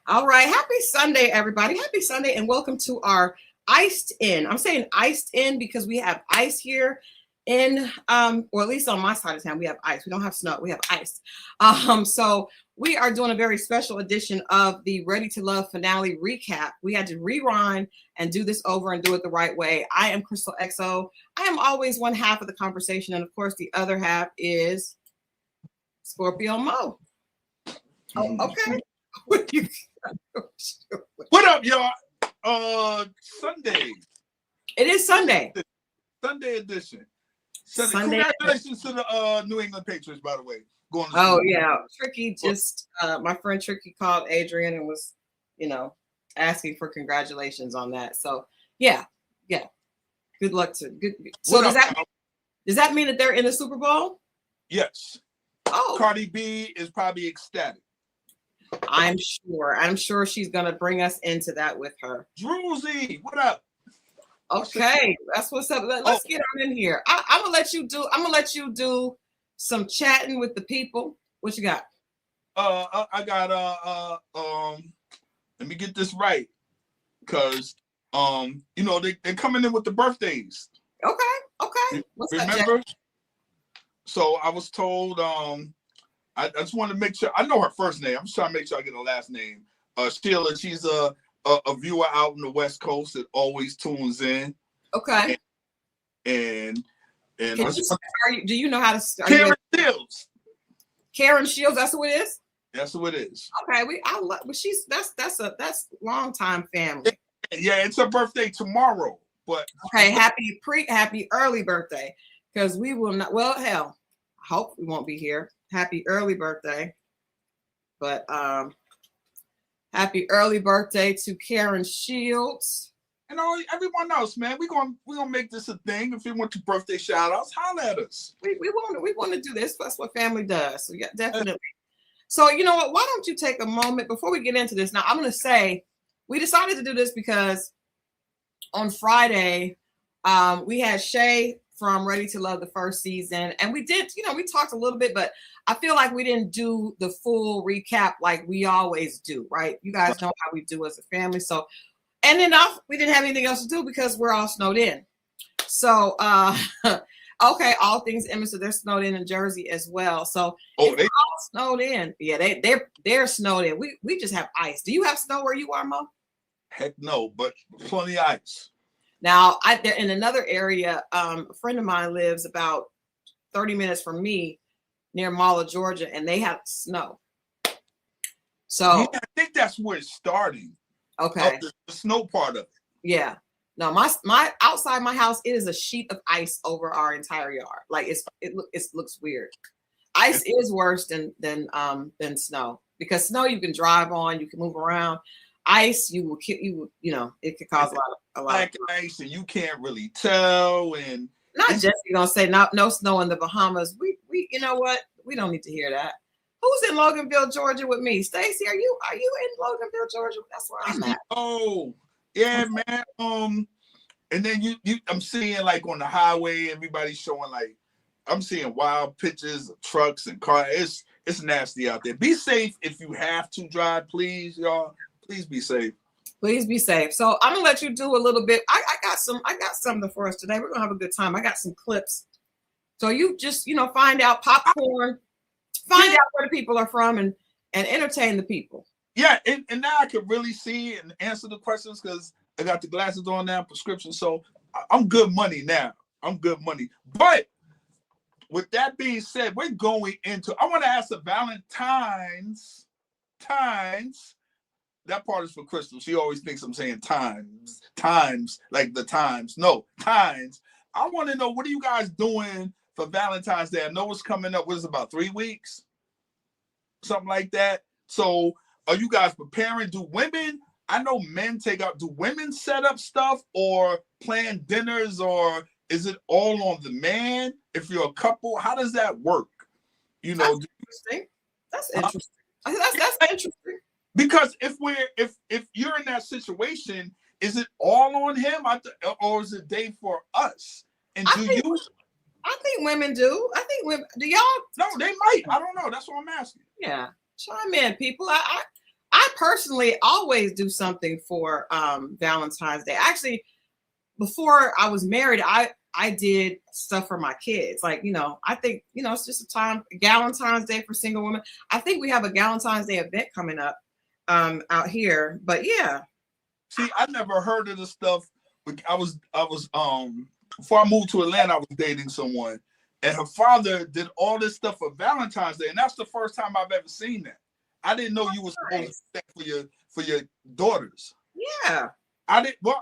All right. Happy Sunday, everybody. Happy Sunday, and welcome to our iced in. I'm saying iced in because we have ice here in, or at least on my side of town, we have ice. We don't have snow. We have ice. So we are doing a very special edition of the Ready to Love finale recap. We had to rewind and do this over and do it the right way. I am Crystal XO. I am always one half of the conversation. And of course, the other half is Scorpio Moe. Oh, okay. What up, y'all? Sunday. It is Sunday. Sunday edition. Sunday. Congratulations to the New England Patriots, by the way. Yeah. Tricky just my friend Tricky called Adrian and was, asking for congratulations on that. So yeah. Good luck to good. So does that mean that they're in the Super Bowl? Yes. Oh, Cardi B is probably ecstatic. I'm sure she's gonna bring us into that with her. Druzy, what up? Okay, that's what's up. Let's get on in here. I'm gonna let you do some chatting with the people. What you got? I got let me get this right, because they're coming in with the birthdays. Okay. What's Remember? Up, Jack? So I was told I just want to make sure I know her first name. I'm just trying to make sure I get her last name. Sheila, she's a viewer out in the West Coast that always tunes in. Okay. And do you know how to Karen Shields? Karen Shields, that's who it is? That's who it is. Okay, that's long time family. Yeah, it's her birthday tomorrow. But okay, happy early birthday. Because we will not, well, hell, I hope we won't be here. Happy early birthday. But happy early birthday to Karen Shields. And everyone else, man. We're gonna make this a thing. If you want to birthday shout outs, holler at us. We want to do this. That's what family does. So yeah, definitely. So you know what? Why don't you take a moment before we get into this? Now I'm gonna say we decided to do this because on Friday, we had Shay from Ready to Love the first season. And we did, we talked a little bit, but I feel like we didn't do the full recap like we always do, right? You guys know how we do as a family. So, and enough, we didn't have anything else to do because we're all snowed in. So, okay, all things image, so they're snowed in Jersey as well. So they all snowed in. Yeah, they're snowed in. We just have ice. Do you have snow where you are, Mo? Heck no, but plenty of ice. Now, they're in another area. A friend of mine lives about 30 minutes from me near Malla, Georgia, and they have snow. So yeah, I think that's where it's starting. Okay. The snow part of it. Yeah. No, my outside my house, it is a sheet of ice over our entire yard. Like it looks weird. Ice is worse than snow, because snow you can drive on, you can move around. Ice, it could cause a lot black ice, and you can't really tell. And not Jesse gonna say no snow in the Bahamas. We you know what? We don't need to hear that. Who's in Loganville, Georgia with me? Stacy, are you in Loganville, Georgia? That's where I'm at. Oh, yeah, man. And then I'm seeing like on the highway, everybody's showing like I'm seeing wild pictures of trucks and cars. It's nasty out there. Be safe if you have to drive, please, y'all. Please be safe. Please be safe. So I'm gonna let you do a little bit. I got something for us today. We're gonna have a good time. I got some clips. So you just find out popcorn, find out where the people are from, and entertain the people. Yeah, and now I can really see and answer the questions because I got the glasses on now, prescription. So I'm good money now. I'm good money. But with that being said, we're going into. I want to ask a Valentine's times, that part is for Crystal. She always thinks I'm saying times, like the times. No, times. I want to know, what are you guys doing for Valentine's Day? I know it's coming up. What is it, about 3 weeks? Something like that. So are you guys preparing? Do women, I know men take out, do women set up stuff or plan dinners, or is it all on the man? If you're a couple, how does that work? You know, that's interesting. That's interesting. That's interesting. Because if you're in that situation, is it all on him, or is it day for us? And I think women do. I think women do. Y'all? No, they might. I don't know. That's what I'm asking. Yeah, chime in, people. I personally always do something for Valentine's Day. Actually, before I was married, I did stuff for my kids. Like, I think, it's just a time, Valentine's Day for single women. I think we have a Valentine's Day event coming up out here, but yeah. See, I never heard of the stuff. I was before I moved to Atlanta, I was dating someone, and her father did all this stuff for Valentine's Day, and that's the first time I've ever seen that. I didn't know you were supposed to do that for your daughters. Yeah. I didn't know.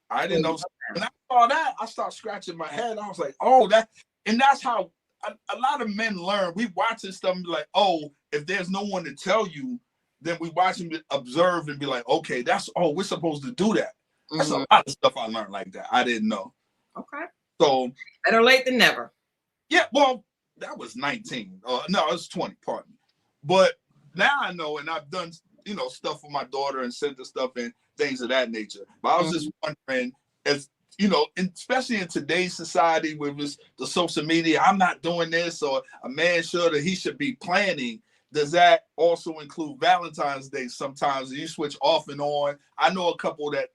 I didn't know. When I saw that, I started scratching my head. I was like, oh, that's how a lot of men learn. We watch this stuff and be like, oh, if there's no one to tell you, then we watch them observe and be like, okay, we're supposed to do that. That's a lot of stuff I learned like that. I didn't know. Okay. So better late than never. Yeah, well, that was 19. No, it was 20, pardon me. But now I know, and I've done, stuff for my daughter and sent her stuff and things of that nature. But I was just wondering, as especially in today's society with the social media, I'm not doing this, or a man should, or he should be planning. Does that also include Valentine's Day? Sometimes you switch off and on. I know a couple that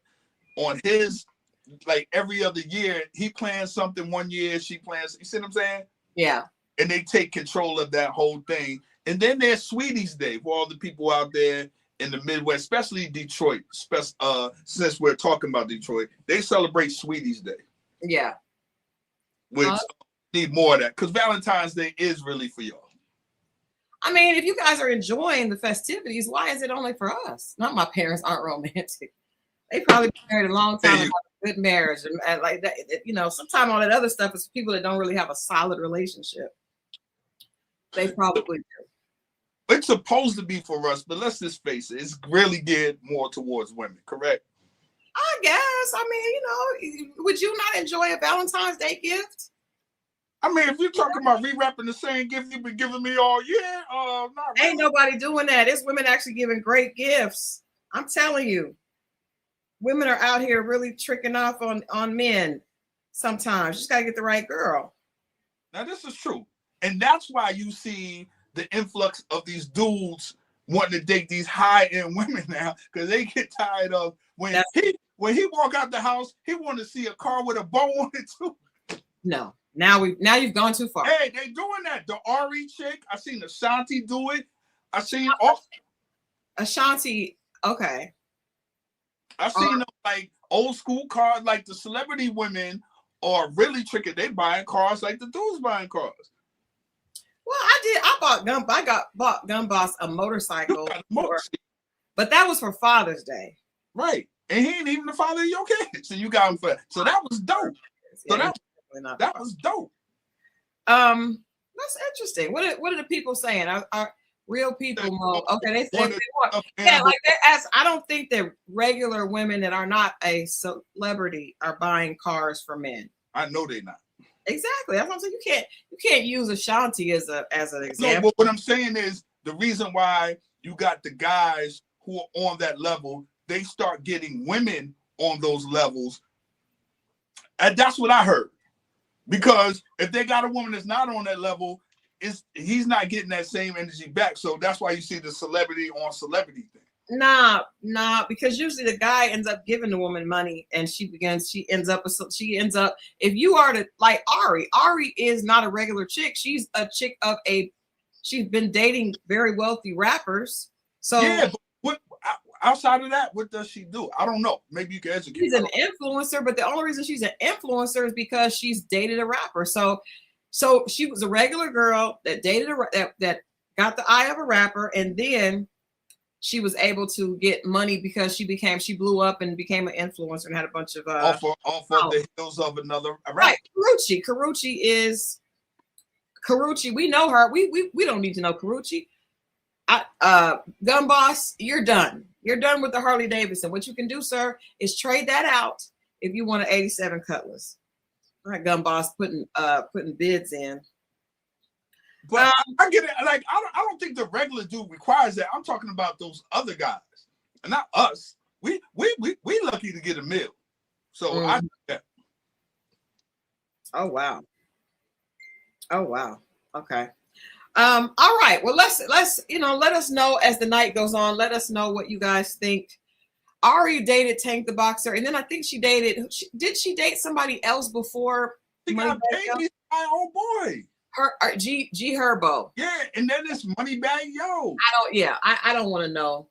on his, like every other year, he plans something one year, she plans. You see what I'm saying? Yeah. And they take control of that whole thing. And then there's Sweeties Day for all the people out there in the Midwest, especially Detroit. Since we're talking about Detroit, they celebrate Sweeties Day. Yeah. Which need more of that, because Valentine's Day is really for y'all. I mean, if you guys are enjoying the festivities, why is it only for us? Not my parents aren't romantic. They probably been married a long time, good marriage, and like that. Sometimes all that other stuff is for people that don't really have a solid relationship. They probably do. It's supposed to be for us, but let's just face it, it's really geared more towards women, correct? I guess. I mean, would you not enjoy a Valentine's Day gift? I mean, if you're talking about rewrapping the same gift you've been giving me all year, not really. Ain't nobody doing that. It's women actually giving great gifts. I'm telling you. Women are out here really tricking off on men sometimes. You just got to get the right girl. Now, this is true. And that's why you see the influx of these dudes wanting to date these high-end women now, because they get tired of when he walk out the house, he want to see a car with a bow on it too. No. Now you've gone too far. Hey, they doing that. The Ari chick, I seen Ashanti do it. I seen Ashanti, okay. I seen like old school cars, like the celebrity women are really tricky. They buying cars like the dudes buying cars. Well, I bought Gun Boss a motorcycle, but that was for Father's Day. Right. And he ain't even the father of your kids. So you got him for that. So that was dope. So that was dope. That's interesting. What are the people saying? Are real people? Okay, they want, I don't think that regular women that are not a celebrity are buying cars for men. I know they're not. Exactly. That's what I'm saying. You can't use Ashanti as an example. No, but what I'm saying is the reason why you got the guys who are on that level, they start getting women on those levels. And that's what I heard. Because if they got a woman that's not on that level, he's not getting that same energy back. So that's why you see the celebrity on celebrity thing. Nah, because usually the guy ends up giving the woman money, and she ends up, if you are to, like Ari is not a regular chick. She's a chick she's been dating very wealthy rappers. So yeah, but what outside of that, what does she do? I don't know. Maybe you can educate. She's an influencer, but the only reason she's an influencer is because she's dated a rapper. So she was a regular girl that dated that got the eye of a rapper, and then she was able to get money because she blew up and became an influencer and had a bunch of off of the heels of another right. Karuchi. We know her. We don't need to know Karuchi. Gun Boss, you're done. You're done with the Harley Davidson. What you can do, sir, is trade that out if you want an 87 Cutlass. All right, Gun Boss putting bids in. But I get it. Like I don't think the regular dude requires that. I'm talking about those other guys, and not us. We lucky to get a meal. So I do that. Oh wow. Okay. All right. Well, let's let us know as the night goes on. Let us know what you guys think. Ari dated Tank the Boxer, and then I think she dated. Did she date somebody else before? She got paid by my old boy. G Herbo. Yeah, and then it's Moneybag Yo. I don't want to know.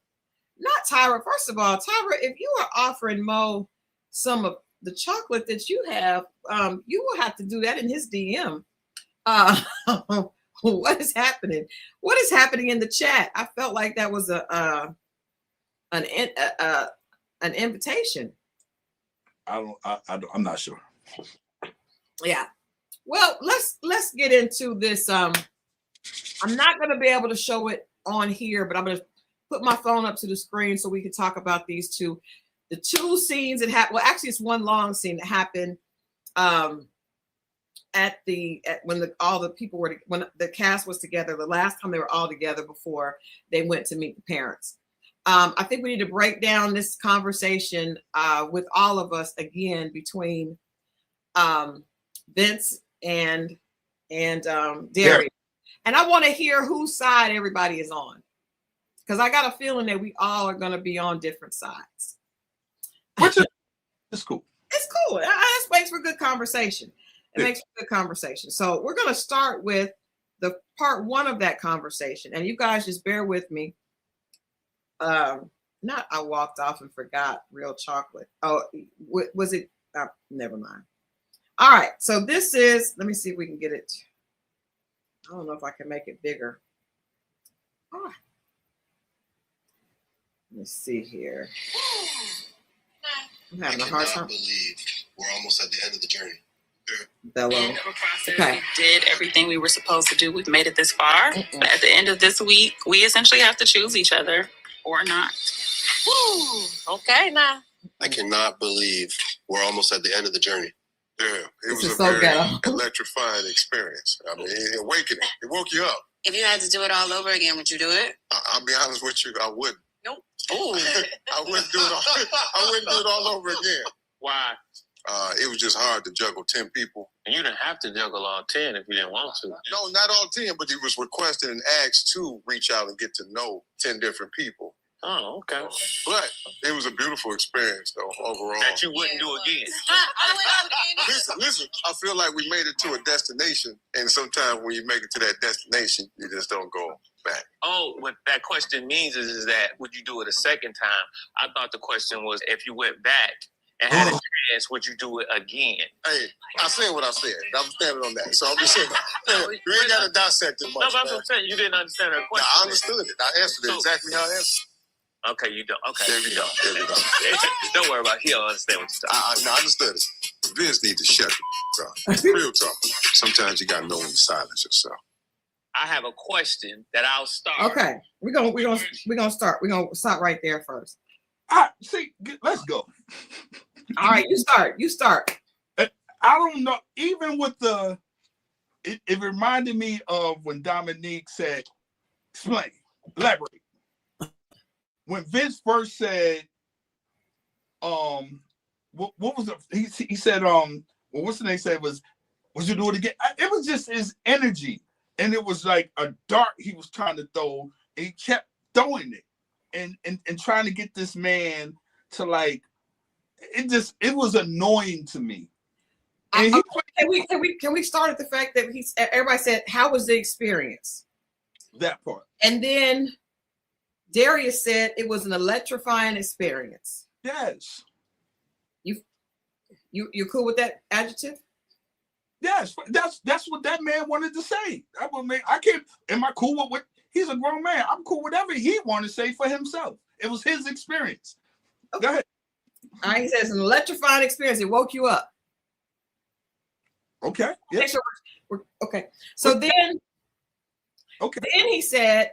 Not Tyra. First of all, Tyra, if you are offering Mo some of the chocolate that you have, you will have to do that in his DM. What is happening? What is happening in the chat? I felt like that was an invitation. I'm not sure. Yeah. Well, let's get into this. I'm not going to be able to show it on here, but I'm going to put my phone up to the screen so we can talk about these two. The two scenes that happened. Well, actually, it's one long scene that happened when the cast was together. The last time they were all together before they went to meet the parents. I think we need to break down this conversation with all of us again between Vince and Darius. And I want to hear whose side everybody is on, because I got a feeling that we all are going to be on different sides. Which is cool. It's cool. It makes for good conversation. Makes for good conversation. So we're going to start with the part one of that conversation, and you guys just bear with me. I walked off and forgot real chocolate. Oh, was it? Never mind. All right. So this is. Let me see if we can get it. I don't know if I can make it bigger. Let's see here. I'm having a hard time. I believe we're almost at the end of the journey. Bellow. Okay. We did everything we were supposed to do. We've made it this far. But at the end of this week, we essentially have to choose each other or not. Woo. Okay, now. I cannot believe we're almost at the end of the journey. Yeah, it was a very electrifying experience. I mean, awakening. It woke you up. If you had to do it all over again, would you do it? I'll be honest with you, I wouldn't. Nope. Ooh. I wouldn't do it all over again. Why? It was just hard to juggle 10 people. And you didn't have to juggle all 10 if you didn't want to. No, not all 10, but he was requested and asked to reach out and get to know 10 different people. Oh, okay. But it was a beautiful experience, though, overall. That you wouldn't do again. Listen, I feel like we made it to a destination, and sometimes when you make it to that destination, you just don't go back. Oh, what that question means is that would you do it a second time? I thought the question was if you went back and had a chance, would you do it again? Hey, I said what I said. I'm standing on that. So I'm just saying, we ain't got to dissect it much. No, but I'm saying you didn't understand her question. No, I understood it. I answered it exactly how I answered. Okay, you don't. Okay. There we go. Don't worry about it. He don't understand what you're talking about. I understood it. Vince needs to shut it. Real talk. Sometimes you got to know when to silence yourself. I have a question that I'll start. Okay, we're gonna start. We're gonna stop right there first. Let's go. All right, you start. I don't know. Even with it reminded me of when Dominique said, "Explain, elaborate." When Vince first said, what was it? He said, what's the name? Said was you do it again? It was just his energy, and it was like a dart he was trying to throw, and he kept throwing it, and trying to get this man to like. It was annoying to me. And can we start at the fact that everybody said, "How was the experience?" That part, and then Darius said it was an electrifying experience. Yes. You cool with that adjective? Yes, that's what that man wanted to say. I can't. Am I cool with what He's a grown man. I'm cool with whatever he want to say for himself. It was his experience. Okay. Go ahead. All right, he says an electrifying experience. It woke you up. Okay. Yeah. Okay, so okay. So then, Okay. Then he said,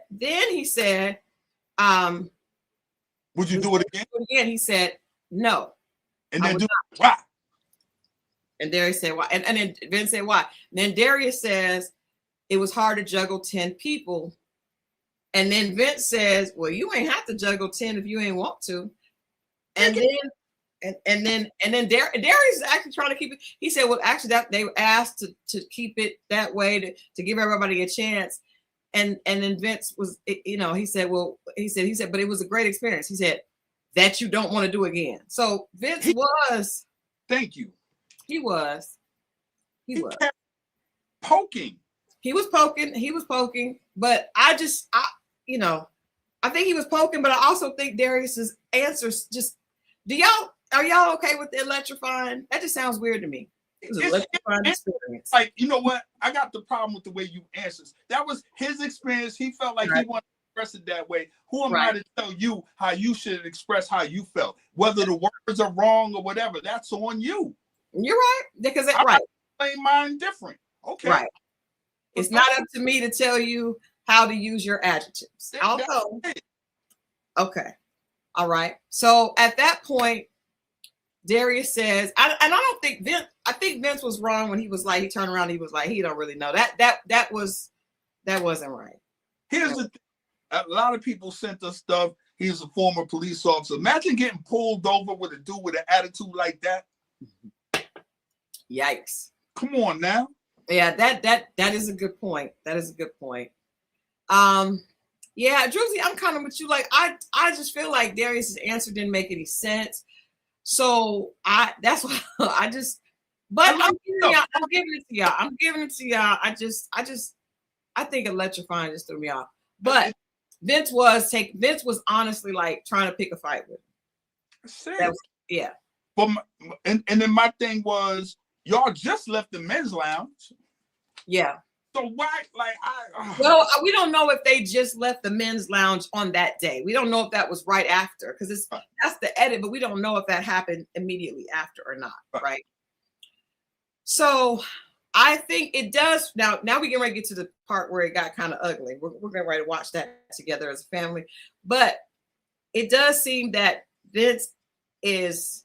Would you do it again? Again, he said no. And then do why? And Darius said why? And then Vince said why? And then Darius says it was hard to juggle 10 people. And then Vince says, well, you ain't have to juggle 10 if you ain't want to. And then Darius is actually trying to keep it. He said, well, actually that they were asked to keep it that way to give everybody a chance. And then Vince was, he said, but it was a great experience. He said that you don't want to do again. So Vince was. Thank you. He was. Kept poking. He was poking. But I think he was poking, but I also think Darius's answers just, are y'all okay with the electrifying? That just sounds weird to me. It was an electrifying experience. Like, you know what? I got the problem with the way you answered. That was his experience. He felt like he wanted to express it that way. Who am I to tell you how you should express how you felt? Whether the words are wrong or whatever, that's on you. You're right. Because I explain mine different. Okay. Right. It's not up to me to tell you how to use your adjectives. Also, okay. All right. So at that point, Darius says, I don't think Vince, I think Vince was wrong when he was like, he turned around, he was like, he don't really know. That wasn't right. Here's the thing. A lot of people sent us stuff. He's a former police officer. Imagine getting pulled over with a dude with an attitude like that. Yikes. Come on now. Yeah, that is a good point. That is a good point. Yeah, Druzy, I'm kind of with you. Like, I just feel like Darius's answer didn't make any sense. So that's why I'm giving it to y'all. I'm giving it to y'all. I think electrifying just threw me off. But Vince was honestly like trying to pick a fight with him. Yeah. But and then my thing was, y'all just left the men's lounge. Yeah. So why, Well, we don't know if they just left the men's lounge on that day. We don't know if that was right after, because that's the edit, but we don't know if that happened immediately after or not, right? So I think it does. Now we get ready to get to the part where it got kind of ugly. We're getting ready to watch that together as a family. But it does seem that Vince is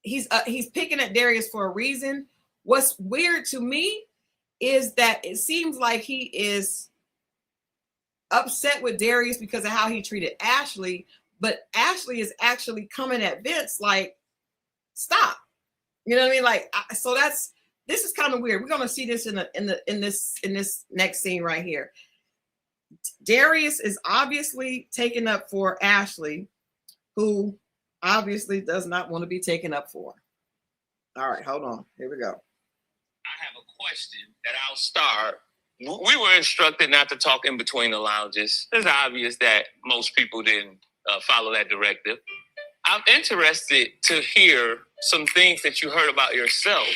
he's picking at Darius for a reason. What's weird to me is that it seems like he is upset with Darius because of how he treated Ashley, but Ashley is actually coming at Vince like, stop. You know what I mean? Like, so this is kind of weird. We're gonna see this in this next scene right here. Darius is obviously taken up for Ashley, who obviously does not want to be taken up for. All right, hold on. Here we go. I have a question that I'll start. We were instructed not to talk in between the lounges. It's obvious that most people didn't follow that directive. I'm interested to hear some things that you heard about yourself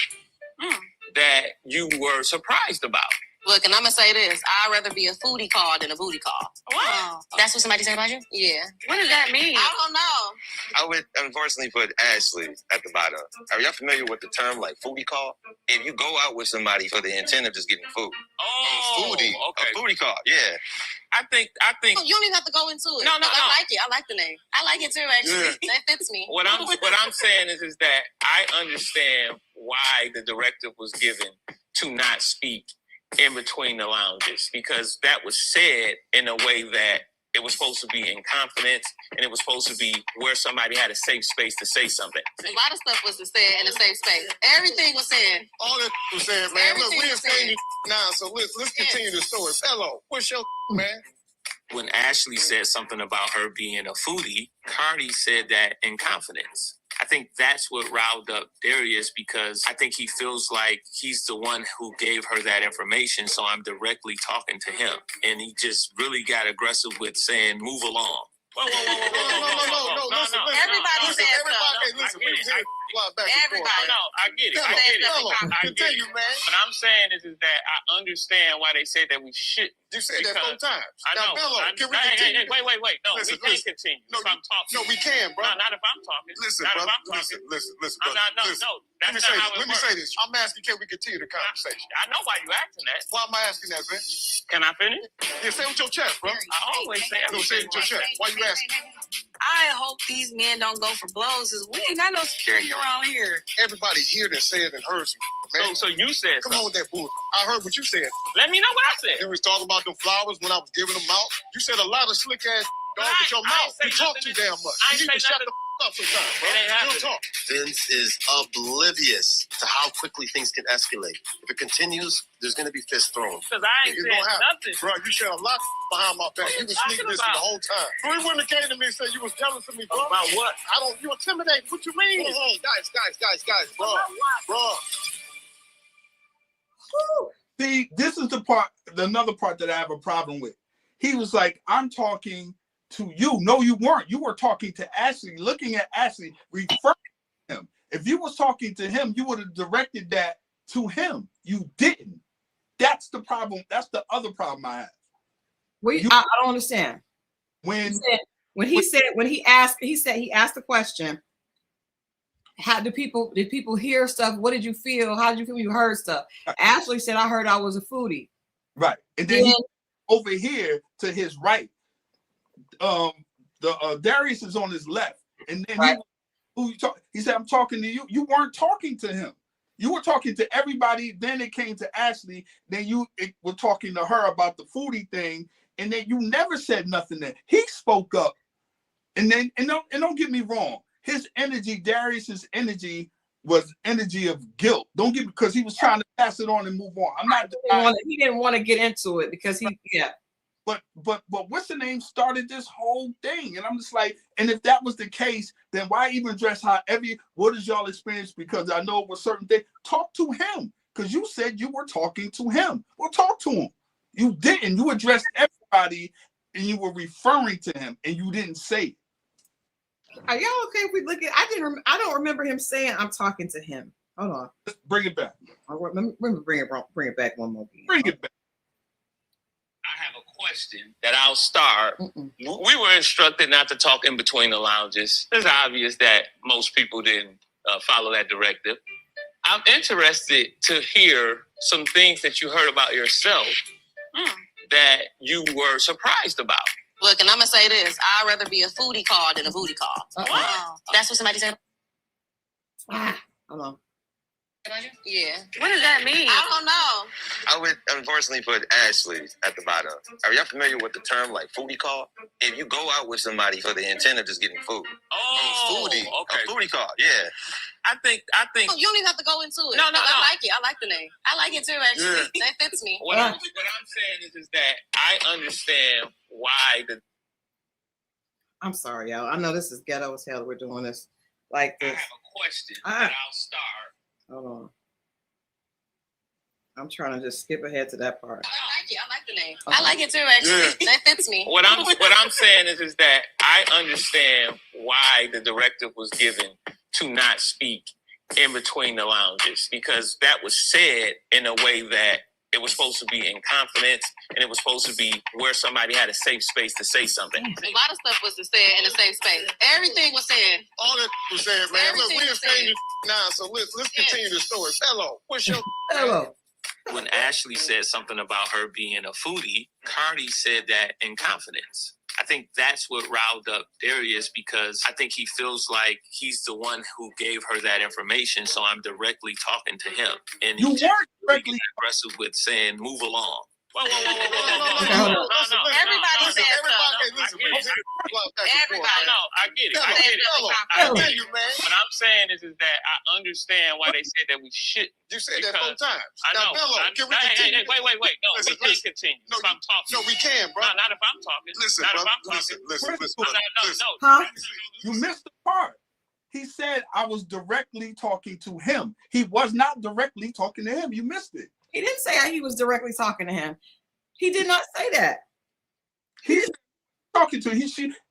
that you were surprised about. Look, and I'm gonna say this: I'd rather be a foodie call than a booty call. What? That's what somebody said about you? Yeah. What does that mean? I don't know. I would unfortunately put Ashley at the bottom. Are y'all familiar with the term like foodie call? If you go out with somebody for the intent of just getting food. Oh, foodie. Okay. A foodie call, yeah. I think. Oh, you don't even have to go into it. No. I like it. I like the name. I like it too, actually. Yeah. That fits me. What I'm saying is that I understand why the directive was given to not speak in between the lounges, because that was said in a way that it was supposed to be in confidence and it was supposed to be where somebody had a safe space to say something. A lot of stuff was said in a safe space. Everything was said. All that was said, man. Everything Look, we was ain't saying said. you now, so let's continue the story. Hello, what's your man? When Ashley said something about her being a foodie, Cardi said that in confidence. I think that's what riled up Darius, because I think he feels like he's the one who gave her that information, so I'm directly talking to him. And he just really got aggressive with saying, move along. No. Listen. Everybody said Hey, listen. Everybody. No, I get it. Continue, man. What I'm saying is that I understand why they say that we shouldn't. You said that 4 times. I know. Now, Bello, can we continue? Wait. No, Listen, we can't continue. No, if I'm talking. No, we can, bro. No, not if I'm talking. Listen, not brother. if I'm talking. Listen, I'm brother. not, Listen. that's not how it Let me works. say this. I'm asking, can we continue the conversation? I know why you asking that. Why am I asking that, man? Can I finish? Yeah, say it with your chest, bro. I always say No, say it with your chest. Why you asking? I hope these men don't go for blows, because we ain't got no security around here. Everybody here that said and heard some, man. So you said Come on with that bull. I heard what you said. Let me know what I said. You was talking about the flowers when I was giving them out. You said a lot of slick ass dog with your mouth. You talk too damn much. You need to shut the up sometimes, bro. Real talk. Vince is oblivious to how quickly things can escalate. If it continues, there's going to be fists thrown. Because I ain't said nothing. Bro, you said a lot behind my back. You was sneaking this the whole time. Bro, you wouldn't have came to me and said you was jealous of me, bro. About what? You intimidated. What you mean? Guys, bro. See, this is another part that I have a problem with. He was like, I'm talking to you. No, you weren't. You were talking to Ashley, looking at Ashley, referring to him. If you was talking to him, you would have directed that to him. You didn't. That's the problem. That's the other problem I have. I don't understand. When he asked the question, did people hear stuff? What did you feel? How did you feel when you heard stuff? Ashley said, I heard I was a foodie. Right. And then he over here to his right. Darius is on his left, and then he said, I'm talking to you. You weren't talking to him. You were talking to everybody. Then it came to Ashley. Then you were talking to her about the foodie thing, and then you never said nothing. Then he spoke up, and don't get me wrong. His energy, Darius's energy, was energy of guilt. Don't get, because he was trying to pass it on and move on. He didn't want to get into it because But what's the name started this whole thing? And I'm just like, and if that was the case, then why even dress what is y'all experience? Because I know it was certain thing. Talk to him. Because you said you were talking to him. Well, talk to him. You didn't. You addressed everybody and you were referring to him and you didn't say it. Are y'all okay if we look at I don't remember him saying I'm talking to him. Hold on. Let's bring it back. Let me bring it back one more time. Bring it back. I have a question that I'll start. We were instructed not to talk in between the lounges. It's obvious that most people didn't follow that directive. I'm interested to hear some things that you heard about yourself that you were surprised about. Look, and I'm going to say this. I'd rather be a foodie call than a booty call. That's what somebody said. Hold on. Yeah. What does that mean? I don't know. I would unfortunately put Ashley at the bottom. Are y'all familiar with the term like foodie call? If you go out with somebody for the intent of just getting food. Foodie. Okay. A foodie call, yeah. I think. You don't even have to go into it. No. I like it. I like the name. I like it too, actually. Yeah. That fits me. What I'm saying is that I understand why I'm sorry, y'all. I know this is ghetto as hell. We're doing this like this. I have a question that I'll start. Hold on. I'm trying to just skip ahead to that part. I like it. I like the name. I like it too, actually. Yeah. That fits me. What I'm saying is that I understand why the directive was given to not speak in between the lounges, because that was said in a way that it was supposed to be in confidence, and it was supposed to be where somebody had a safe space to say something. A lot of stuff was said in a safe space. Everything was said. All that was said, man. Look, we're saying now, so let's continue the story. Hello, what's your hello? When Ashley said something about her being a foodie, Cardi said that in confidence. I think that's what riled up Darius, because I think he feels like he's the one who gave her that information, so I'm directly talking to him. And you weren't directly aggressive with saying, move along. Whoa. No. Everybody said listen. Everybody. No, I get it. I get you, man. What I'm saying is that I understand why they said that we shouldn't. You said that 4 times. I know. Can we continue? Wait. No, we can't continue. No, if I'm talking. No, we can, bro. No, not if I'm talking. Listen, not bro. if I'm talking. Listen. Huh? You missed the part. He said I was directly talking to him. He was not directly talking to him. You missed it. He didn't say he was directly talking to him. He did not say that. He's talking to?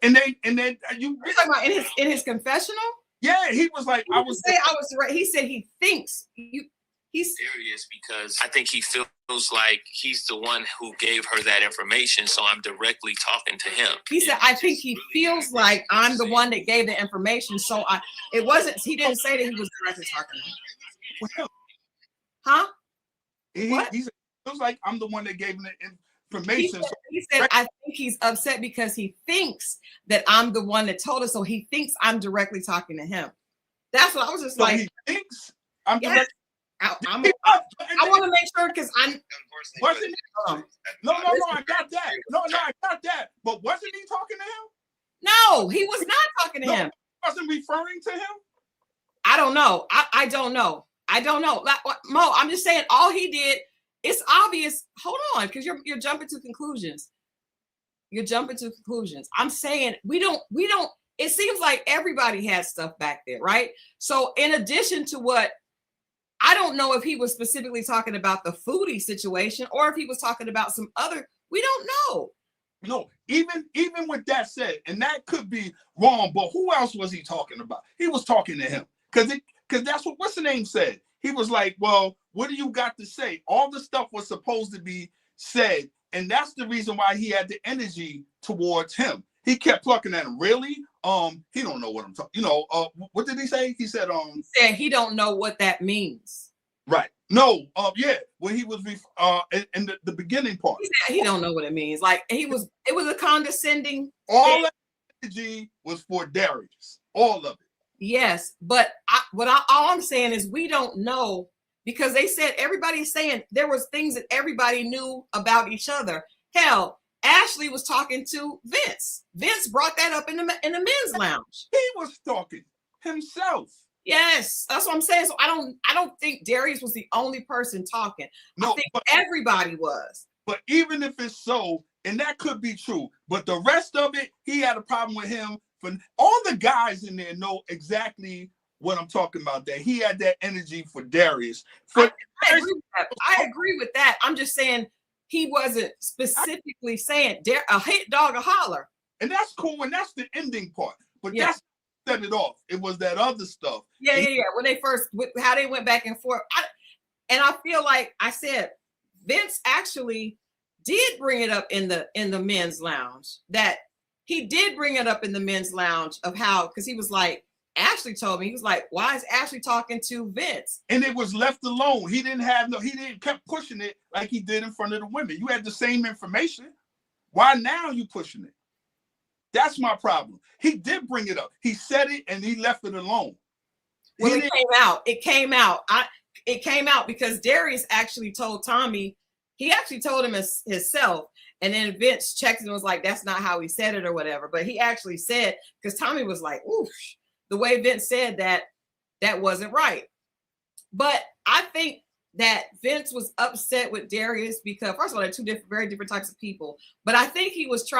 And then you You're talking about in his confessional? Yeah, he was like, I was right. He said he thinks he's serious because I think he feels like he's the one who gave her that information, so I'm directly talking to him. He said, I think he feels like I'm the one that gave the information. So he didn't say that he was directly talking to him. Huh? He feels like I'm the one that gave him the information. He said, I think he's upset because he thinks that I'm the one that told us. So he thinks I'm directly talking to him. That's what I was just So like. he thinks I'm yes. I want to make sure because I'm. Wasn't he? No, I got that. No, I got that. But wasn't he talking to him? No, he was not talking to him. Wasn't referring to him? I don't know. I don't know. I don't know. Like, Mo, I'm just saying all he did, it's obvious. Hold on, because you're jumping to conclusions. You're jumping to conclusions. I'm saying we don't, it seems like everybody has stuff back there, right? So in addition to what, I don't know if he was specifically talking about the foodie situation or if he was talking about some other, we don't know. No, even with that said, and that could be wrong, but who else was he talking about? He was talking to him because that's what's the name said. He was like, well, what do you got to say? All the stuff was supposed to be said, and that's the reason why he had the energy towards him. He kept plucking at him. Really? He don't know what I'm talking. What did he say? He said, he said he don't know what that means. Right. No. Yeah. When he was in the beginning part, he don't know what it means. Like it was a condescending. All that energy was for Darius. All of it. Yes, but all I'm saying is we don't know because they said everybody's saying there was things that everybody knew about each other. Hell, Ashley was talking to Vince. Vince brought that up in the men's lounge. He was talking himself. Yes, that's what I'm saying. So I don't think Darius was the only person talking. No, I think everybody was. But even if it's so, and that could be true, but the rest of it, he had a problem with him. For all the guys in there know exactly what I'm talking about. That he had that energy for Darius. I agree with that. I'm just saying he wasn't specifically saying a hit dog a holler. And that's cool, and that's the ending part. But that's set it off. It was that other stuff. Yeah. When they first, how they went back and forth. I feel like I said, Vince actually did bring it up in the men's lounge. That he did bring it up in the men's lounge of how, because he was like, Ashley told me, he was like, why is Ashley talking to Vince? And it was left alone. He didn't kept pushing it like he did in front of the women. You had the same information. Why now you pushing it? That's my problem. He did bring it up. He said it and he left it alone. Well, it came out. It came out because Darius actually told Tommy, he actually told him himself. And then Vince checked and was like, that's not how he said it or whatever. But he actually said, because Tommy was like, oof, the way Vince said that wasn't right. But I think that Vince was upset with Darius because, first of all, they're very different types of people. But I think he was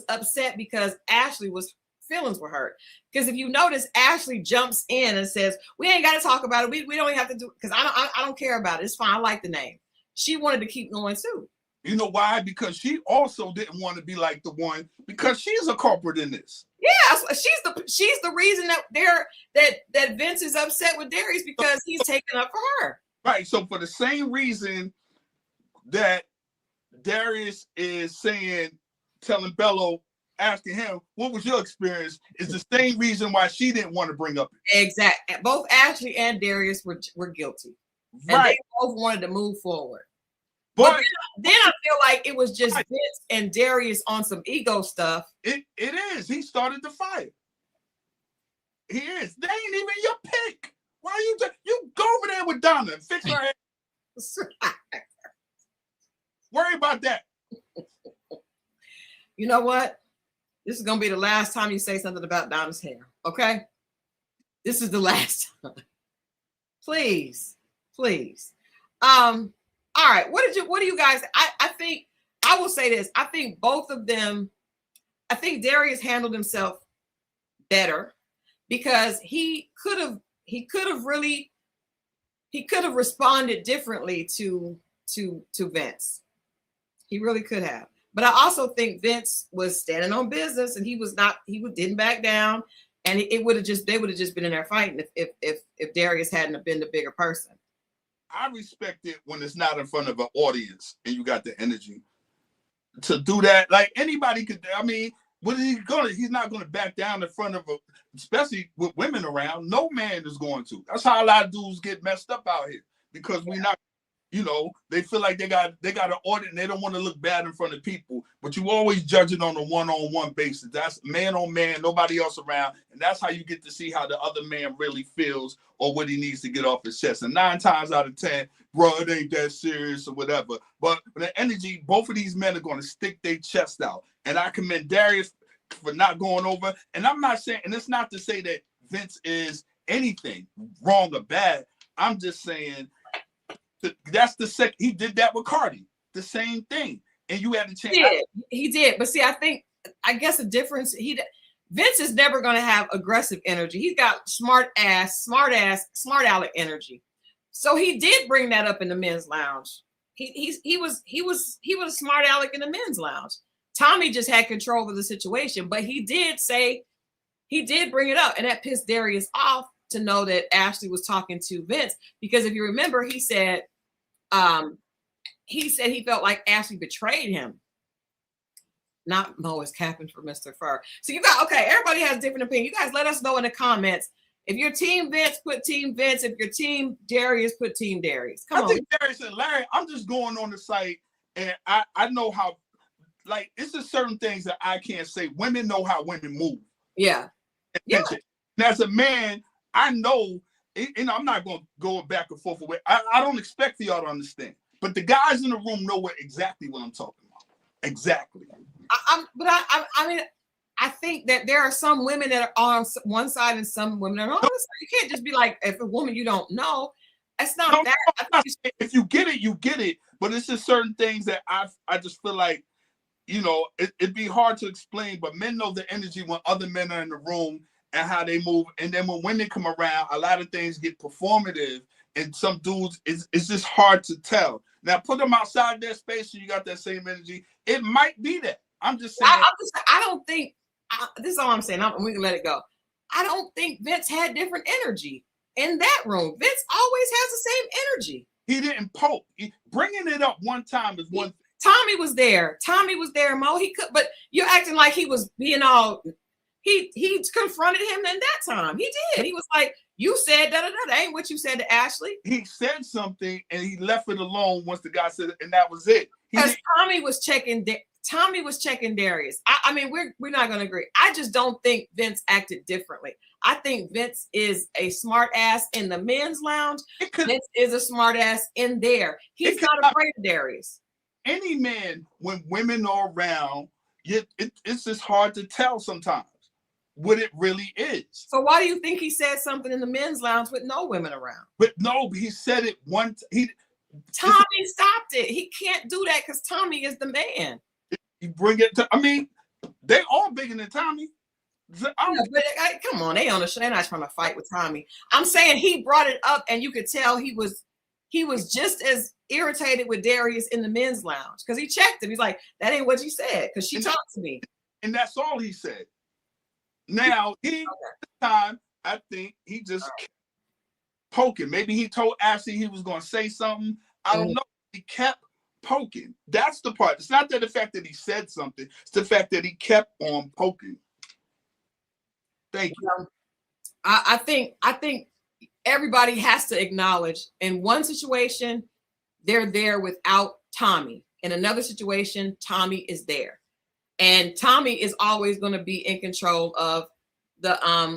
upset because Ashley's feelings were hurt. Because if you notice, Ashley jumps in and says, we ain't got to talk about it. We don't even have to do it because I don't care about it. It's fine. I like the name. She wanted to keep going too. You know why? Because she also didn't want to be like the one, because she's a culprit in this. Yeah, she's the reason that Vince is upset with Darius because he's taking up for her. Right. So for the same reason that Darius is telling Bello, asking him, what was your experience, is the same reason why she didn't want to bring up it. Exactly. Both Ashley and Darius were guilty. Right. And they both wanted to move forward. But then I feel like it was just Vince and Darius on some ego stuff. It is. He started the fire. He is. They ain't even your pick. Why you go over there with Donna and fix her hair? Worry about that. You know what? This is gonna be the last time you say something about Donna's hair. Okay? This is the last time. Please. All right. What do you guys? I think I will say this. I think both of them. I think Darius handled himself better because he could have responded differently to Vince. He really could have. But I also think Vince was standing on business, and he didn't back down, and they would have just been in there fighting if Darius hadn't have been the bigger person. I respect it when it's not in front of an audience and you got the energy to do that. Like anybody could. I mean, what is he gonna? He's not gonna back down in front of especially with women around. No man is going to. That's how a lot of dudes get messed up out here because we're not. They feel like they got an audit and they don't want to look bad in front of people. But you always judge it on a one-on-one basis. That's man on man, nobody else around, and that's how you get to see how the other man really feels or what he needs to get off his chest. And 9 times out of 10, bro, it ain't that serious or whatever. But the energy, both of these men are going to stick their chest out. And I commend Darius for not going over. And I'm not saying, and it's not to say that Vince is anything wrong or bad. I'm just saying. That's the second he did that with Cardi, the same thing, and you had to change. He did, but see, I guess the difference. Vince is never going to have aggressive energy. He's got smart aleck energy. So he did bring that up in the men's lounge. He was a smart aleck in the men's lounge. Tommy just had control of the situation, but he did bring it up, and that pissed Darius off to know that Ashley was talking to Vince, because if you remember, he said he felt like Ashley betrayed him. Not Mo is capping for Mr. Fur. So everybody has different opinion. You guys let us know in the comments. If you're team Vince, put team Vince. If you're team Darius, put team Darius. Come on. I think Darius and Larry, I'm just going on the site and I know how, like, it's just certain things that I can't say. Women know how women move. Yeah. And as a man, I know, I'm not going to go back and forth with it. I don't expect for y'all to understand. But the guys in the room know exactly what I'm talking about. Exactly. I think that there are some women that are on one side and some women are on the other side. You can't just be like, if a woman you don't know, it's not that. If you get it, you get it. But it's just certain things that I just feel like, it'd be hard to explain, but men know the energy when other men are in the room and how they move. And then when women come around, a lot of things get performative, and some dudes, it's just hard to tell. Now, put them outside their space and you got that same energy. It might be that. I'm just saying. I don't think, this is all I'm saying. We can let it go. I don't think Vince had different energy in that room. Vince always has the same energy. He didn't poke. Bringing it up one time is one thing. Tommy was there. Mo. He could, but you're acting like he was being all. He confronted him in that time. He did. He was like, "You said that ain't what you said to Ashley." He said something and he left it alone once the guy said it, and that was it. Because Tommy was checking Darius. I mean, we're not going to agree. I just don't think Vince acted differently. I think Vince is a smart ass in the men's lounge. Vince is a smart ass in there. He's not afraid of Darius. Any man, when women are around, it's just hard to tell sometimes what it really is. So why do you think he said something in the men's lounge with no women around? But no, he said it Tommy stopped it. He can't do that because Tommy is the man. You bring it to, they all bigger than Tommy. Come on, they're not trying to fight with Tommy. I'm saying he brought it up, and you could tell he was just as irritated with Darius in the men's lounge because he checked him. He's like, that ain't what you said because she talked to me. And that's all he said. Now, this time, I think he just kept poking. Maybe he told Ashley he was going to say something. I don't know. He kept poking. That's the part. It's not the fact that he said something. It's the fact that he kept on poking. Thank you. I think everybody has to acknowledge in one situation, they're there without Tommy. In another situation, Tommy is there. And Tommy is always going to be in control of the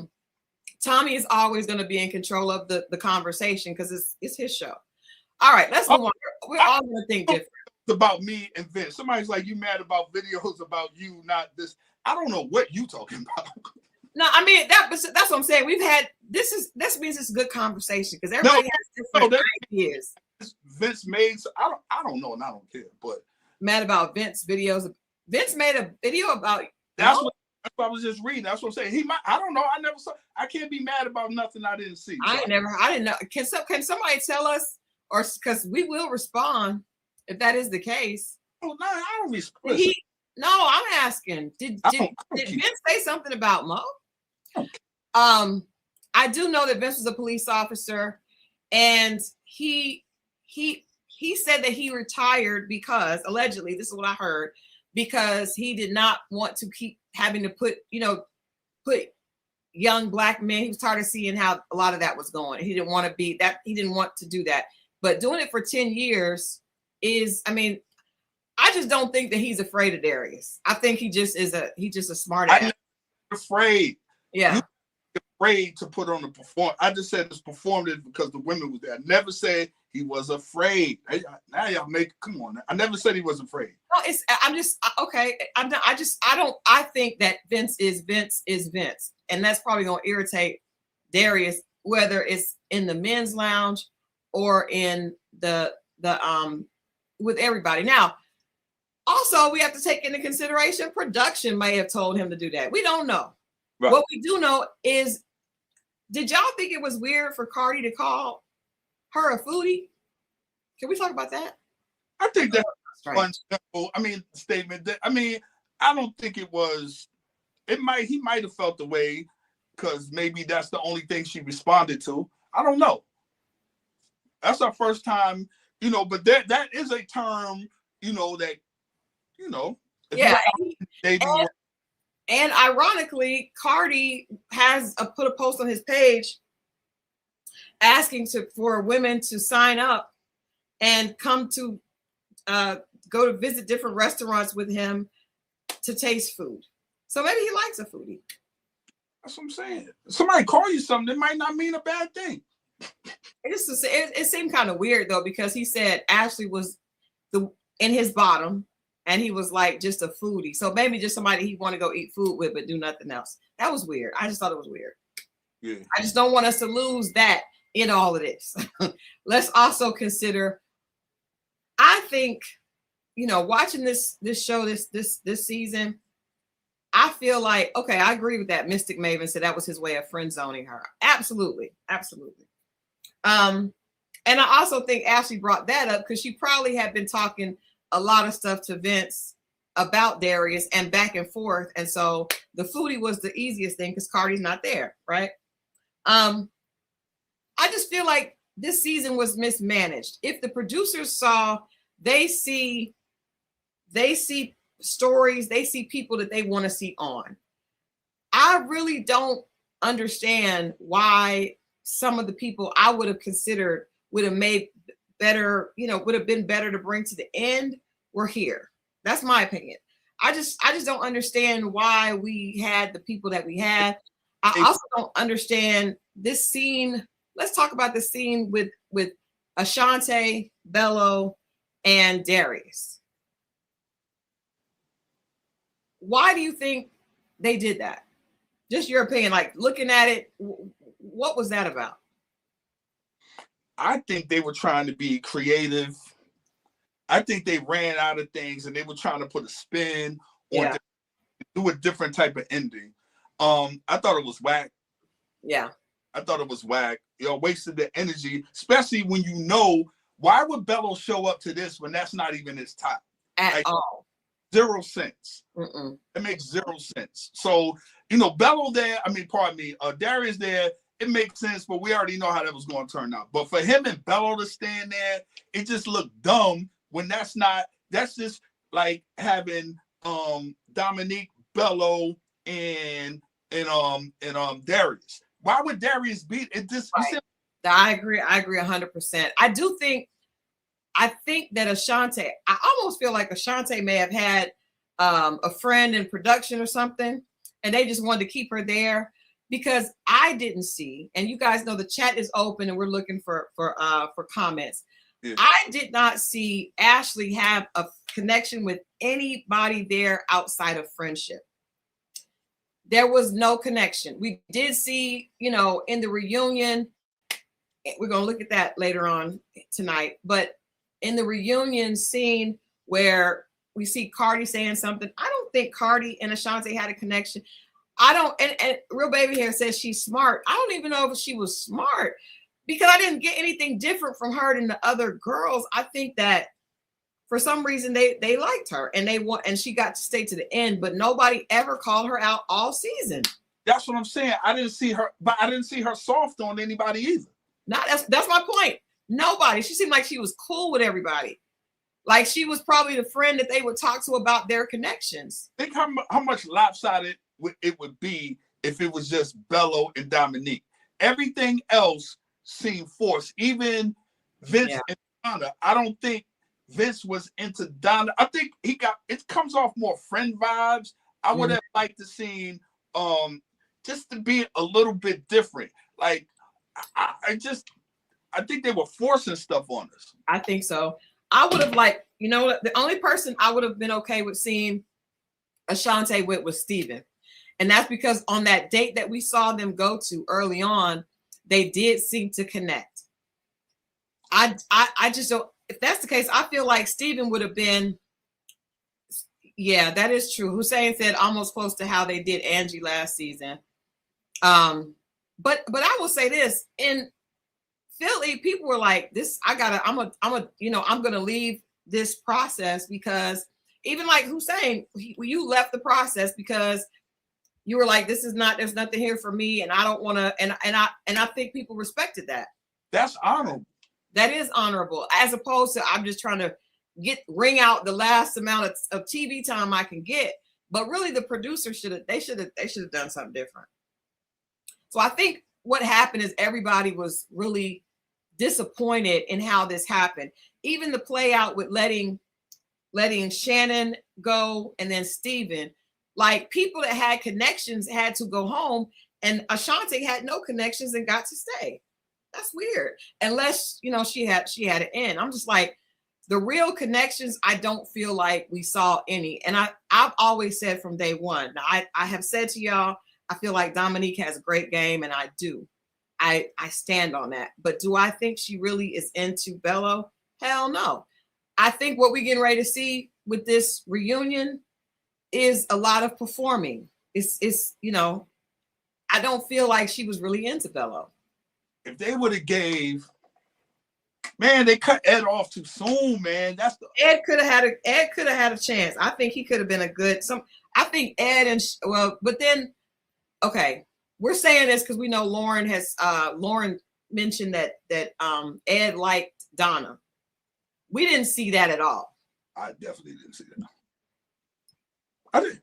conversation because it's his show. All right, let's move on. We're all going to think different. It's about me and Vince. Somebody's like, you mad about videos about you, not this. I don't know what you talking about. No, I mean that's what I'm saying. We've had this means it's a good conversation because everybody has different ideas. Vince made. So I don't know, and I don't care. But mad about Vince videos. Vince made a video about. That's what I was just reading. That's what I'm saying. He might. I don't know. I never saw. I can't be mad about nothing I didn't see. So. I didn't know. Can somebody tell us, or because we will respond if that is the case? Oh no, I don't respond. No, I'm asking. Did Vince say something about Mo? I do know that Vince was a police officer, and he said that he retired because, allegedly, this is what I heard, because he did not want to keep having to put young Black men. He was tired of seeing how a lot of that was going. He didn't want to be that. He didn't want to do that. But doing it for 10 years is, I mean, I just don't think that he's afraid of Darius. I think he just is a smart ass. I'm afraid. Yeah. You're afraid to put on the perform. I just said this performed it because the women was there. I never said he was afraid. Now y'all come on. I never said he was afraid. No, I think that Vince is Vince. And that's probably gonna irritate Darius, whether it's in the men's lounge or in the with everybody. Now, also, we have to take into consideration production may have told him to do that. We don't know. Right. What we do know is, did y'all think it was weird for Cardi to call her a foodie? Can we talk about that? I think that's one simple, statement. I don't think it was. He might have felt the way because maybe that's the only thing she responded to. I don't know. That's our first time, but that is a term, that. Yeah. And ironically, Cardi has put a post on his page asking for women to sign up and come to go to visit different restaurants with him to taste food. So maybe he likes a foodie. That's what I'm saying. Somebody call you something, it might not mean a bad thing. It seemed kind of weird though, because he said Ashley was in his bottom. And he was like just a foodie. So maybe just somebody he want to go eat food with, but do nothing else. That was weird. I just thought it was weird. Yeah. I just don't want us to lose that in all of this. Let's also consider, I think, watching this show this season, I feel like, okay, I agree with that. Mystic Maven said that was his way of friend zoning her. Absolutely. Absolutely. And I also think Ashley brought that up because she probably had been talking a lot of stuff to Vince about Darius and back and forth. And so the foodie was the easiest thing because Cardi's not there, right? I just feel like this season was mismanaged. If the producers saw, they see stories, they see people that they want to see on. I really don't understand why some of the people I would have considered would have made better, would have been better to bring to the end were here. That's my opinion. I just don't understand why we had the people that we had. I also don't understand this scene. Let's talk about the scene with Ashante, Bello, and Darius. Why do you think they did that? Just your opinion, like looking at it, what was that about? I think they were trying to be creative. I think they ran out of things and they were trying to put a spin or do a different type of ending. I thought it was whack. Yeah. I thought it was whack. Wasted the energy, especially when why would Bello show up to this when that's not even his top? At all. 0 cents. Mm-mm. It makes 0 sense. So, Bello there, Darius there, it makes sense, but we already know how that was going to turn out. But for him and Bello to stand there, it just looked dumb when that's just like having Dominique, Bello, and Darius. Why would Darius beat it? I agree 100%. I think that Ashante, I almost feel like Ashante may have had a friend in production or something, and they just wanted to keep her there. Because I didn't see, and you guys know the chat is open and we're looking for comments. Yeah. I did not see Ashley have a connection with anybody there outside of friendship. There was no connection. We did see, in the reunion, we're going to look at that later on tonight, but in the reunion scene where we see Cardi saying something, I don't think Cardi and Ashante had a connection. I don't, and Real Baby here says she's smart. I don't even know if she was smart because I didn't get anything different from her than the other girls. I think that for some reason they liked her and she got to stay to the end, but nobody ever called her out all season. That's what I'm saying. I didn't see her soft on anybody either. No, that's my point. Nobody. She seemed like she was cool with everybody. Like she was probably the friend that they would talk to about their connections. Think how much lopsided it would be if it was just Bello and Dominique. Everything else seemed forced. Even Vince and Donna. I don't think Vince was into Donna. I think it comes off more friend vibes. I would have liked to see just to be a little bit different. Like I think they were forcing stuff on us. I think so. I would have liked, the only person I would have been okay with seeing Ashante with was Steven. And that's because on that date that we saw them go to early on, they did seem to connect. I just don't, if that's the case, I feel like Steven would have been, yeah, that is true. Hussein said almost close to how they did Angie last season. But I will say this, in Philly, people were like, I'm gonna leave this process because even like Hussein, you left the process because you were like, there's nothing here for me, and I don't want to, and I think people respected that. That's honorable. That is honorable, as opposed to I'm just trying to wring out the last amount of TV time I can get. But really, the producer should have done something different. So I think what happened is everybody was really disappointed in how this happened. Even the play out with letting Shannon go and then Steven, like people that had connections had to go home, and Ashante had no connections and got to stay. That's weird. Unless, she had it in. I'm just like, the real connections, I don't feel like we saw any. And I've always said from day one, now I have said to y'all, I feel like Dominique has a great game, and I do. I stand on that. But do I think she really is into Bello? Hell no. I think what we're getting ready to see with this reunion is a lot of performing. It's I don't feel like she was really into Bello. If they would have they cut Ed off too soon, man. Ed could have had a chance. I think he could have been I think Ed but then, okay, we're saying this because we know Lauren mentioned that Ed liked Donna. We didn't see that at all. I definitely didn't see that. I didn't.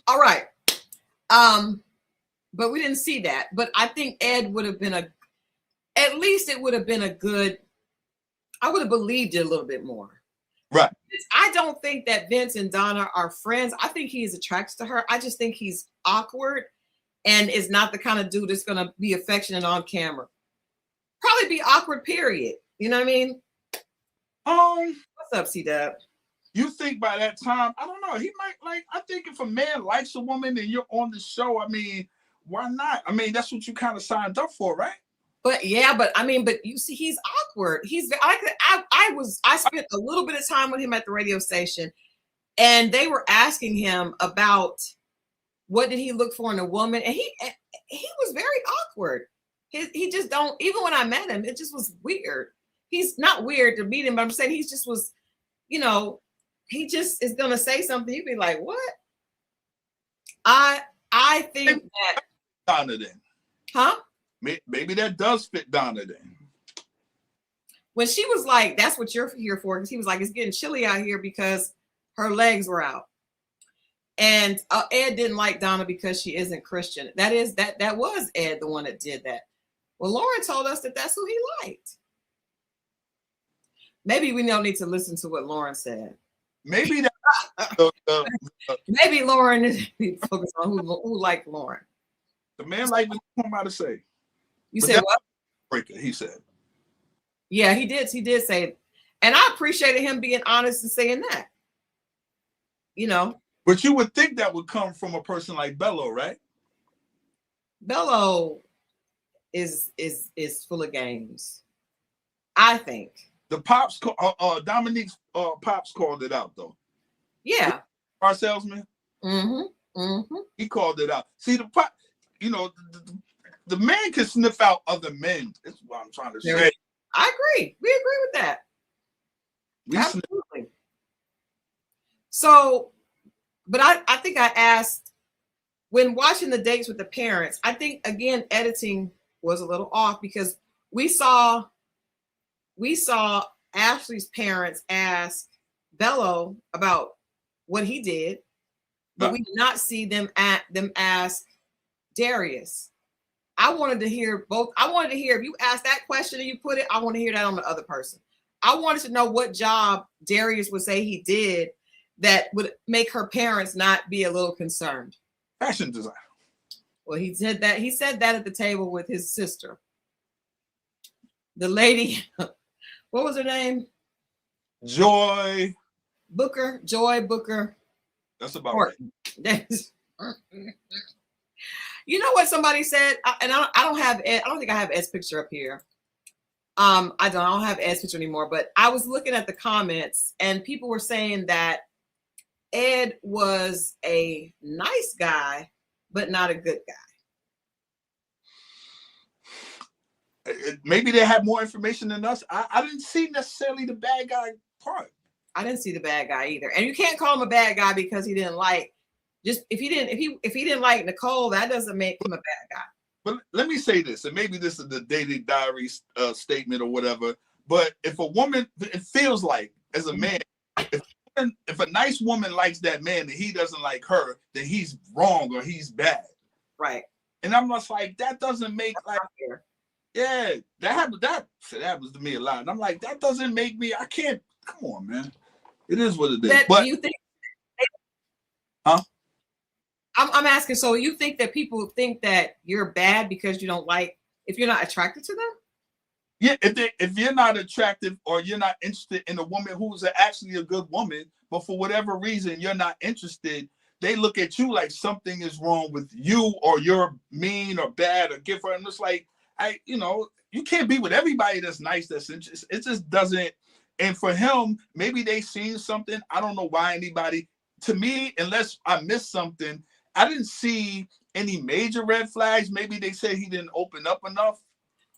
All right. But we didn't see that. But I think Ed would have been at least it would have been a good, I would have believed it a little bit more. Right. I don't think that Vince and Donna are friends. I think he is attracted to her. I just think he's awkward and is not the kind of dude that's going to be affectionate on camera. Probably be awkward, period. You know what I mean? What's up, C-Dub? You think by that time, I don't know, he might I think if a man likes a woman and you're on the show, why not? That's what you kind of signed up for, right? But you see, he's awkward. I spent a little bit of time with him at the radio station, and they were asking him about what did he look for in a woman, and he was very awkward. He just don't, even when I met him, it just was weird. He's not weird to meet him, but I'm saying he just was, he just is gonna say something. You'd be like, what? I think that Donna then. Huh? Maybe that does fit Donna then. When she was like, that's what you're here for, because he was like, it's getting chilly out here because her legs were out. And Ed didn't like Donna because she isn't Christian. That was Ed, the one that did that. Well, Lauren told us that that's who he liked. Maybe we don't need to listen to what Lauren said. Maybe that. Maybe Lauren is focused on who liked Lauren. The man like what I'm about to say. You said what? Breaker, he said. Yeah, he did. He did say it. And I appreciated him being honest and saying that. But you would think that would come from a person like Bello, right? Bello is full of games. I think. The pops, Dominique's pops called it out though. Yeah. Our salesman. Mm-hmm. Mm-hmm. He called it out. See the pop, the man can sniff out other men. That's what I'm trying to say. I agree. We agree with that. Absolutely. So, but I think I asked, when watching the dates with the parents, I think, again, editing was a little off because we saw Ashley's parents ask Bello about what he did, but we did not see them ask Darius. I wanted to hear both. I wanted to hear, if you ask that question and you put it, I want to hear that on the other person. I wanted to know what job Darius would say he did that would make her parents not be a little concerned. Fashion design. Well, he said that at the table with his sister. The lady, what was her name? Joy Booker. That's about right. You know what somebody said, and I don't think I have Ed's picture up here. I don't have Ed's picture anymore, but I was looking at the comments and people were saying that Ed was a nice guy, but not a good guy. Maybe they have more information than us. I didn't see necessarily the bad guy part. I didn't see the bad guy either. And you can't call him a bad guy because he didn't like, just if he didn't like Nicole, that doesn't make him a bad guy. But let me say this, and maybe this is the dating diary statement or whatever. But if a woman, it feels like as a man, if a nice woman likes that man and he doesn't like her, then he's wrong or he's bad. Right. And I'm just like, that doesn't make like, yeah, that happens to me a lot. And I'm like, that doesn't make me, I can't, come on, man. It is what it is. But you think, huh? I'm asking, so you think that people think that you're bad because you don't like, if you're not attracted to them? Yeah, if you're not attractive or you're not interested in a woman who's actually a good woman, but for whatever reason you're not interested, they look at you like something is wrong with you or you're mean or bad or give her. And it's like, you can't be with everybody that's nice, that's interested. It just doesn't. And for him, maybe they seen something. I don't know why anybody, to me, unless I missed something, I didn't see any major red flags. Maybe they said he didn't open up enough.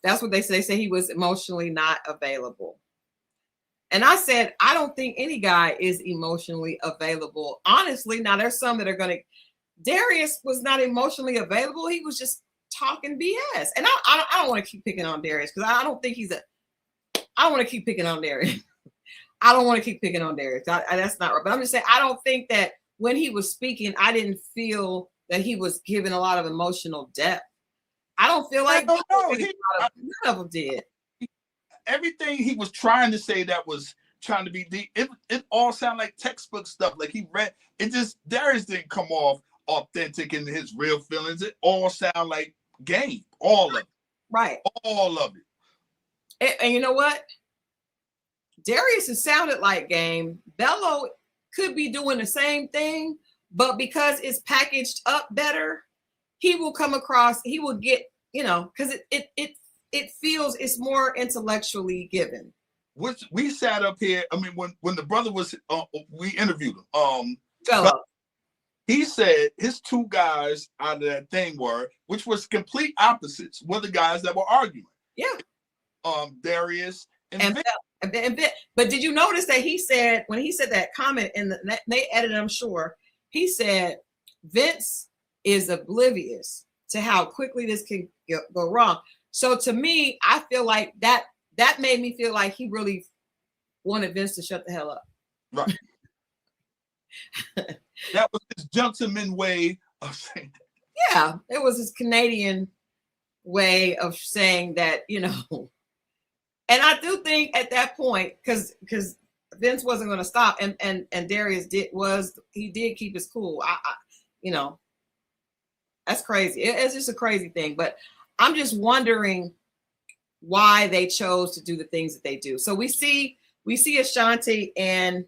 That's what they say. They say he was emotionally not available. And I said, I don't think any guy is emotionally available. Honestly, now there's some that are going to, Darius was not emotionally available. He was just talking BS. And I don't want to keep picking on Darius because I don't think I don't want to keep picking on Darius. I don't want to keep picking on Darius. That's not right. But I'm just saying, I don't think that when he was speaking, I didn't feel that he was giving a lot of emotional depth. I don't feel like none of them did. Everything he was trying to say that was trying to be deep, it all sounded like textbook stuff. Like he read it, just Darius didn't come off authentic in his real feelings. It all sounded like game, all of it. Right. All of it. And you know what? Darius has sounded like game. Bello could be doing the same thing, but because it's packaged up better, he will come across, he will get, because it feels it's more intellectually given. Which we sat up here. I mean, when the brother was, we interviewed him. He said his two guys out of that thing which was complete opposites, were the guys that were arguing. Yeah. Darius and Vince. But did you notice that he said, when he said that comment, and they edited, I'm sure, he said Vince is oblivious to how quickly this can go wrong. So to me, I feel like that made me feel like he really wanted Vince to shut the hell up. Right. That was his gentleman way of saying that. Yeah, it was his Canadian way of saying that, And I do think at that point, because Vince wasn't going to stop, and Darius did keep his cool. That's crazy. It's just a crazy thing. But I'm just wondering why they chose to do the things that they do. So we see Ashanti and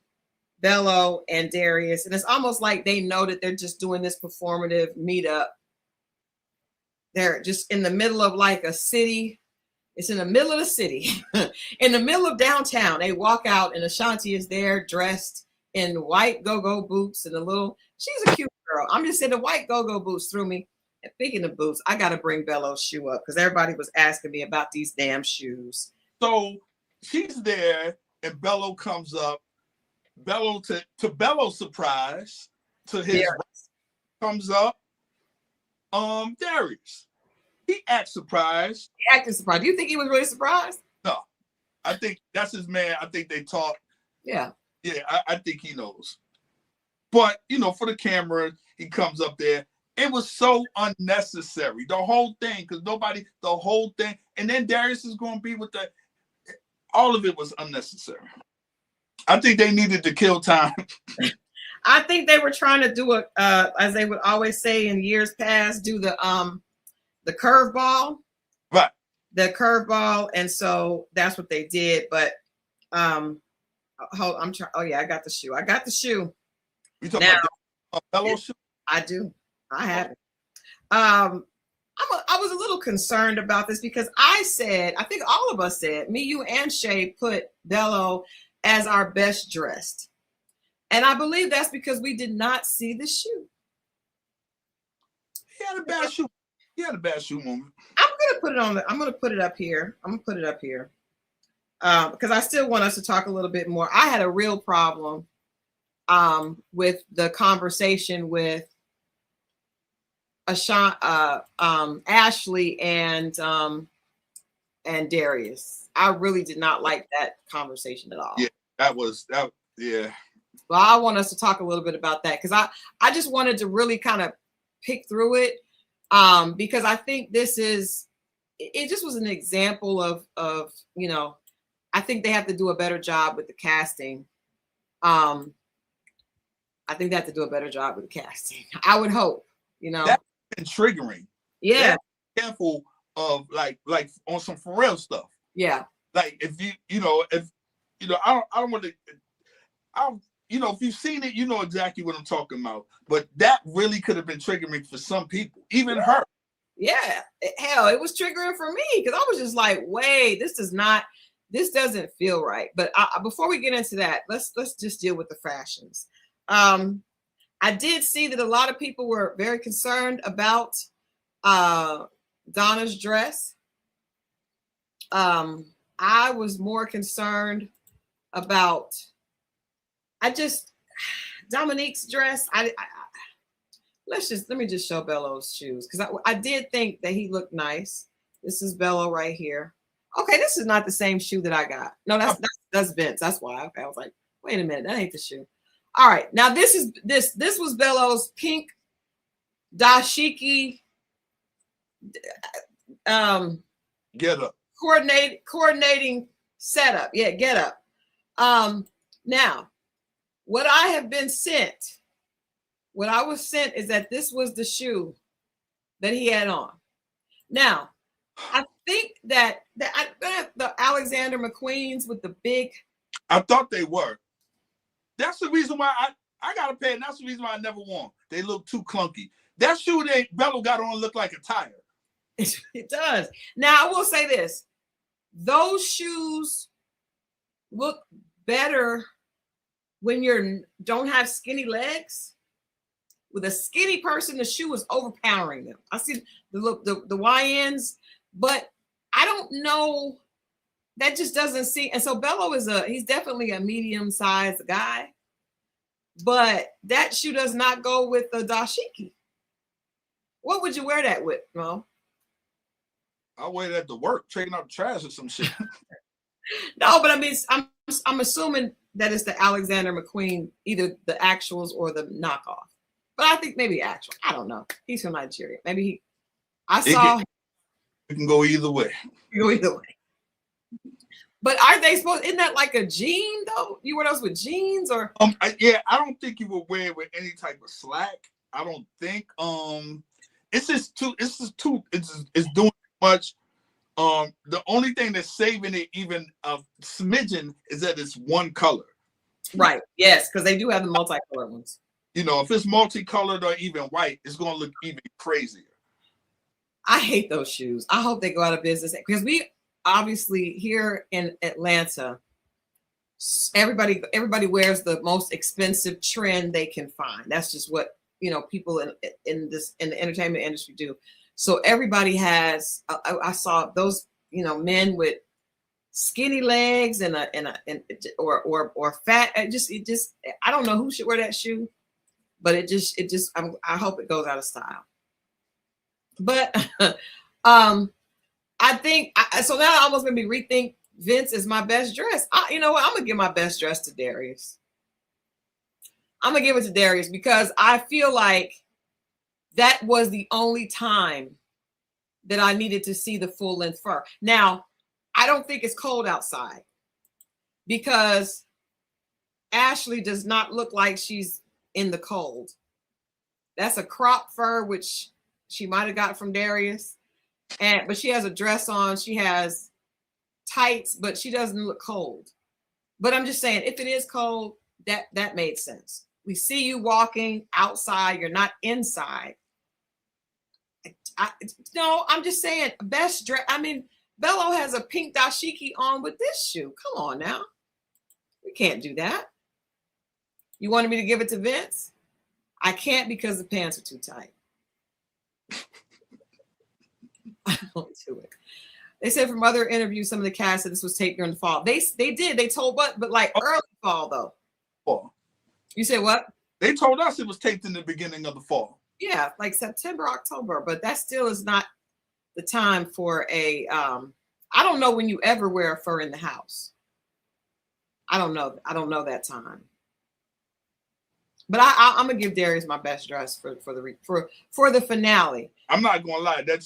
Bello and Darius, and it's almost like they know that they're just doing this performative meetup. They're just in the middle of like a city. It's in the middle of the city, in the middle of downtown. They walk out and Ashanti is there dressed in white go-go boots and she's a cute girl. I'm just saying the white go-go boots threw me. Speaking of boots, I got to bring Bello's shoe up because everybody was asking me about these damn shoes. So she's there, and Bello comes up. Bello to Bello's surprise, to his right, comes up. Darius. He acts surprised. He acted surprised. Do you think he was really surprised? No, I think that's his man. I think they talk. Yeah. Yeah, I think he knows. But for the camera, he comes up there. It was so unnecessary. The whole thing, because the whole thing, and then Darius is going to be with all of it was unnecessary. I think they needed to kill time. I think they were trying to do as they would always say in years past, do the curveball. Right. The curveball, and so that's what they did. But I'm trying. Oh yeah, I got the shoe. You talking about Bello shoe? I do. I have it. I was a little concerned about this because I think all of us said, me, you, and Shay put Bello as our best dressed. And I believe that's because we did not see the shoe. He had a bad shoe. He had a bad shoe moment. I'm gonna put it up here. Because I still want us to talk a little bit more. I had a real problem with the conversation with Ashley and Darius. I really did not like that conversation at all. Yeah, that. Yeah. Well, I want us to talk a little bit about that because I just wanted to really kind of pick through it because I think it just was an example of I think they have to do a better job with the casting. I think they have to do a better job with the casting. I would hope, That's been triggering. Yeah. Careful of like on some for real stuff. Yeah. Like if I don't want to. If you've seen it, you know exactly what I'm talking about. But that really could have been triggering for some people, even her. Yeah, hell, it was triggering for me because I was just like, wait, this doesn't feel right. But before we get into that, let's just deal with the fashions. I did see that a lot of people were very concerned about Donna's dress. I was more concerned about Dominique's dress. Let me just show Bello's shoes because I did think that he looked nice. This is Bello right here. Okay, this is not the same shoe that I got. No, that's Vince. That's why. Okay, I was like, wait a minute, that ain't the shoe. All right, now this was Bello's pink dashiki Get up. coordinating setup. Yeah, get up. Now, what I was sent is that this was the shoe that he had on. Now, I think that the Alexander McQueen's with the big. I thought they were. That's the reason why I got a pair, and that's the reason why I never won. They look too clunky. That shoe that Bello got on looked like a tire. It does. Now, I will say this. Those shoes look better when you don't have skinny legs. With a skinny person, the shoe is overpowering them. I see the YNs, but I don't know. That just doesn't seem. And so Bello he's definitely a medium-sized guy, but that shoe does not go with the dashiki. What would you wear that with, Mo? I wear that to work, taking out the trash or some shit. No, but I mean, I'm assuming that it's the Alexander McQueen, either the actuals or the knockoff. But I think maybe actual. I don't know. He's from Nigeria. Maybe it can go either way. Go either way. But are they supposed? Isn't that like a jean though? You wear those with jeans or? I don't think you would wear it with any type of slack. I don't think. It's doing much. The only thing that's saving it even a smidgen is that it's one color. Right. Yes, because they do have the multicolored ones. If it's multicolored or even white, it's gonna look even crazier. I hate those shoes. I hope they go out of business because we obviously here in Atlanta, everybody wears the most expensive trend they can find. That's just what people in the entertainment industry do. So everybody has. I saw those men with skinny legs and or fat. It just I don't know who should wear that shoe, but I hope it goes out of style. But I think so now I almost made me rethink Vince is my best dress. You know what? I'm gonna give my best dress to Darius. I'm gonna give it to Darius because I feel like that was the only time that I needed to see the full length fur. Now, I don't think it's cold outside because Ashley does not look like she's in the cold. That's a crop fur, which she might have got from Darius. But she has a dress on. She has tights, but she doesn't look cold. But I'm just saying, if it is cold, that made sense. We see you walking outside. You're not inside. No, I'm just saying, best dress. I mean, Bello has a pink dashiki on with this shoe. Come on now. We can't do that. You wanted me to give it to Vince? I can't because the pants are too tight. I don't do it. They said from other interviews, some of the cast said this was taped during the fall. They did. They told but like early fall though. Fall. You said what? They told us it was taped in the beginning of the fall. Yeah, like September, October, but that still is not the time for a. I don't know when you ever wear a fur in the house. I don't know. I don't know that time. But I'm gonna give Darius my best dress for the finale. I'm not gonna lie. That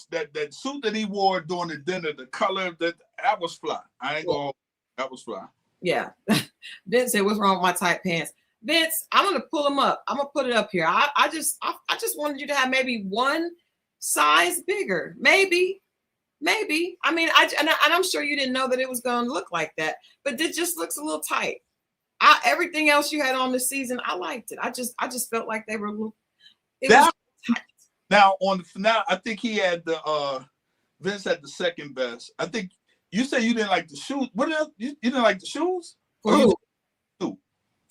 suit that he wore during the dinner, the color that was fly. I ain't gonna. That was fly. Yeah. Vince said, "What's wrong with my tight pants?" Vince, I'm gonna pull them up. I'm gonna put it up here. I just wanted you to have maybe one size bigger, maybe. I mean, I'm sure you didn't know that it was gonna look like that, but it just looks a little tight. Everything else you had on this season, I liked it. I just felt like they were a little. Now on the finale, I think he had Vince had the second best. I think you said you didn't like the shoes. What else? You didn't like the shoes? For who?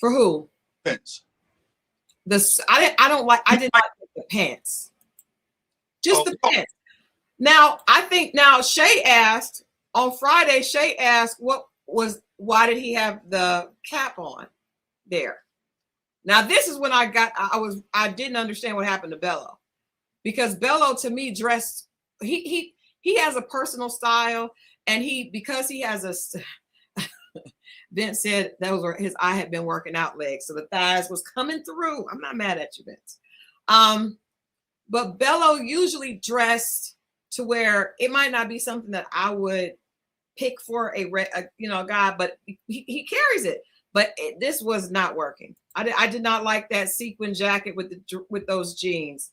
For who? Vince. I did not like the pants. Just the pants. Now I think Shay asked on Friday. Shay asked why did he have the cap on there? Now this is when I didn't understand what happened to Bello, because Bello to me dressed he has a personal style, and because he has a Vince said those were his I had been working out legs, so the thighs was coming through. I'm not mad at you, Vince. But Bello usually dressed to where it might not be something that I would pick for a guy, but he carries it. But this was not working. I did not like that sequin jacket with those jeans.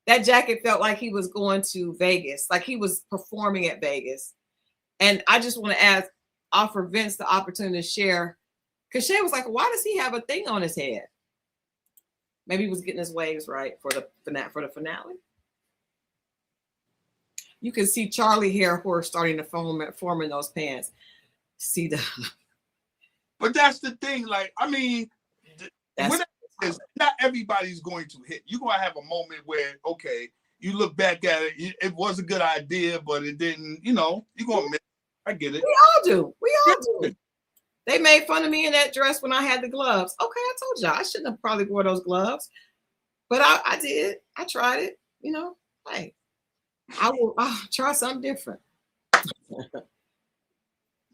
That jacket felt like he was going to Vegas, like he was performing at Vegas. And I just want to offer Vince the opportunity to share, because Shay was like, why does he have a thing on his head? Maybe he was getting his waves right for the finale. You can see Charlie hair horse starting to form in those pants. See the. But that's the thing. Like, I mean, not everybody's going to hit. You're going to have a moment where, okay, you look back at it, it was a good idea, but it didn't, you're going to miss. I get it. We all do. They made fun of me in that dress when I had the gloves. Okay, I told y'all I shouldn't have probably wore those gloves, but I did. I tried it. Hey, I'll try something different.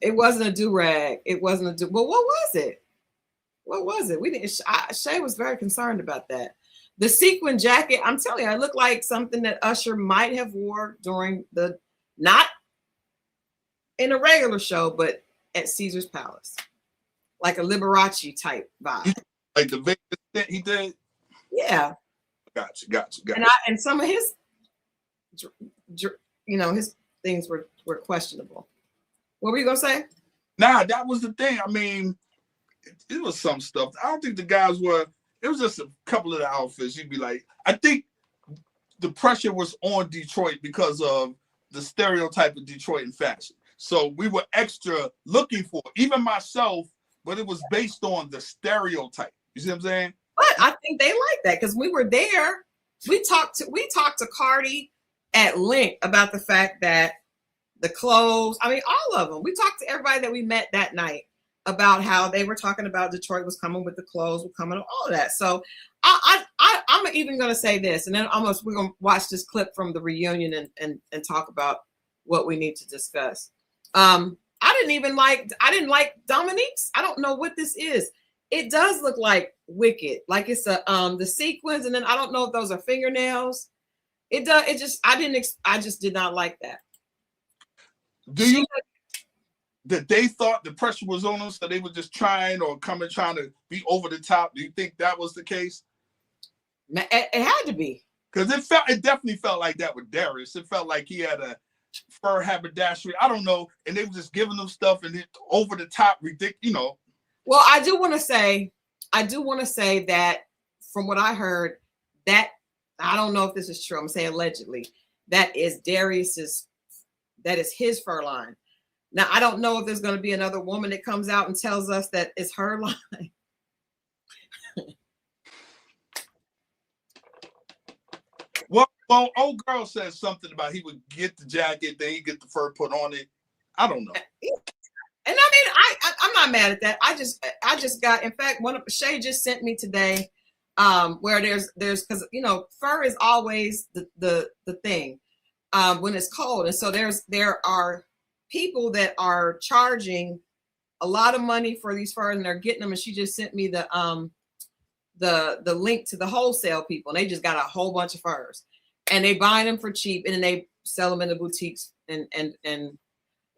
It wasn't a do-rag. It wasn't a do. But what was it? What was it? We didn't. Shay was very concerned about that. The sequin jacket. I'm telling you, it looked like something that Usher might have wore during not in a regular show, but at Caesar's Palace, like a Liberace type vibe. Like the Vegas he did. Yeah. Gotcha. And some of his, his things were questionable. What were you gonna say? Nah, that was the thing. I mean, it was some stuff. I don't think the guys were. It was just a couple of the outfits. You'd be like, I think the pressure was on Detroit because of the stereotype of Detroit in fashion. So we were extra looking for, even myself, but it was based on the stereotype. You see what I'm saying? But I think they like that because we were there we talked to Cardi at length about the fact that the clothes, I mean, all of them. We talked to everybody that we met that night about how they were talking about Detroit was coming with the clothes, were coming, all of that. So I'm even going to say this, and then we're going to watch this clip from the reunion and talk about what we need to discuss. I didn't like Dominique's. I don't know what this is. It does look like Wicked, like it's the sequins, and then I don't know if those are fingernails. It does. It just I just did not like that. Do you that they thought the pressure was on them, so they were just trying to be over the top? Do you think that was the case? It had to be, because it definitely felt like that with Darius. It felt like he had a fur haberdashery. I don't know, and they were just giving them stuff and it over the top, ridiculous. Well, I do want to say that from what I heard, that I don't know if this is true. I'm saying allegedly, that is his fur line. Now, I don't know if there's going to be another woman that comes out and tells us that it's her line. Well, old girl says something about he would get the jacket, then he get the fur put on it. I don't know. And I mean, I'm not mad at that. I just got, in fact, Shay just sent me today, where there's because fur is always the thing when it's cold, and so there are people that are charging a lot of money for these furs, and they're getting them. And she just sent me the link to the wholesale people, and they just got a whole bunch of furs, and they buy them for cheap, and then they sell them in the boutiques and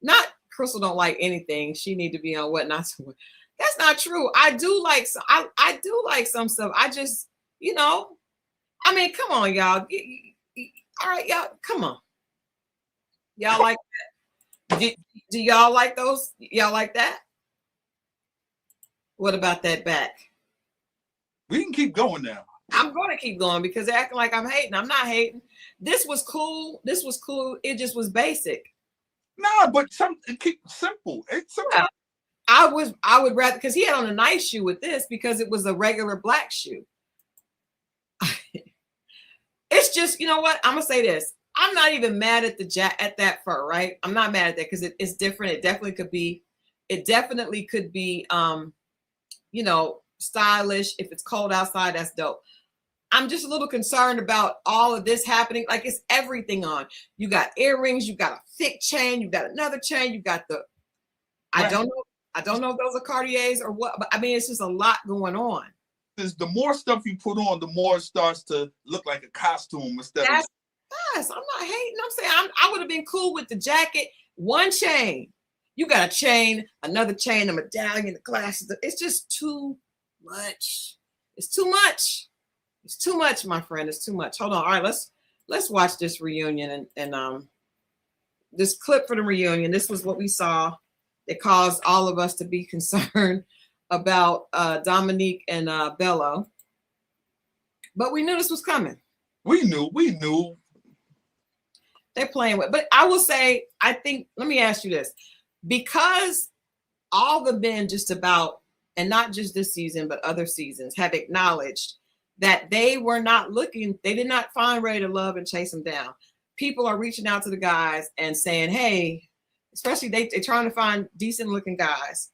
not. Crystal don't like anything. She need to be on what not to. That's not true. I do like some stuff. I just, I mean, come on, y'all. All right, y'all, come on. Y'all like that? Do y'all like those? Y'all like that? What about that back? We can keep going now. I'm going to keep going because they're acting like I'm hating. I'm not hating. This was cool. It just was basic. No, but keep simple. It's simple. Yeah. I would rather, because he had on a nice shoe with this because it was a regular black shoe. It's just, you know what? I'm gonna say this. I'm not even mad at at that fur, right? I'm not mad at that because it's different. It definitely could be stylish. If it's cold outside, that's dope. I'm just a little concerned about all of this happening. Like, it's everything on. You got earrings, you got a thick chain, you got another chain, you got the, I don't know if those are Cartiers or what, but I mean, it's just a lot going on. The more stuff you put on, the more it starts to look like a costume instead of. Yes, I'm not hating. I'm saying I would have been cool with the jacket, one chain. You got a chain, another chain, a medallion, the glasses. It's just too much. It's too much. It's too much, my friend. It's too much. Hold on. All right, let's watch this reunion and this clip for the reunion. This was what we saw. It caused all of us to be concerned about Dominique and Bello, but we knew this was coming. We knew. They're playing with. But I will say, I think. Let me ask you this: because all the men, just about, and not just this season, but other seasons, have acknowledged that they were not looking, they did not find Ready to Love and chase them down. People are reaching out to the guys and saying, hey, especially they're trying to find decent looking guys.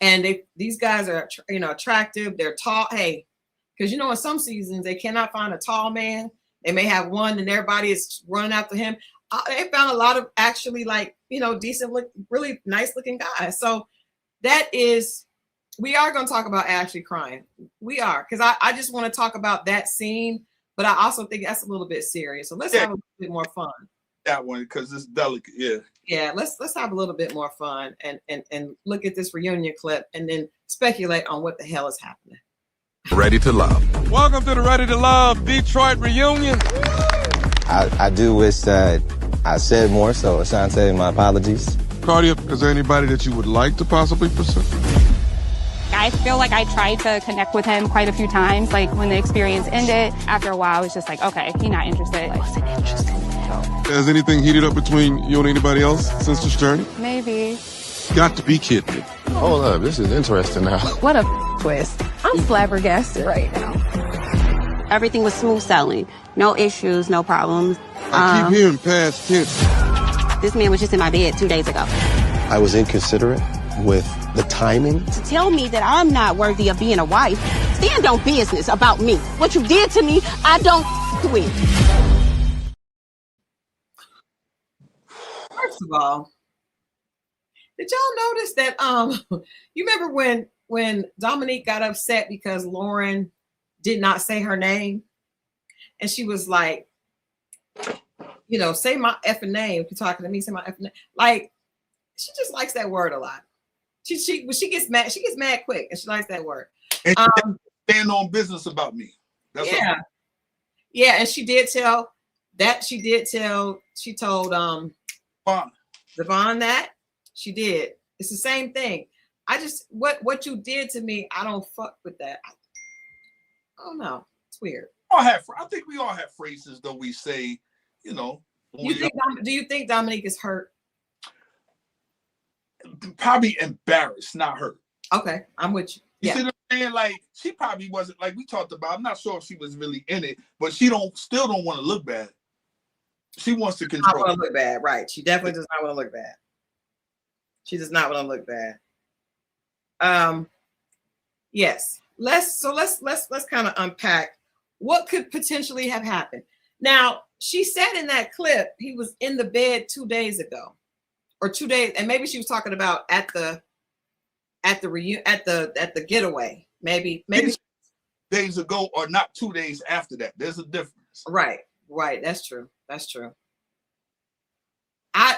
And these guys are, attractive, they're tall. Hey, because in some seasons they cannot find a tall man. They may have one and everybody is running after him. They found a lot of actually decent, really nice looking guys. So we are going to talk about Ashley crying. We are, because I just want to talk about that scene, but I also think that's a little bit serious. So let's have a little bit more fun. That one, because it's delicate. Yeah, let's have a little bit more fun and look at this reunion clip and then speculate on what the hell is happening. Ready to Love. Welcome to the Ready to Love Detroit reunion. I do wish that I said more, so Ashante, my apologies. Claudia, is there anybody that you would like to possibly pursue? I feel like I tried to connect with him quite a few times. Like, when the experience ended, after a while, it was just like, okay, he's not interested. Wasn't interested. Has anything heated up between you and anybody else since this journey? Maybe. Got to be kidding me. Hold up, this is interesting now. What a twist. I'm flabbergasted right now. Everything was smooth sailing. No issues, no problems. I keep hearing past tense. This man was just in my bed 2 days ago. I was inconsiderate with the timing. To tell me that I'm not worthy of being a wife, stand on business about me. What you did to me, I don't with. First of all, did y'all notice that you remember when Dominique got upset because Lauren did not say her name, and she was like, you know, say my effing name. If you're talking to me, say my effing name. Like, she just likes that word a lot. When she gets mad quick, and she likes that word. And she stand on business about me. That's yeah, and she told Devon that she did. It's the same thing. I just what you did to me, I don't fuck with that. I don't know. It's weird. I think we all have phrases that we say, you know. Do you think Dominique is hurt? Probably embarrassed, not hurt. Okay, I'm with you. You see what I'm saying? Like, she probably wasn't, like we talked about. I'm not sure if she was really in it, but she still don't want to look bad. She wants to control. Not want to look bad, right? She definitely does not want to look bad. She does not want to look bad. Yes. Let's kind of unpack what could potentially have happened. Now, she said in that clip he was in the bed 2 days ago, or 2 days, and maybe she was talking about at the getaway. Maybe days ago, or not 2 days after that. There's a difference. Right. That's true.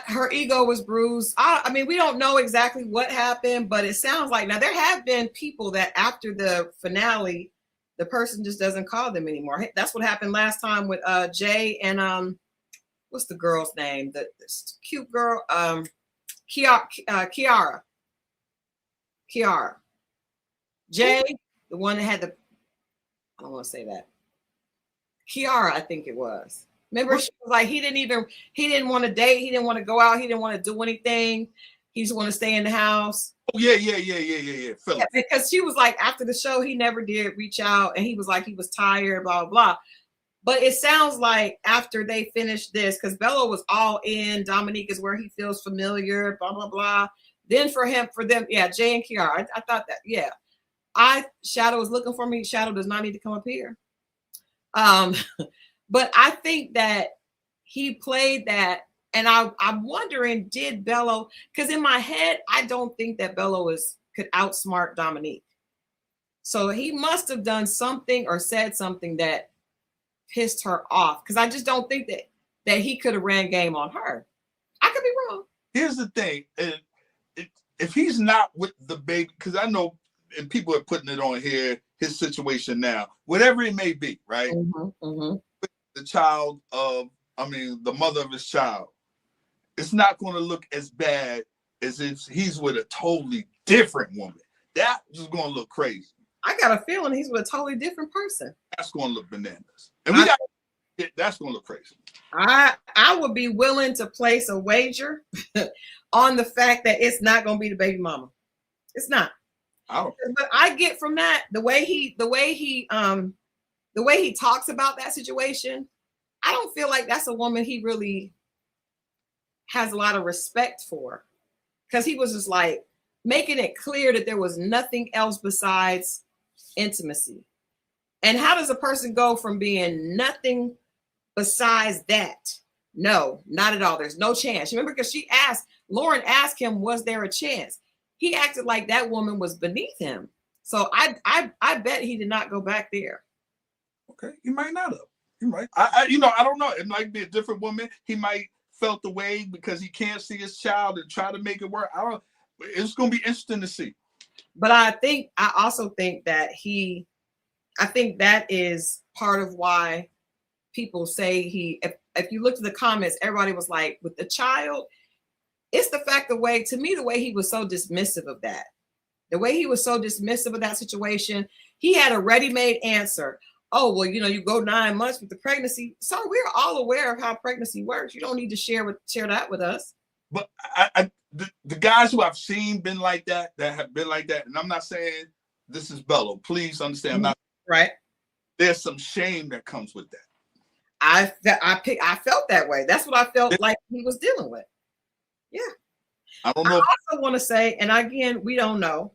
Her ego was bruised. I mean, we don't know exactly what happened, but it sounds like now there have been people that after the finale, the person just doesn't call them anymore. That's what happened last time with Jay and what's the girl's name? The cute girl, Kiara. Jay, the one that had I don't want to say that. Kiara, I think it was. Remember, she was like, he didn't want to date, he didn't want to go out, he didn't want to do anything. He just want to stay in the house. Oh, yeah. Yeah, because she was like, after the show, he never did reach out, and he was like, he was tired, blah, blah, blah. But it sounds like after they finished this, because Bello was all in, Dominique is where he feels familiar, blah, blah, blah. Then for them, yeah, Jay and Kiara. I thought that, yeah. Shadow is looking for me. Shadow does not need to come up here. But I think that he played that, and I'm wondering, did Bello? Because in my head, I don't think that Bello could outsmart Dominique. So he must have done something or said something that pissed her off. Because I just don't think that he could have ran game on her. I could be wrong. Here's the thing: if he's not with the baby, because I know, and people are putting it on here, his situation now, whatever it may be, right? Mm-hmm. The child the mother of his child, it's not going to look as bad as if he's with a totally different woman. That is going to look crazy. I got a feeling he's with a totally different person. That's going to look bananas. And that's going to look crazy. I would be willing to place a wager on the fact that it's not going to be the baby mama. It's not. But I get from that the way he talks about that situation, I don't feel like that's a woman he really has a lot of respect for, because he was just like making it clear that there was nothing else besides intimacy. And how does a person go from being nothing besides that? No, not at all. There's no chance. Remember, because Lauren asked him, was there a chance? He acted like that woman was beneath him. So I bet he did not go back there. Okay, he might not have. He might. I don't know. It might be a different woman. He might felt the way because he can't see his child and try to make it work. It's going to be interesting to see. But I also think that I think that is part of why people say if you look at the comments, everybody was like, with the child, it's the fact the way he was so dismissive of that. The way he was so dismissive of that situation, he had a ready-made answer. Oh, well, you go 9 months with the pregnancy. So we're all aware of how pregnancy works. You don't need to share that with us. But the guys who I've seen been like that have been like that, and I'm not saying this is Bello. Please understand. I'm not right. there's some shame that comes with that. I felt that way. That's what I felt like he was dealing with. Yeah. I don't know. I also want to say, and again, we don't know,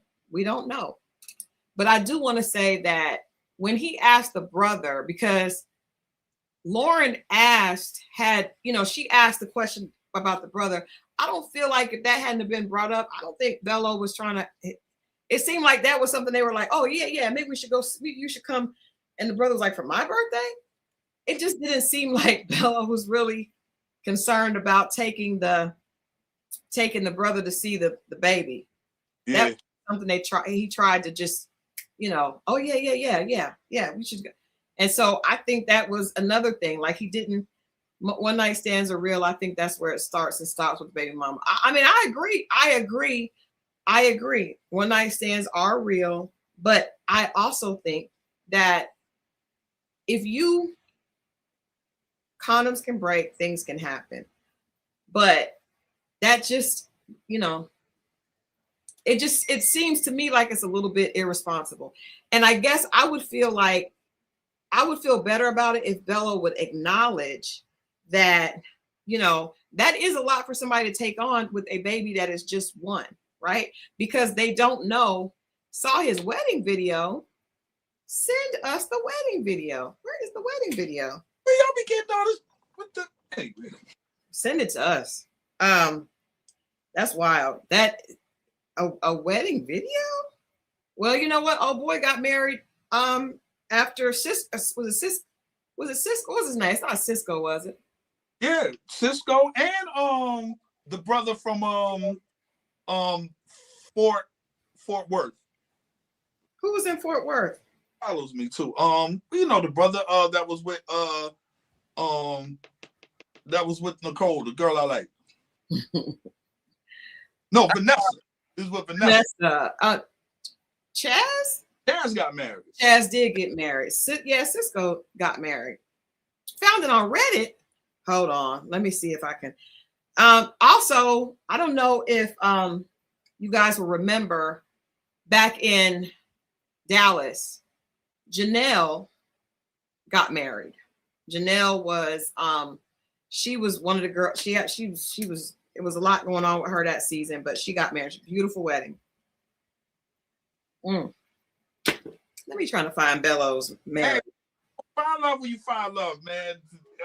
but I do want to say that when he asked the brother, because Lauren she asked the question about the brother. I don't feel like if that hadn't been brought up, I don't think Bello was trying to. It seemed like that was something they were like, oh yeah, maybe we should go. You should come. And the brother was like, for my birthday. It just didn't seem like Bello was really concerned about taking the brother to see the baby. Yeah. That was something he tried to just, oh yeah, we should go. And so I think that was another thing. Like he didn't, one night stands are real. I think that's where it starts and stops with baby mama. I mean, I agree. One night stands are real, but I also think that if condoms can break, things can happen. But that just, it seems to me like it's a little bit irresponsible. And I guess I would feel better about it if Bello would acknowledge that, that is a lot for somebody to take on with a baby that is just one, right? Because they don't saw his wedding video. Send us the wedding video. Where is the wedding video? Where y'all be getting all this? What the? Hey, send it to us. That's wild. That a wedding video? Well, you know what? Oh boy got married. After Cisco was it Cisco? What was his name? It's not Cisco, was it? Yeah, Cisco and the brother from Fort Worth. Who was in Fort Worth? Follows me too. The brother that was with Nicole, the girl I like. No, Vanessa. This is with Vanessa. Chaz? Chaz got married. Chaz did get married. Cisco got married. Found it on Reddit. Hold on. Let me see if I can. Also, I don't know if you guys will remember back in Dallas, Janelle got married. Janelle was she was one of the girls. She was. It was a lot going on with her that season, but she got married. Beautiful wedding. Let me try to find Bello's marriage. Hey, find love when you find love, man.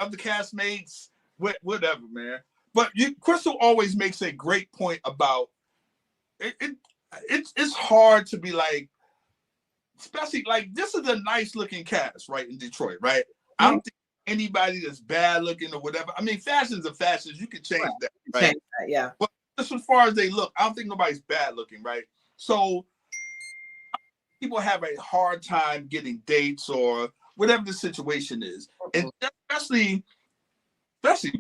Other castmates, whatever, man. But Crystal always makes a great point about it. It's hard to be like, especially like this is a nice looking cast, right, in Detroit, right? I don't think anybody that's bad looking or whatever. I mean, fashions are fashions. You can change that, right? Change that, yeah. But just as far as they look, I don't think nobody's bad looking, right? So people have a hard time getting dates or whatever the situation is, and especially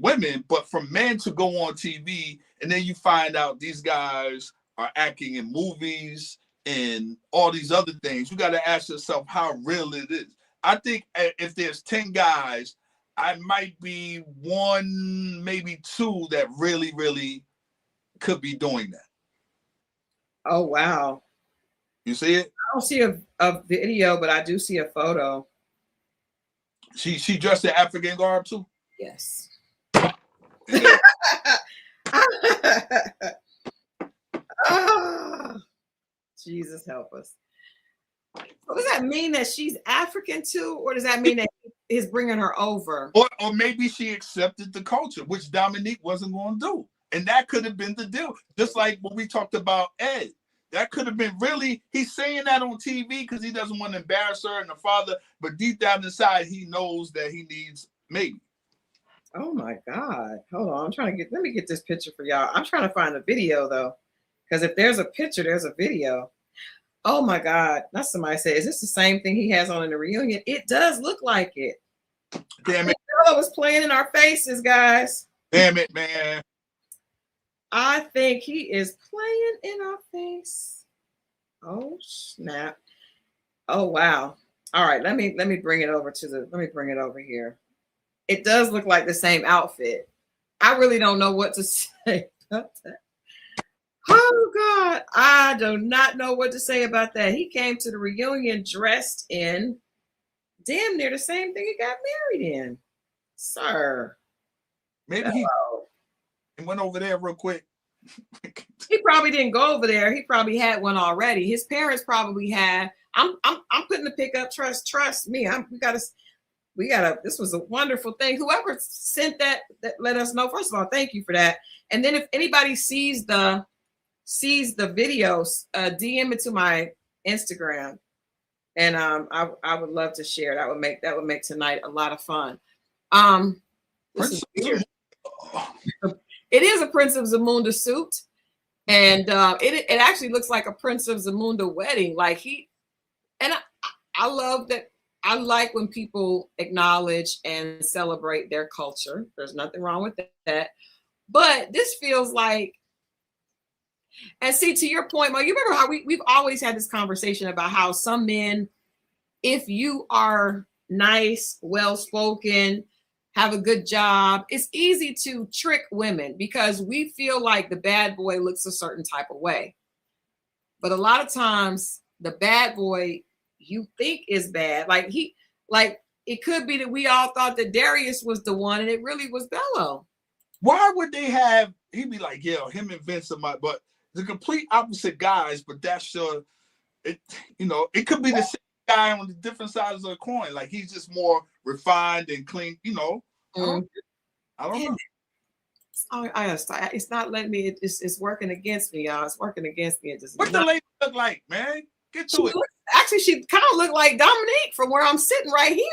women. But for men to go on TV and then you find out these guys are acting in movies and all these other things, you got to ask yourself how real it is. I think if there's 10 guys, I might be one, maybe two that really, really could be doing that. Oh, wow. You see it? I don't see a video, but I do see a photo. She dressed in African garb too? Yes. Jesus help us. So does that mean that she's African too, or does that mean that he's bringing her over? Or maybe she accepted the culture, which Dominique wasn't going to do. And that could have been the deal. Just like when we talked about Ed. That could have been really, he's saying that on TV because he doesn't want to embarrass her and the father, but deep down inside, he knows that he needs maybe. Oh my God. Hold on. Let me get this picture for y'all. I'm trying to find a video though. Because if there's a picture, there's a video. Oh my God. That's somebody said, is this the same thing he has on in the reunion? It does look like it. Damn it. Bella was playing in our faces, guys. Damn it, man. I think he is playing in our face. Oh snap. Oh wow. All right, let me bring it over here. It does look like the same outfit. I really don't know what to say about that. Oh God, I do not know what to say about that. He came to the reunion dressed in damn near the same thing he got married in, sir. Maybe he went over there real quick. He probably didn't go over there. He probably had one already. His parents probably had. I'm putting the pick up. Trust me. We gotta. This was a wonderful thing. Whoever sent that let us know. First of all, thank you for that. And then if anybody sees the videos, DM it to my Instagram, and I would love to share. That would make tonight a lot of fun. This is weird. It is a Prince of Zamunda suit, and it actually looks like a Prince of Zamunda wedding. Like I love that. I like when people acknowledge and celebrate their culture. There's nothing wrong with that. But this feels like, and see, to your point, Mo, you remember how we've always had this conversation about how some men, if you are nice, well-spoken, have a good job, it's easy to trick women because we feel like the bad boy looks a certain type of way. But a lot of times the bad boy you think is bad. Like it could be that we all thought that Darius was the one and it really was Bello. Why would they have, he'd be like, yeah, him and Vince are my, but the complete opposite guys, but that's it could be the same guy on the different sides of the coin. Like he's just more refined and clean, I don't know. It's not letting me, it's working against me, y'all. It's working against me. What the lady look like, man? Get to it. Actually, she kind of looked like Dominique from where I'm sitting right here.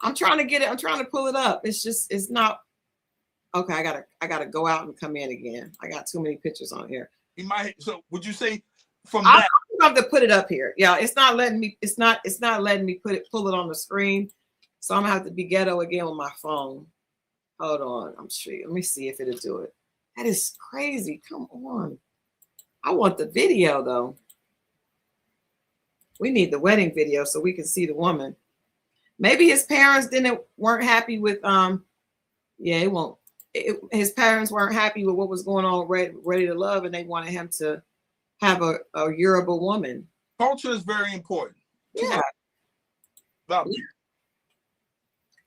I'm trying to get it. I'm trying to pull it up. It's not. Okay, I gotta go out and come in again. I got too many pictures on here. So would you say from I that? have to put it up here. Yeah, it's not letting me. It's not letting me pull it on the screen. So I'm gonna have to be ghetto again with my phone. Hold on. I'm sure. Let me see if it'll do it. That is crazy. Come on. I want the video though. We need the wedding video so we can see the woman. Maybe his parents weren't happy with it won't. His parents weren't happy with what was going on Ready to Love, and they wanted him to have a Yoruba woman. Culture is very important. Yeah.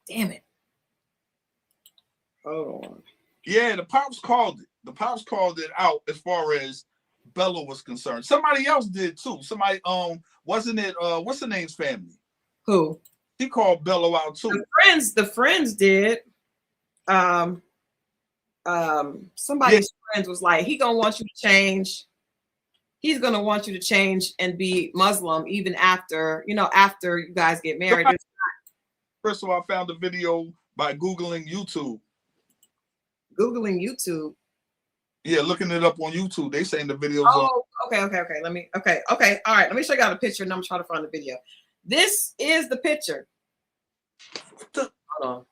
Damn it. Hold on. Yeah, the Pops called it. The Pops called it out as far as Bello was concerned. Somebody else did too. Somebody, wasn't it what's the name's family? Who? He called Bello out too. The friends did. Somebody's friends was like, he gonna want you to change. He's gonna want you to change and be Muslim even after you guys get married. First of all, I found a video by Googling YouTube. Yeah, looking it up on YouTube. They saying the videos. Oh, okay. Okay. All right. Let me show you all the picture and I'm trying to find the video. This is the picture. Hold on.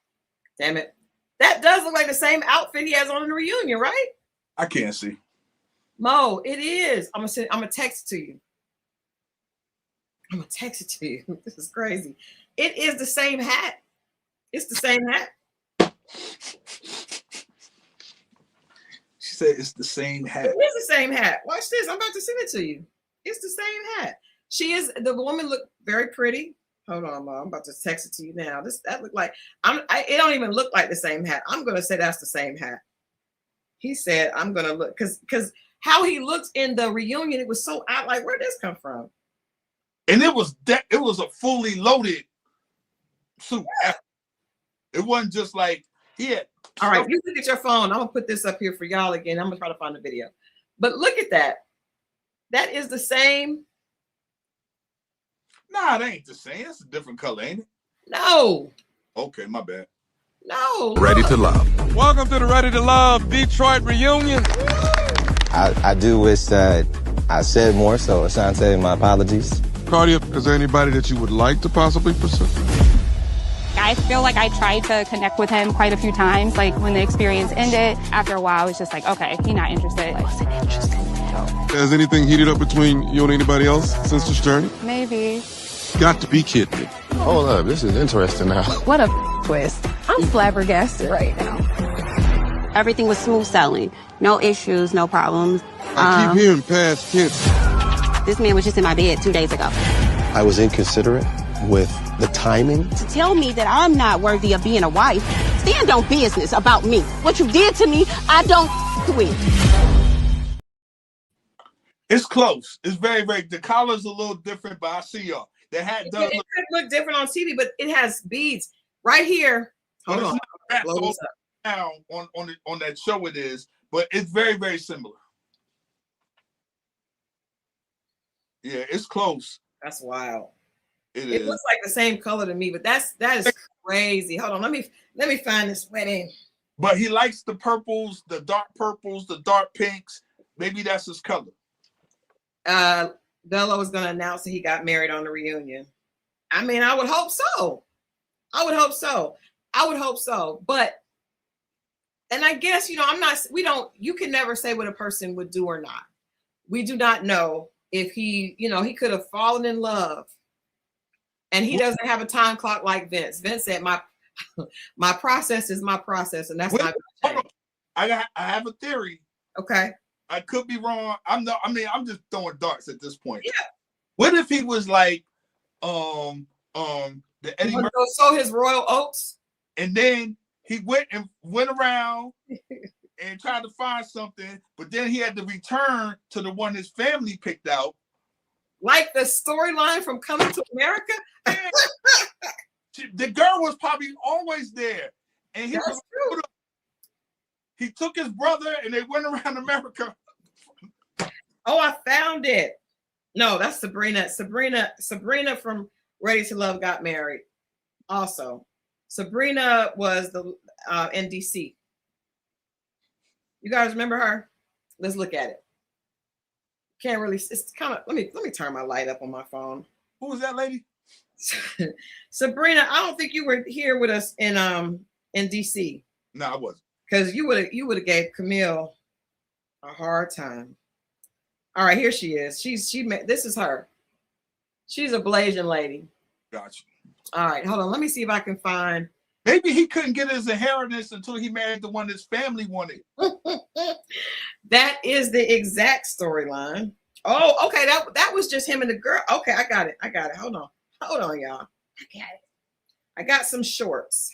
Damn it. That does look like the same outfit he has on in the reunion, right? I can't see. Mo, it is. I'm gonna text it to you. I'm gonna text it to you. This is crazy. It is the same hat. It's the same hat. She said it's the same hat. It is the same hat. Watch this. I'm about to send it to you. It's the same hat. The woman looked very pretty. Hold on, Mom. I'm about to text it to you now. That looked like it don't even look like the same hat. I'm gonna say that's the same hat. He said I'm gonna look because how he looked in the reunion, it was so odd. Like, where'd this come from? And it was a fully loaded suit. Yeah. It wasn't just like All right, you look at your phone. I'm gonna put this up here for y'all again. I'm gonna try to find the video. But look at that. That is the same. Nah, it ain't the same. It's a different color, ain't it? No. Okay, my bad. No. Ready to Love. Welcome to the Ready to Love Detroit reunion. I do wish that I said more, so Asante, my apologies. Claudia, is there anybody that you would like to possibly pursue? I feel like I tried to connect with him quite a few times. Like when the experience ended, after a while, it was just like, okay, he's not interested. Wasn't interested. Has anything heated up between you and anybody else since this journey? Maybe. Got to be kidding me. Hold up, this is interesting now. What a twist. I'm flabbergasted right now. Everything was smooth sailing. No issues, no problems. I keep hearing past tense. This man was just in my bed 2 days ago. I was inconsiderate, with the timing. To tell me that I'm not worthy of being a wife, stand on business about me. What you did to me, I don't with. It's close. It's very, very. The collar's a little different, but I see y'all. The hat does It could look different on TV, but it has beads right here. Hold on. Blow this up. Now on that show it is, but it's very, very similar. Yeah, it's close. That's wild. It looks like the same color to me, but that is crazy. Hold on, let me find this wedding. But he likes the purples, the dark pinks. Maybe that's his color. Bello is going to announce that he got married on the reunion. I mean, I would hope so. But, and I guess, you can never say what a person would do or not. We do not know if he could have fallen in love, and he doesn't have a time clock like Vince. Vince said, my process is my process, and that's not going to change. I have a theory. Okay. I could be wrong. I'm just throwing darts at this point. Yeah. What if he was like the Eddie Murphy, go sow his royal oats, and then he went around and tried to find something, but then he had to return to the one his family picked out. Like the storyline from Coming to America? The girl was probably always there. And he took his brother and they went around America. Oh, I found it. No, that's Sabrina. Sabrina from Ready to Love got married. Also, Sabrina was the in DC. You guys remember her? Let's look at it. Can't really. It's kind of. Let me turn my light up on my phone. Who was that lady? Sabrina. I don't think you were here with us in DC. No, I wasn't. Because you would have gave Camille a hard time. All right, here she is. This is her. She's a Blasian lady. Gotcha. All right, hold on. Let me see if I can find. Maybe he couldn't get his inheritance until he married the one his family wanted. That is the exact storyline. Oh, okay. That was just him and the girl. Okay, I got it. Hold on, y'all. I got it. I got some shorts.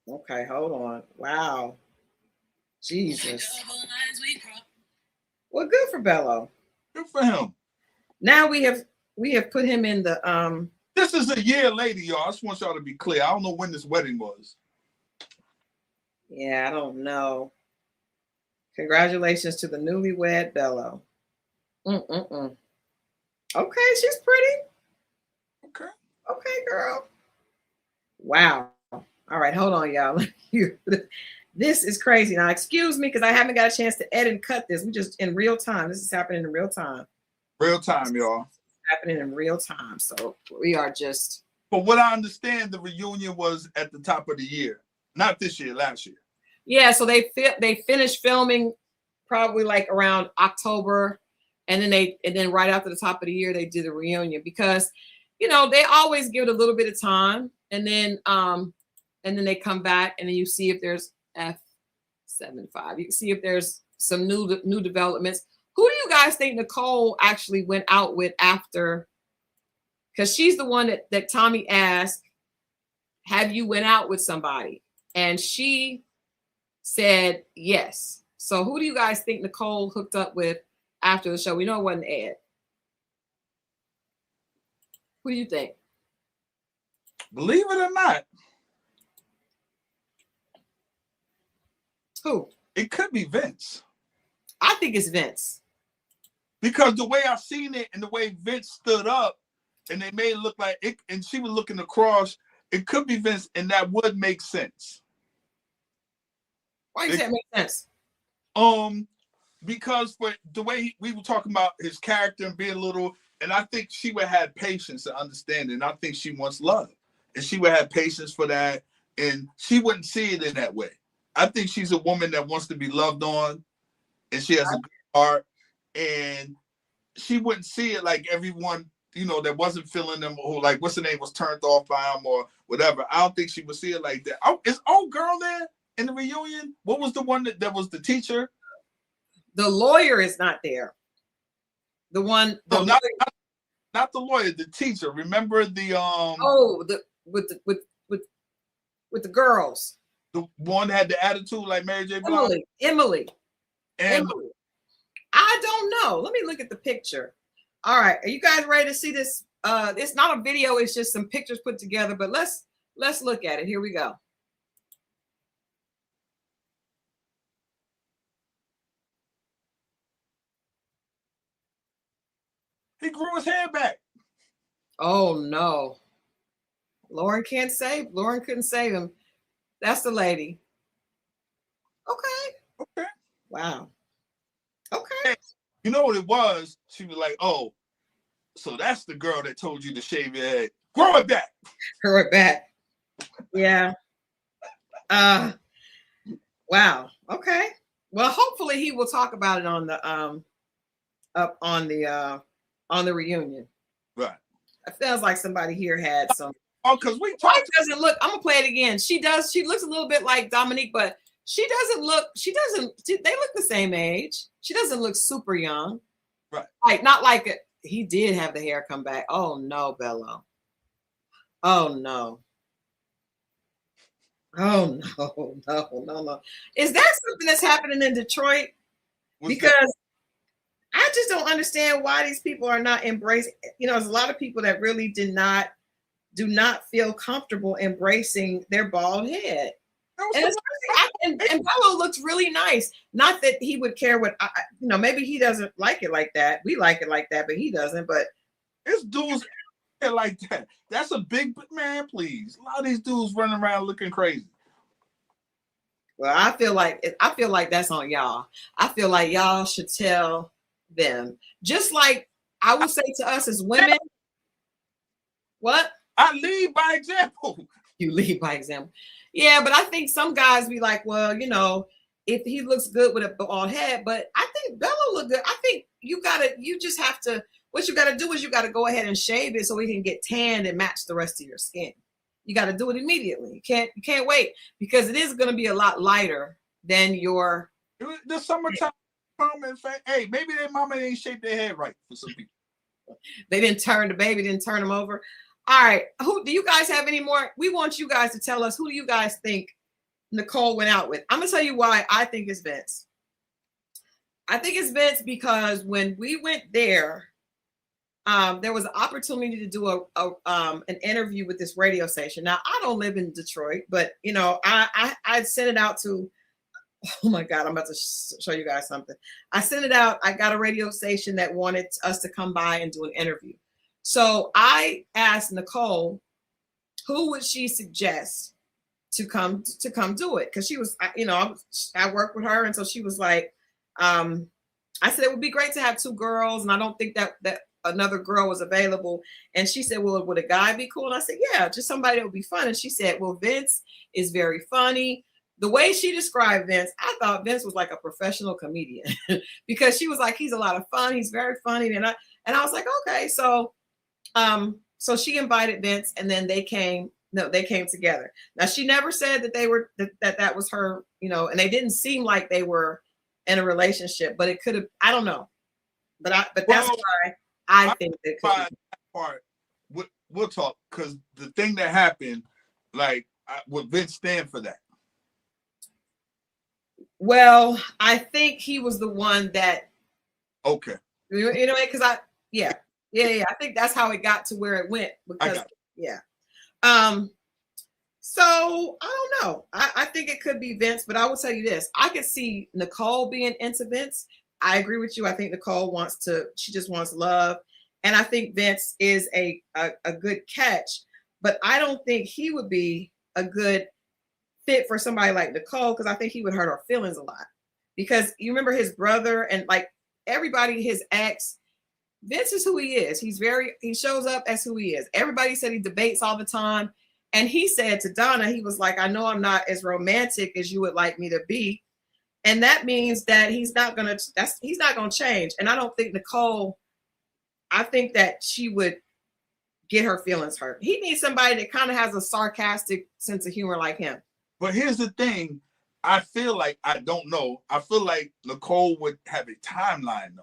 Okay, hold on. Wow. Jesus. Well, good for Bello. Good for him. Now we have put him in the This is a year later, y'all. I just want y'all to be clear. I don't know when this wedding was. Yeah, I don't know. Congratulations to the newlywed Bello. Okay, she's pretty. Okay, girl. Wow. All right, hold on, y'all. This is crazy. Now, excuse me, because I haven't got a chance to edit and cut this. We just in real time. This is happening in real time. Real time, y'all. Happening in real time. So we are just. But what I understand, the reunion was at the top of the year. Not this year, last year. Yeah, so they finished filming probably like around October, and then right after the top of the year they did a reunion because they always give it a little bit of time, and then they come back and then you see if there's F75. You can see if there's some new developments. Who do you guys think Nicole actually went out with after? Because she's the one that Tommy asked, have you went out with somebody? And she said yes. So who do you guys think Nicole hooked up with after the show? We know it wasn't Ed. Who do you think? Believe it or not. Who? It could be Vince. I think it's Vince. Because the way I seen it and the way Vince stood up and they made it look like it, and she was looking across, it could be Vince, and that would make sense. Why do you say it makes sense? Because for the way we were talking about his character and being a little, and I think she would have patience and understanding. And I think she wants love, and she would have patience for that, and she wouldn't see it in that way. I think she's a woman that wants to be loved on, and she has a good heart, and she wouldn't see it like everyone, that wasn't feeling them, or like what's the name was turned off by him or whatever. I don't think she would see it like that. Oh, is old girl there in the reunion? What was the one that was the teacher? The lawyer is not there. The one. Not not the lawyer, the teacher. Remember the with the girls. The one that had the attitude like Mary J. Blige? Emily. And Emily. I don't know. Let me look at the picture. All right. Are you guys ready to see this? It's not a video, it's just some pictures put together, but let's look at it. Here we go. he grew his hair back. Oh no. Lauren couldn't save him. That's the lady. Okay. Wow. Okay. You know what it was? She was like, oh, so that's the girl that told you to shave your head. Grow it back. Grow it back. Yeah. Wow. Okay. Well, hopefully he will talk about it on the up on the reunion. Right. It feels like somebody here had some. Oh, because we talked. Doesn't look. I'm gonna play it again. She does. She looks a little bit like Dominique, but she doesn't look. They look the same age. She doesn't look super young. Right. Like not like it. He did have the hair come back. Oh no, Bello. Oh no. Oh no. Is that something that's happening in Detroit? Because I just don't understand why these people are not embracing. There's a lot of people that really do not feel comfortable embracing their bald head. And Bello looks really nice. Not that he would care what maybe he doesn't like it like that. We like it like that, but he doesn't. But it's dudes like that. That's a big man, please. A lot of these dudes running around looking crazy. Well, I feel like that's on y'all. I feel like y'all should tell them. Just like I would say to us as women. What? I lead by example. You lead by example. Yeah, but I think some guys be like, well, if he looks good with a bald head, but I think Bello look good. I think what you gotta do is you gotta go ahead and shave it so we can get tanned and match the rest of your skin. You gotta do it immediately. You can't wait because it is gonna be a lot lighter than your the summertime. Hey, maybe their mama didn't shape their head right for some people. The baby didn't turn them over. All right. Who do you guys have any more? We want you guys to tell us who do you guys think Nicole went out with. I'm gonna tell you why I think it's Vince. I think it's Vince because when we went there was an opportunity to do an interview with this radio station. Now I don't live in Detroit, but I sent it out to. Oh my God, I'm about to show you guys something. I sent it out. I got a radio station that wanted us to come by and do an interview. So I asked Nicole, who would she suggest to come do it? Because she was, I worked with her, and so she was like, I said it would be great to have two girls, and I don't think that another girl was available. And she said, well, would a guy be cool? And I said, yeah, just somebody that would be fun. And she said, well, Vince is very funny. The way she described Vince, I thought Vince was like a professional comedian because she was like, he's a lot of fun. He's very funny. And I was like, okay. So she invited Vince and then they came together. Now she never said that that was her, and they didn't seem like they were in a relationship, but it could have, I don't know. But that's why I think that could be. Part, we'll talk because the thing that happened, would Vince stand for that? Well, I think he was the one that. Okay. Because I think that's how it got to where it went. Because so I don't know. I think it could be Vince, but I will tell you this: I could see Nicole being into Vince. I agree with you. I think Nicole she just wants love, and I think Vince is a good catch, but I don't think he would be a good fit for somebody like Nicole because I think he would hurt her feelings a lot. Because you remember his brother and like everybody, his ex, Vince is who he is. He shows up as who he is. Everybody said he debates all the time. And he said to Donna, he was like, I know I'm not as romantic as you would like me to be. And that means that he's not gonna change. And I don't think Nicole, I think that she would get her feelings hurt. He needs somebody that kind of has a sarcastic sense of humor like him. But here's the thing. I feel like, I don't know. I feel like Nicole would have a timeline though.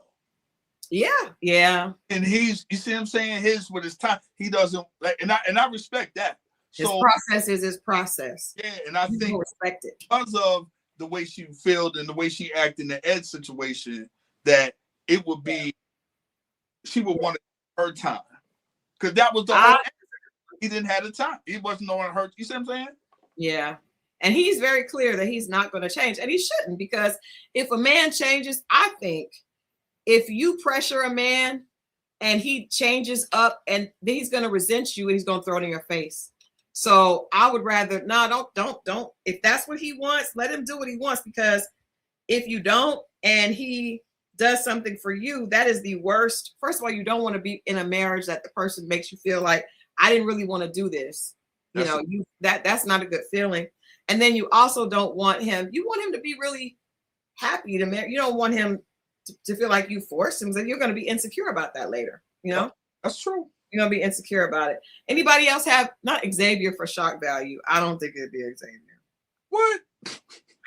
Yeah. And he's, you see what I'm saying? His with his time, he doesn't like, and I respect that. His So process is his process. yeah, and I think respect it because of the way she felt and the way she acted in the Ed situation, that it would be, she would want her time, because that was the whole. He didn't have the time. He wasn't on her. You see what I'm saying? Yeah. And he's very clear that he's not going to change, and he shouldn't, because if a man changes, I think if you pressure a man and he changes up, and then he's going to resent you and he's going to throw it in your face. So I would rather, don't. If that's what he wants, let him do what he wants, because if you don't and he does something for you, that is the worst. First of all, you don't want to be in a marriage that the person makes you feel like, I didn't really want to do this. That's not a good feeling. And then you also don't want him, you want him to be really happy to marry. You don't want him to feel like you forced him, that you're going to be insecure about that later. That's true. You're going to be insecure about it. Anybody else have, not Xavier for shock value? I don't think it'd be Xavier. What?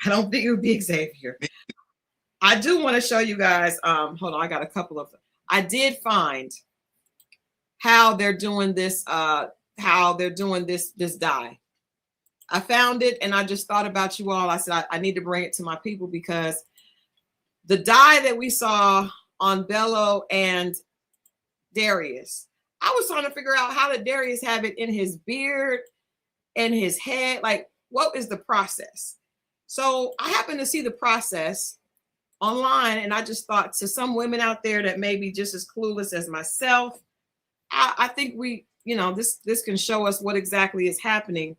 I don't think it would be Xavier. I do want to show you guys, hold on, I got a couple of them. I did find how they're doing this, this dye. I found it and I just thought about you all. I said, I need to bring it to my people, because the dye that we saw on Bello and Darius, I was trying to figure out, how did Darius have it in his beard and his head? Like, what is the process? So I happened to see the process online, and I just thought, to some women out there that may be just as clueless as myself, I think this can show us what exactly is happening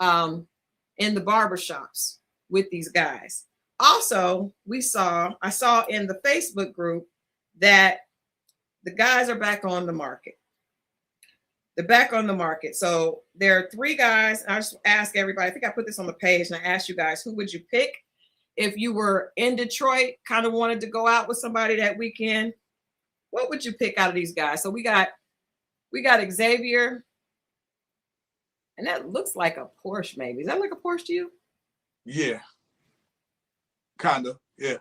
in the barbershops with these guys. Also, I saw in the Facebook group that the guys are back on the market. They're back on the market. So there are 3 guys. I just ask everybody, I think I put this on the page, and I asked you guys, who would you pick if you were in Detroit, kind of wanted to go out with somebody that weekend? What would you pick out of these guys? So we got Xavier, and that looks like a Porsche, maybe. Is that like a Porsche to you? Yeah. Kind of, yeah.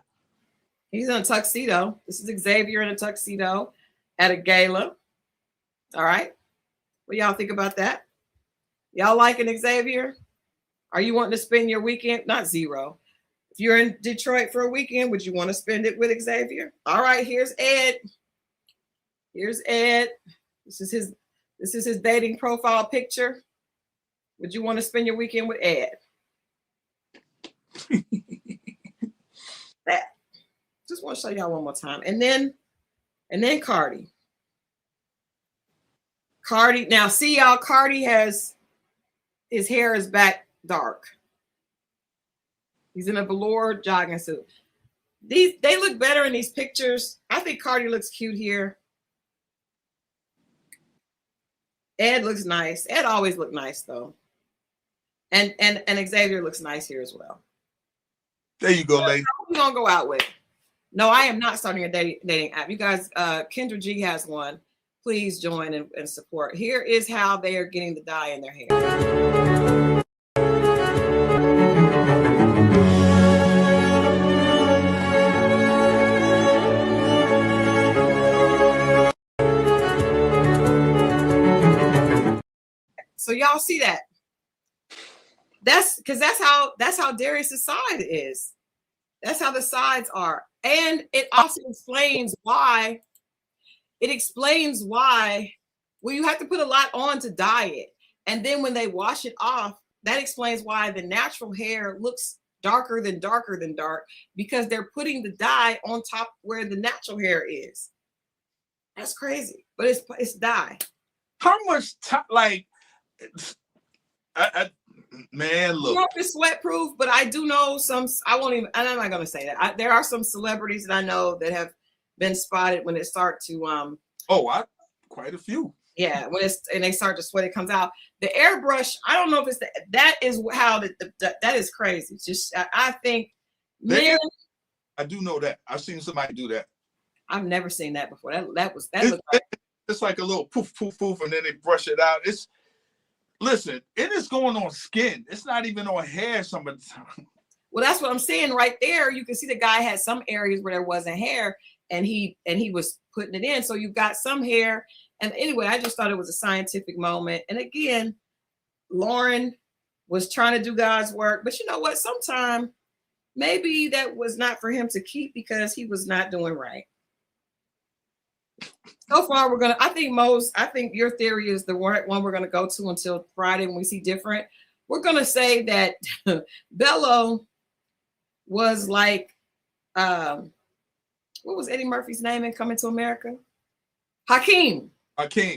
He's in a tuxedo. This is Xavier in a tuxedo at a gala. All right. What y'all think about that? Y'all liking Xavier? Are you wanting to spend your weekend? Not zero. If you're in Detroit for a weekend, would you want to spend it with Xavier? All right, here's Ed. Here's Ed. This is his dating profile picture. Would you want to spend your weekend with Ed? That. Just want to show y'all one more time. And then Cardi. Now see y'all, Cardi has, his hair is back dark. He's in a velour jogging suit. They look better in these pictures. I think Cardi looks cute here. Ed looks nice. Ed always looked nice though. And Xavier looks nice here as well. There you go, lady. Who you gonna go out with? No, I am not starting a dating app. You guys, Kendra G has one. Please join and support. Here is how they are getting the dye in their hair. So y'all see that? That's because that's how Darius's side is. That's how the sides are. And it also explains why. It explains why, well, you have to put a lot on to dye it. And then when they wash it off, that explains why the natural hair looks darker than dark, because they're putting the dye on top where the natural hair is. That's crazy, but it's dye. How much time, like, man, look. I hope it's sweat proof, but I do know some, I'm not going to say that. There are some celebrities that I know that have been spotted when it starts to, quite a few. Yeah, and they start to sweat, it comes out. The airbrush, I don't know if it's that is how that is crazy. It's just, I think, man. I do know that. I've seen somebody do that. I've never seen that before. It's like a little poof, poof, poof, and then they brush it out. Listen, it is going on skin. It's not even on hair some of the time. Well, that's what I'm saying right there. You can see the guy had some areas where there wasn't hair, and he was putting it in. So you've got some hair. And anyway, I just thought it was a scientific moment. And again, Lauren was trying to do God's work, but you know what? Sometimes maybe that was not for him to keep because he was not doing right. So far, I think your theory is the one we're gonna go to until Friday when we see different. We're gonna say that Bello was like, what was Eddie Murphy's name in Coming to America? Hakeem,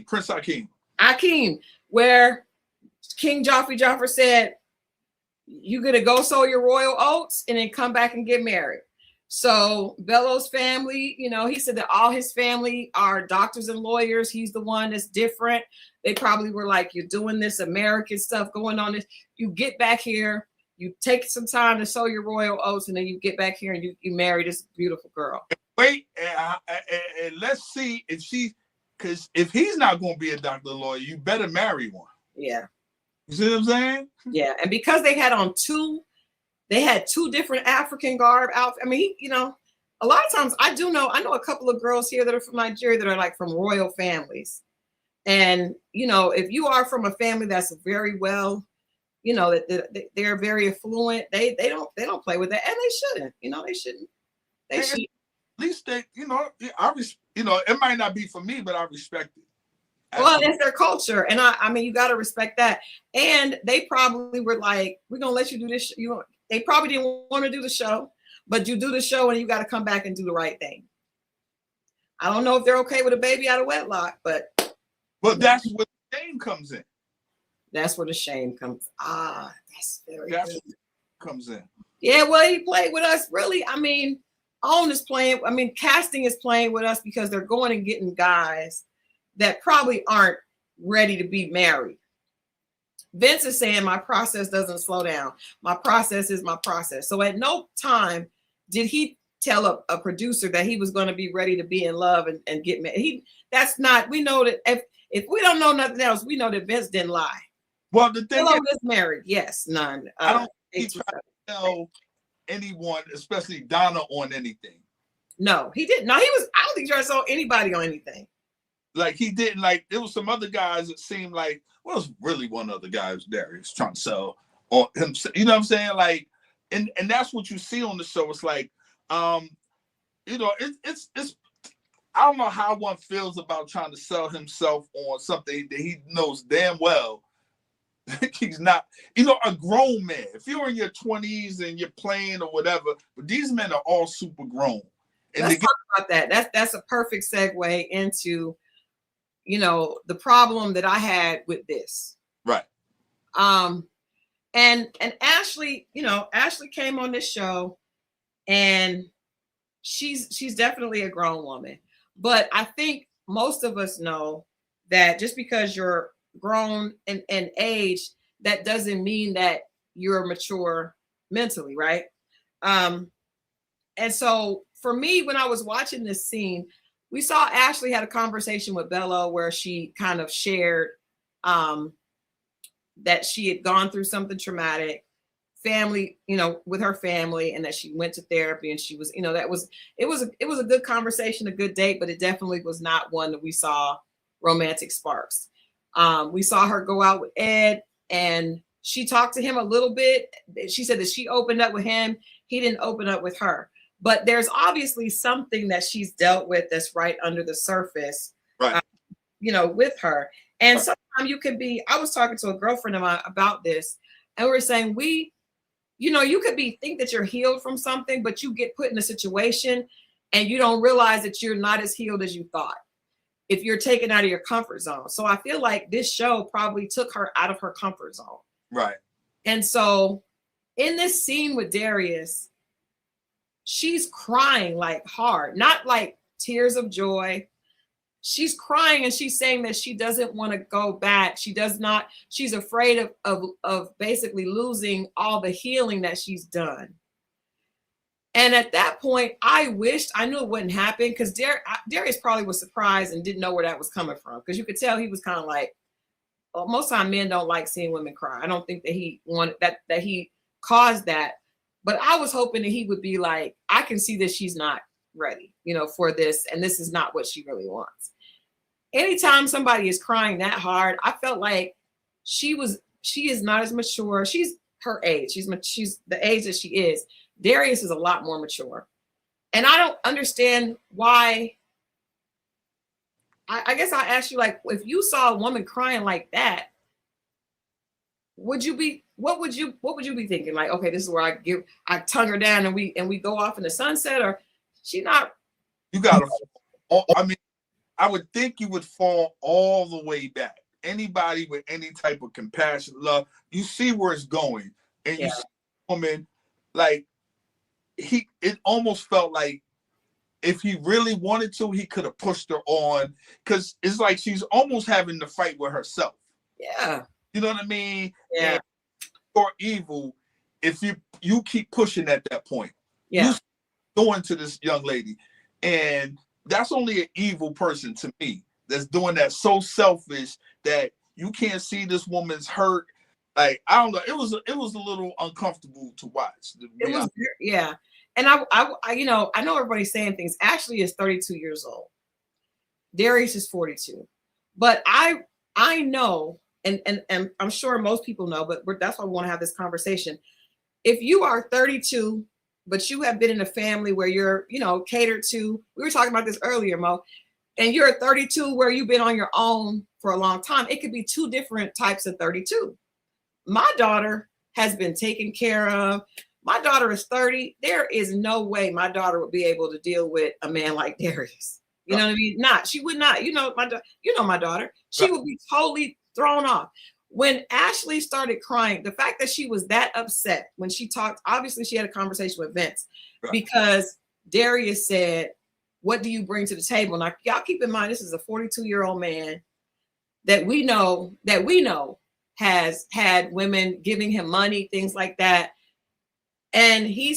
Prince Hakeem. Hakeem, where King Joffrey said, "You gonna go sow your royal oats and then come back and get married." So Bello's family, he said that all his family are doctors and lawyers. He's the one that's different. They probably were like, "You're doing this American stuff going on. This. You get back here, you take some time to sow your royal oats, and then you get back here and you marry this beautiful girl." Wait, and let's see because if he's not going to be a doctor or lawyer, you better marry one. Yeah. You see what I'm saying? Yeah, and because they had two different African garb outfits. I mean, a lot of times I know a couple of girls here that are from Nigeria that are like from royal families. And, if you are from a family that's very well, that they're very affluent, they don't play with that. And they shouldn't, they shouldn't. They should. At least they, it might not be for me, but I respect it. Well, that's their culture. And I mean, you got to respect that. And they probably were like, "We're going to let you do this." They probably didn't want to do the show, but you do the show and you got to come back and do the right thing. I don't know if they're okay with a baby out of wedlock, but. Well, that's where the shame comes in. That's where the shame comes. That's very good. Comes in. Yeah, well, he played with us. Really, I mean, casting is playing with us because they're going and getting guys that probably aren't ready to be married. Vince is saying my process doesn't slow down. My process is my process. So at no time did he tell a producer that he was going to be ready to be in love and get married. We know that if we don't know nothing else, we know that Vince didn't lie. Well, the thing is married. Yes, none. I don't think he tried to tell anyone, especially Donna, on anything. No, he didn't. No, I don't think he tried to tell anybody on anything. Like he didn't. Like there was some other guys that seemed like, well, it was really one other guy was Darius trying to sell on him. You know what I'm saying? Like, and that's what you see on the show. It's like, it's I don't know how one feels about trying to sell himself on something that he knows damn well he's not, a grown man. If you're in your 20s and you're playing or whatever, but these men are all super grown. And let's talk about that. That's a perfect segue into, the problem that I had with this. Right. And Ashley, Ashley came on this show and she's definitely a grown woman. But I think most of us know that just because you're grown and age, that doesn't mean that you're mature mentally, right? And so for me, when I was watching this scene, we saw Ashley had a conversation with Bello where she kind of shared that she had gone through something traumatic, family, with her family, and that she went to therapy, and she was, it was a good conversation, a good date, but it definitely was not one that we saw romantic sparks. We saw her go out with Ed, and she talked to him a little bit. She said that she opened up with him. He didn't open up with her. But there's obviously something that she's dealt with that's right under the surface, right. With her. And sometimes you can be, I was talking to a girlfriend of mine about this, and we were saying you could think that you're healed from something, but you get put in a situation and you don't realize that you're not as healed as you thought if you're taken out of your comfort zone. So I feel like this show probably took her out of her comfort zone. Right. And so in this scene with Darius, she's crying like hard, not like tears of joy. She's crying and she's saying that she doesn't want to go back. She's afraid of basically losing all the healing that she's done. And at that point, I knew it wouldn't happen because Darius probably was surprised and didn't know where that was coming from. Because you could tell he was kind of like, most time men don't like seeing women cry. I don't think that he wanted that he caused that. But I was hoping that he would be like, I can see that she's not ready, for this, and this is not what she really wants. Anytime somebody is crying that hard, I felt like she is not as mature. She's her age. She's the age that she is. Darius is a lot more mature. And I don't understand why. I guess I asked you, like, if you saw a woman crying like that, what would you be thinking? Like, okay, this is where I tongue her down and we go off in the sunset, or she not. You gotta, I mean, I would think you would fall all the way back. Anybody with any type of compassion, love, you see where it's going. And you see a woman, like, it almost felt like if he really wanted to, he could have pushed her on, because it's like she's almost having to fight with herself. Yeah. You know what I mean? Yeah. Or evil, if you keep pushing at that point. Yeah. You going to this young lady, and that's only an evil person to me that's doing that, so selfish that you can't see this woman's hurt. Like, I don't know. It was a little uncomfortable to watch. It was, yeah. And I know everybody's saying things. Ashley is 32 years old. Darius is 42. But I know, and I'm sure most people know, but that's why we want to have this conversation. If you are 32, but you have been in a family where you're, catered to, we were talking about this earlier, Mo, and you're 32 where you've been on your own for a long time, it could be two different types of 32. My daughter has been taken care of. My daughter is 30. There is no way my daughter would be able to deal with a man like Darius. You know what I mean? She would not. My daughter. She would be totally thrown off. When Ashley started crying, the fact that she was that upset when she talked, obviously she had a conversation with Vince because Darius said, "What do you bring to the table?" Now, y'all keep in mind, this is a 42-year-old man that we know has had women giving him money, things like that. And he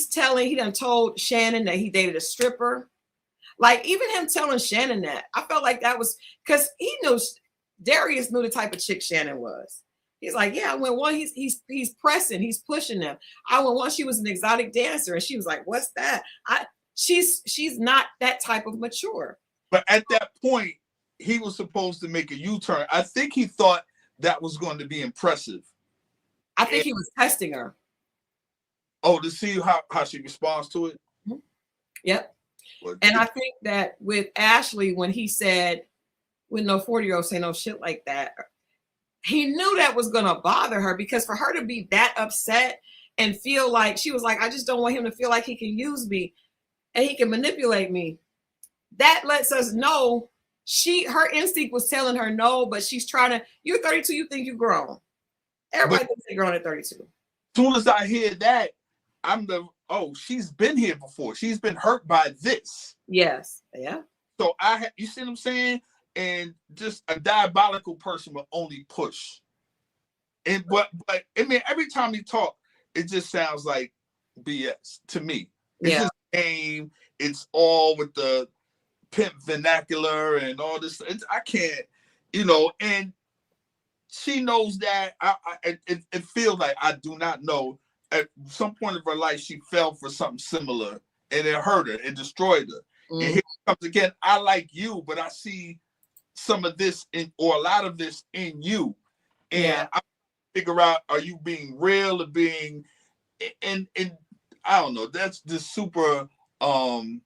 done told Shannon that he dated a stripper. Like, even him telling Shannon that, I felt like that was because Darius knew the type of chick Shannon was. He's like, yeah, I went one, he's pressing, he's pushing them. I went one, she was an exotic dancer, and she was like, what's that? She's not that type of mature. But at that point, he was supposed to make a U-turn. I think he thought that was going to be impressive. I think he was testing her. Oh, to see how she responds to it? Mm-hmm. Yep. And I think that with Ashley, when he said, when no 40-year-old say no shit like that, he knew that was going to bother her, because for her to be that upset and feel like, she was like, I just don't want him to feel like he can use me and he can manipulate me. That lets us know her instinct was telling her no, but she's trying to, you're 32, you think you're grown. Everybody thinks they're grown at 32. As soon as I hear that, she's been here before. She's been hurt by this. Yes. Yeah. So you see what I'm saying? And just a diabolical person will only push. And but I mean, every time he talk, it just sounds like BS to me. It's just game. It's all with the pimp vernacular and all this. I can't, and she knows that. It feels like, I do not know, at some point of her life, she fell for something similar and it hurt her, it destroyed her. Mm-hmm. And here it comes again. I like you, but I see some of this or a lot of this in you. And I figure out, are you being real or being, and I don't know, that's just super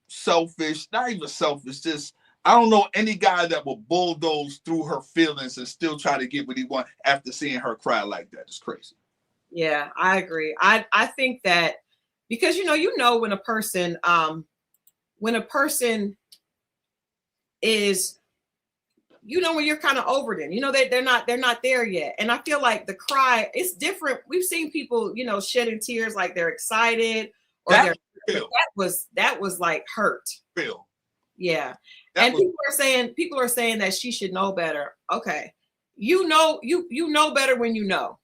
selfish, not even selfish, just, I don't know any guy that will bulldoze through her feelings and still try to get what he wants after seeing her cry like that. It's crazy. Yeah, I agree. I think that because when a person is, when you're kind of over them, they're not there yet. And I feel like the cry, it's different. We've seen people, shedding tears like they're excited or that was like hurt. Real. Yeah. And people are saying that she should know better. Okay. You know better when you know.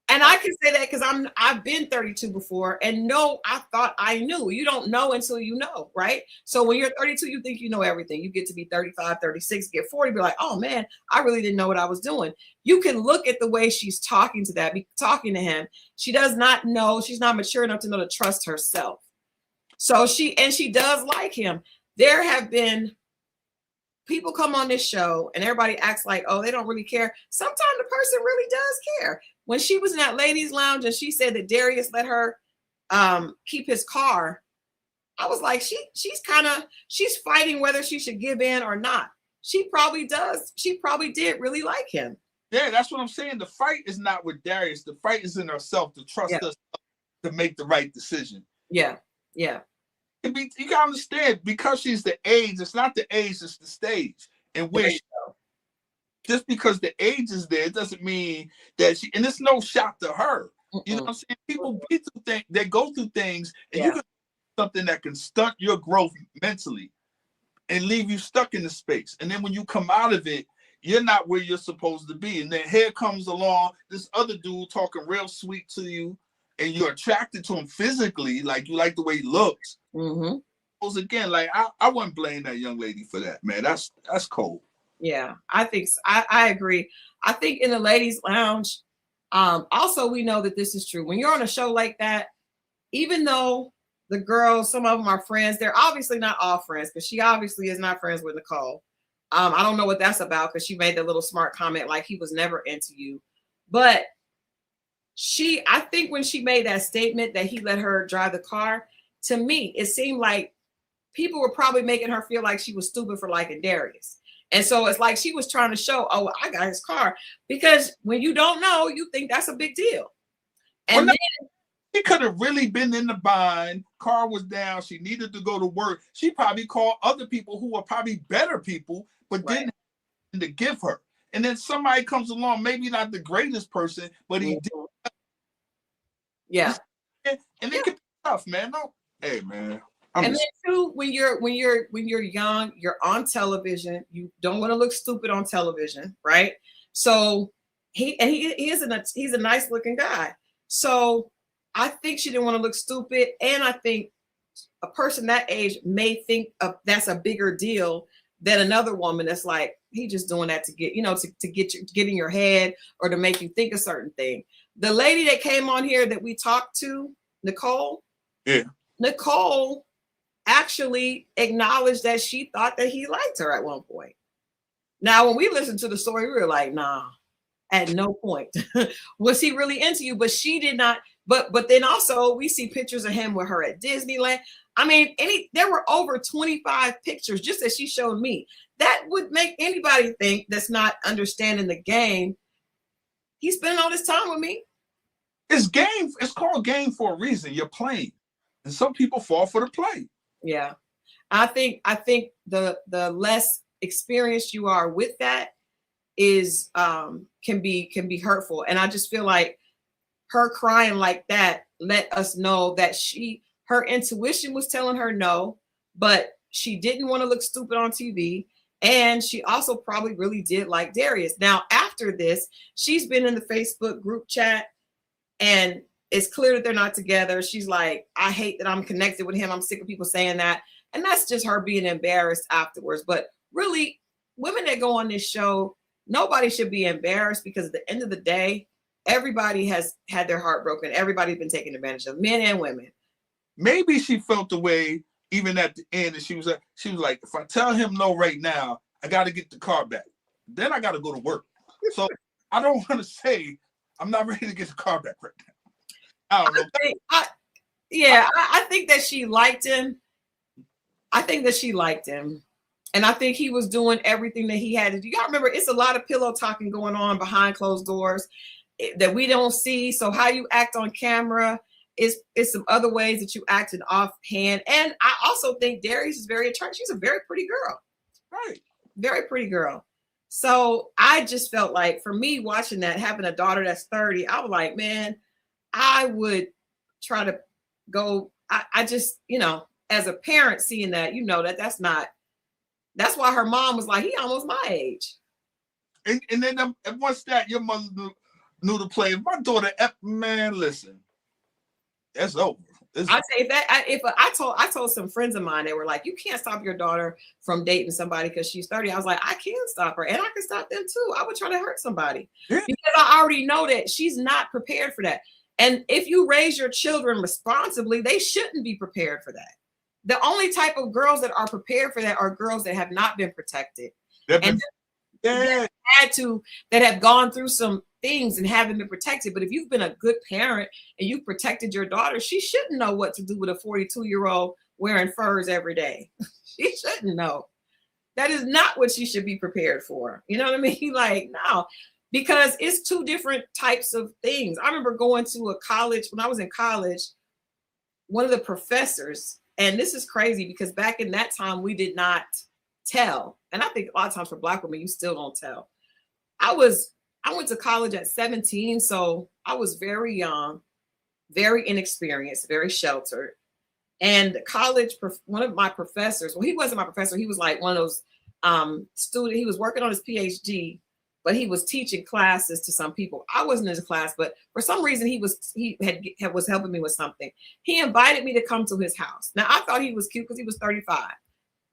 And I can say that because I've been 32 before, and no, I thought I knew. You don't know until you know, right? So when you're 32, you think you know everything. You get to be 35, 36, get 40, be like, oh man, I really didn't know what I was doing. You can look at the way she's talking to him. She does not know, she's not mature enough to know to trust herself. So she does like him. There have been people come on this show and everybody acts like, oh, they don't really care. Sometimes the person really does care. When she was in that ladies' lounge and she said that Darius let her keep his car, I was like, she's fighting whether she should give in or not. She probably does. She probably did really like him. Yeah, that's what I'm saying. The fight is not with Darius. The fight is in herself to trust us to make the right decision. Yeah, yeah. You gotta understand, because she's the age, it's not the age, it's the stage. And where just because the age is there, it doesn't mean that and it's no shot to her. You know what I'm saying? People be through things, they go through things, and you can do something that can stunt your growth mentally and leave you stuck in the space. And then when you come out of it, you're not where you're supposed to be. And then here comes along this other dude talking real sweet to you, and you're attracted to him physically, like you like the way he looks. Again, like I wouldn't blame that young lady for that, man. That's cold. Yeah, I think so. I agree. I think in the ladies' lounge, also we know that this is true. When you're on a show like that, even though the girls, some of them are friends, they're obviously not all friends, because she obviously is not friends with Nicole. I don't know what that's about, because she made that little smart comment like he was never into you. But I think when she made that statement that he let her drive the car, to me, it seemed like people were probably making her feel like she was stupid for liking Darius. And so it's like she was trying to show, oh, I got his car. Because when you don't know, you think that's a big deal. And then she could have really been in the bind. Car was down. She needed to go to work. She probably called other people who are probably better people, but didn't have to give her. And then somebody comes along, maybe not the greatest person, but he did. Yeah. And it can be tough, man. No, hey, man. And then too, when you're young, you're on television. You don't want to look stupid on television, right? So he's a nice looking guy. So I think she didn't want to look stupid, and I think a person that age may think that's a bigger deal than another woman that's like, he just doing that to get, to get in your head or to make you think a certain thing. The lady that came on here that we talked to, Nicole. Yeah. Nicole actually acknowledged that she thought that he liked her at one point. Now, when we listened to the story, we were like, nah, at no point was he really into you, but she did not. But then also we see pictures of him with her at Disneyland. I mean, there were over 25 pictures, just as she showed me. That would make anybody think that's not understanding the game. He's spending all this time with me. It's game. It's called game for a reason. You're playing, and some people fall for the play. Yeah, I think the less experienced you are with that is can be hurtful, and I just feel like her crying like that let us know that her intuition was telling her no, but she didn't want to look stupid on TV, and she also probably really did like Darius. Now, after this, she's been in the Facebook group chat, and it's clear that they're not together. She's like, I hate that I'm connected with him. I'm sick of people saying that. And that's just her being embarrassed afterwards. But really, women that go on this show, nobody should be embarrassed, because at the end of the day, everybody has had their heart broken. Everybody's been taken advantage of, men and women. Maybe she felt the way even at the end, and she was like, if I tell him no right now, I got to get the car back. Then I got to go to work. So I don't want to say I'm not ready to get the car back right now. I don't know. I think that she liked him. And I think he was doing everything that he had to do. You gotta remember, it's a lot of pillow talking going on behind closed doors that we don't see. So how you act on camera is some other ways that you acted offhand. And I also think Darius is very attractive. She's a very pretty girl. Right. Very pretty girl. So I just felt like, for me, watching that, having a daughter that's 30, I was like, man, I would try to go. I just, as a parent seeing that, that's why her mom was like, he almost my age. And then once that, your mother knew to play. If my daughter, man, listen, that's over. I say that if I told some friends of mine, they were like, you can't stop your daughter from dating somebody because she's 30. I was like, I can stop her and I can stop them too. I would try to hurt somebody because I already know that she's not prepared for that. And if you raise your children responsibly, they shouldn't be prepared for that. The only type of girls that are prepared for that are girls that have not been protected and that have gone through some things and haven't been protected. But if you've been a good parent and you've protected your daughter, she shouldn't know what to do with a 42-year-old wearing furs every day. She shouldn't know. That is not what she should be prepared for. You know what I mean? Like, no, because it's two different types of things. I remember going to a college when I was in college, one of the professors, and this is crazy because back in that time, we did not tell. And I think a lot of times for Black women, you still don't tell. I went to college at 17, so I was very young, very inexperienced, very sheltered. And college, one of my professors, well, he wasn't my professor. He was like one of those students. He was working on his PhD, but he was teaching classes to some people. I wasn't in his class, but for some reason he was helping me with something. He invited me to come to his house. Now I thought he was cute because he was 35.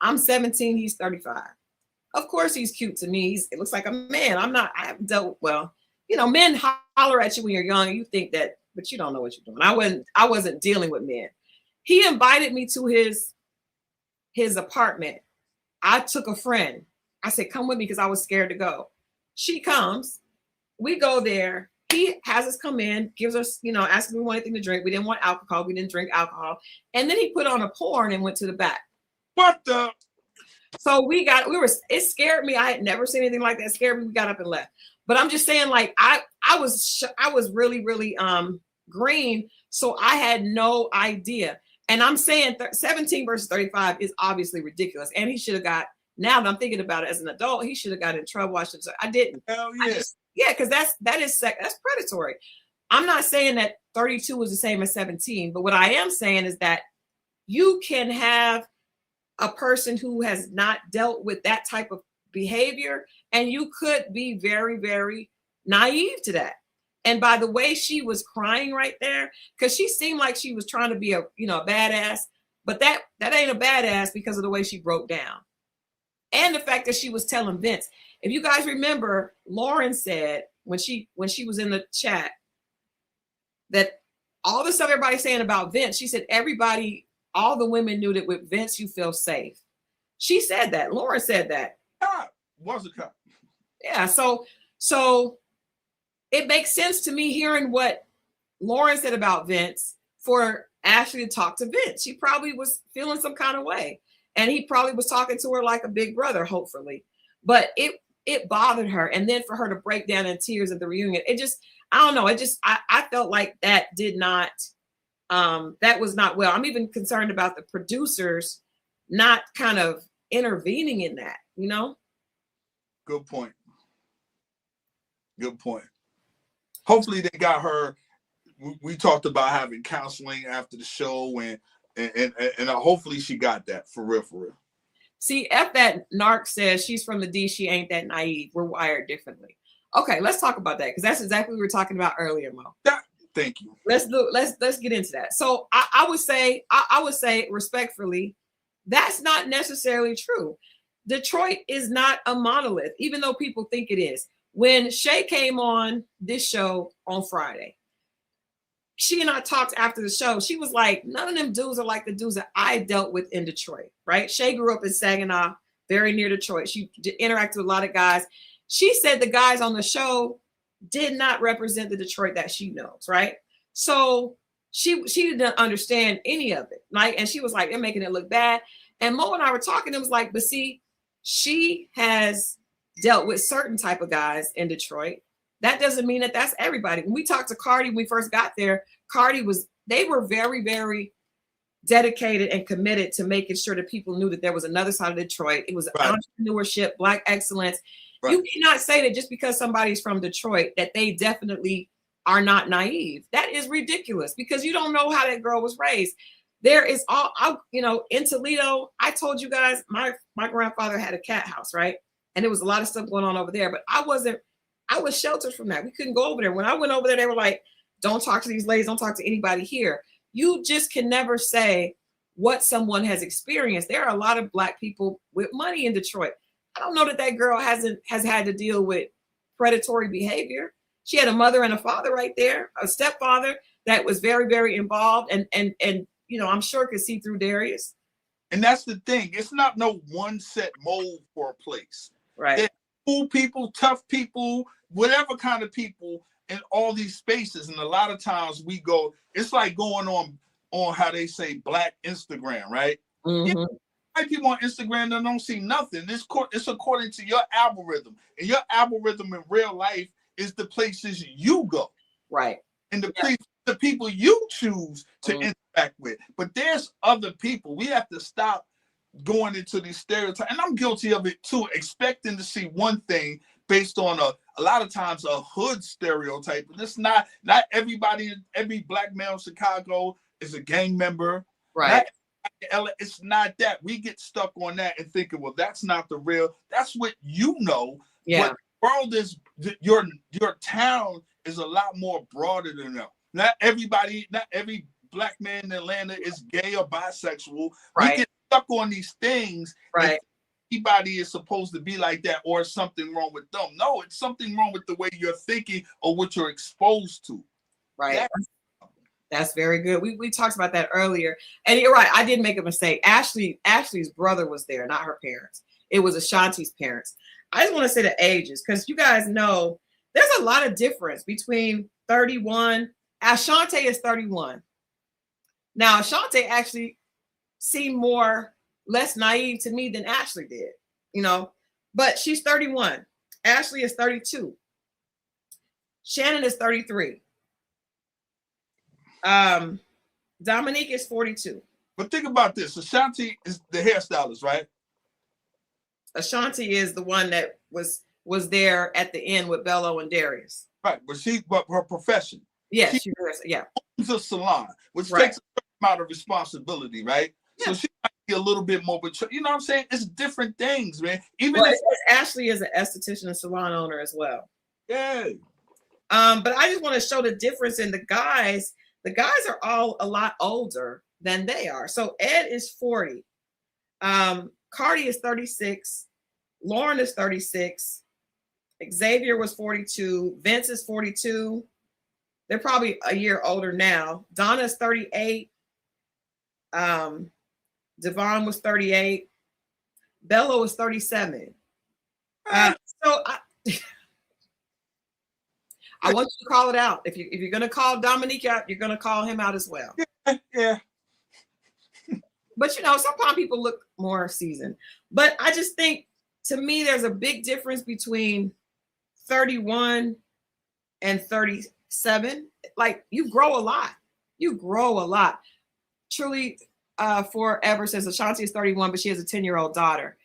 I'm 17, he's 35. Of course he's cute to me. It looks like a man. I haven't dealt, well, you know, men holler at you when you're young and you think that, but you don't know what you're doing. I wasn't dealing with men. He invited me to his apartment. I took a friend. I said, come with me because I was scared to go. She comes, we go there. He has us come in, gives us, you know, asks if we want anything to drink. We didn't want alcohol. We didn't drink alcohol. And then he put on a porn and went to the back. What the? So it scared me. I had never seen anything like that. It scared me. We got up and left. But I'm just saying, like, I was really, really green. So I had no idea. And I'm saying 17 versus 35 is obviously ridiculous. And he should have got, now that I'm thinking about it as an adult, he should have got in trouble. I didn't. Hell yeah. Because that's predatory. I'm not saying that 32 is the same as 17, but what I am saying is that you can have a person who has not dealt with that type of behavior, and you could be very, very naive to that. And by the way she was crying right there, because she seemed like she was trying to be a badass, but that ain't a badass because of the way she broke down. And the fact that she was telling Vince. If you guys remember, Lauren said when she was in the chat that all the stuff everybody's saying about Vince, she said all the women knew that with Vince you feel safe. She said that. Lauren said that. Was a cop. Yeah. So it makes sense to me hearing what Lauren said about Vince for Ashley to talk to Vince. She probably was feeling some kind of way. And he probably was talking to her like a big brother, hopefully. But it bothered her. And then for her to break down in tears at the reunion, I don't know. I felt like that did not, that was not well. I'm even concerned about the producers not kind of intervening in that, you know? Good point. Good point. Hopefully they got her. We talked about having counseling after the show and hopefully she got that for real, for real. See, F that narc says she's from the D, she ain't that naive. We're wired differently. Okay, let's talk about that because that's exactly what we were talking about earlier, Mo. Thank you. Let's get into that. So I would say respectfully, that's not necessarily true. Detroit is not a monolith, even though people think it is. When Shay came on this show on Friday, she and I talked after the show. She was like, none of them dudes are like the dudes that I dealt with in Detroit, right? Shay grew up in Saginaw, very near Detroit. She interacted with a lot of guys. She said the guys on the show did not represent the Detroit that she knows, right? So she didn't understand any of it, right? And she was like, they're making it look bad. And Mo and I were talking, it was like, but see, she has dealt with certain type of guys in Detroit. That doesn't mean that that's everybody. When we talked to Cardi, when we first got there, they were very, very dedicated and committed to making sure that people knew that there was another side of Detroit. It was entrepreneurship, Black excellence. Right. You cannot say that just because somebody's from Detroit that they definitely are not naive. That is ridiculous because you don't know how that girl was raised. There is in Toledo, I told you guys, my grandfather had a cat house, right? And there was a lot of stuff going on over there, but I wasn't I was sheltered from that. We couldn't go over there. When I went over there, they were like, don't talk to these ladies, don't talk to anybody here. You just can never say what someone has experienced. There are a lot of Black people with money in Detroit. I don't know that that girl has had to deal with predatory behavior. She had a mother and a father right there, a stepfather that was very, very involved, and I'm sure could see through Darius. And that's the thing. It's not no one set mold for a place. Right. There's cool people, tough people, whatever kind of people in all these spaces. And a lot of times we go, it's like going on how they say Black Instagram, right? Mm-hmm. Yeah, Black people on Instagram that don't see nothing. It's according to your algorithm. And your algorithm in real life is the places you go. Right. And the people you choose to interact with. But there's other people. We have to stop going into these stereotypes. And I'm guilty of it too, expecting to see one thing based on a lot of times a hood stereotype. And it's not everybody, every Black male in Chicago is a gang member. Right. It's not that. We get stuck on that and thinking, well, that's not the real, that's what you know. Yeah. But the world is, your town is a lot more broader than that. Not every Black man in Atlanta is gay or bisexual. Right. We get stuck on these things. Right. Everybody is supposed to be like that, or something wrong with them. No, it's something wrong with the way you're thinking or what you're exposed to. Right. That's very good. We talked about that earlier. And you're right. I did make a mistake. Ashley's brother was there, not her parents. It was Ashanti's parents. I just want to say the ages, because you guys know there's a lot of difference between 31. Ashanti is 31. Now, Ashanti actually seemed less naive to me than Ashley did, but she's 31. Ashley is 32. Shannon is 33. Dominique is 42. But think about this. Ashanti is the hairstylist, right? Ashanti is the one that was there at the end with Bello and Darius. Right, but her profession. Yes, she owns a salon, which takes a certain amount of responsibility, right? Yeah. So she might be a little bit more, but you know what I'm saying? It's different things, man. Ashley is an esthetician and salon owner as well. Yeah. But I just want to show the difference in the guys. The guys are all a lot older than they are. So Ed is 40. Cardi is 36. Lauren is 36. Xavier was 42. Vince is 42. They're probably a year older now. Donna's 38. Devon was 38. Bello was 37. I want you to call it out. If you're going to call Dominique out, you're going to call him out as well. Yeah. But sometimes people look more seasoned. But I just think, to me, there's a big difference between 31 and 37. Like, you grow a lot. Truly, Forever says Ashanti is 31, but she has a 10-year-old daughter.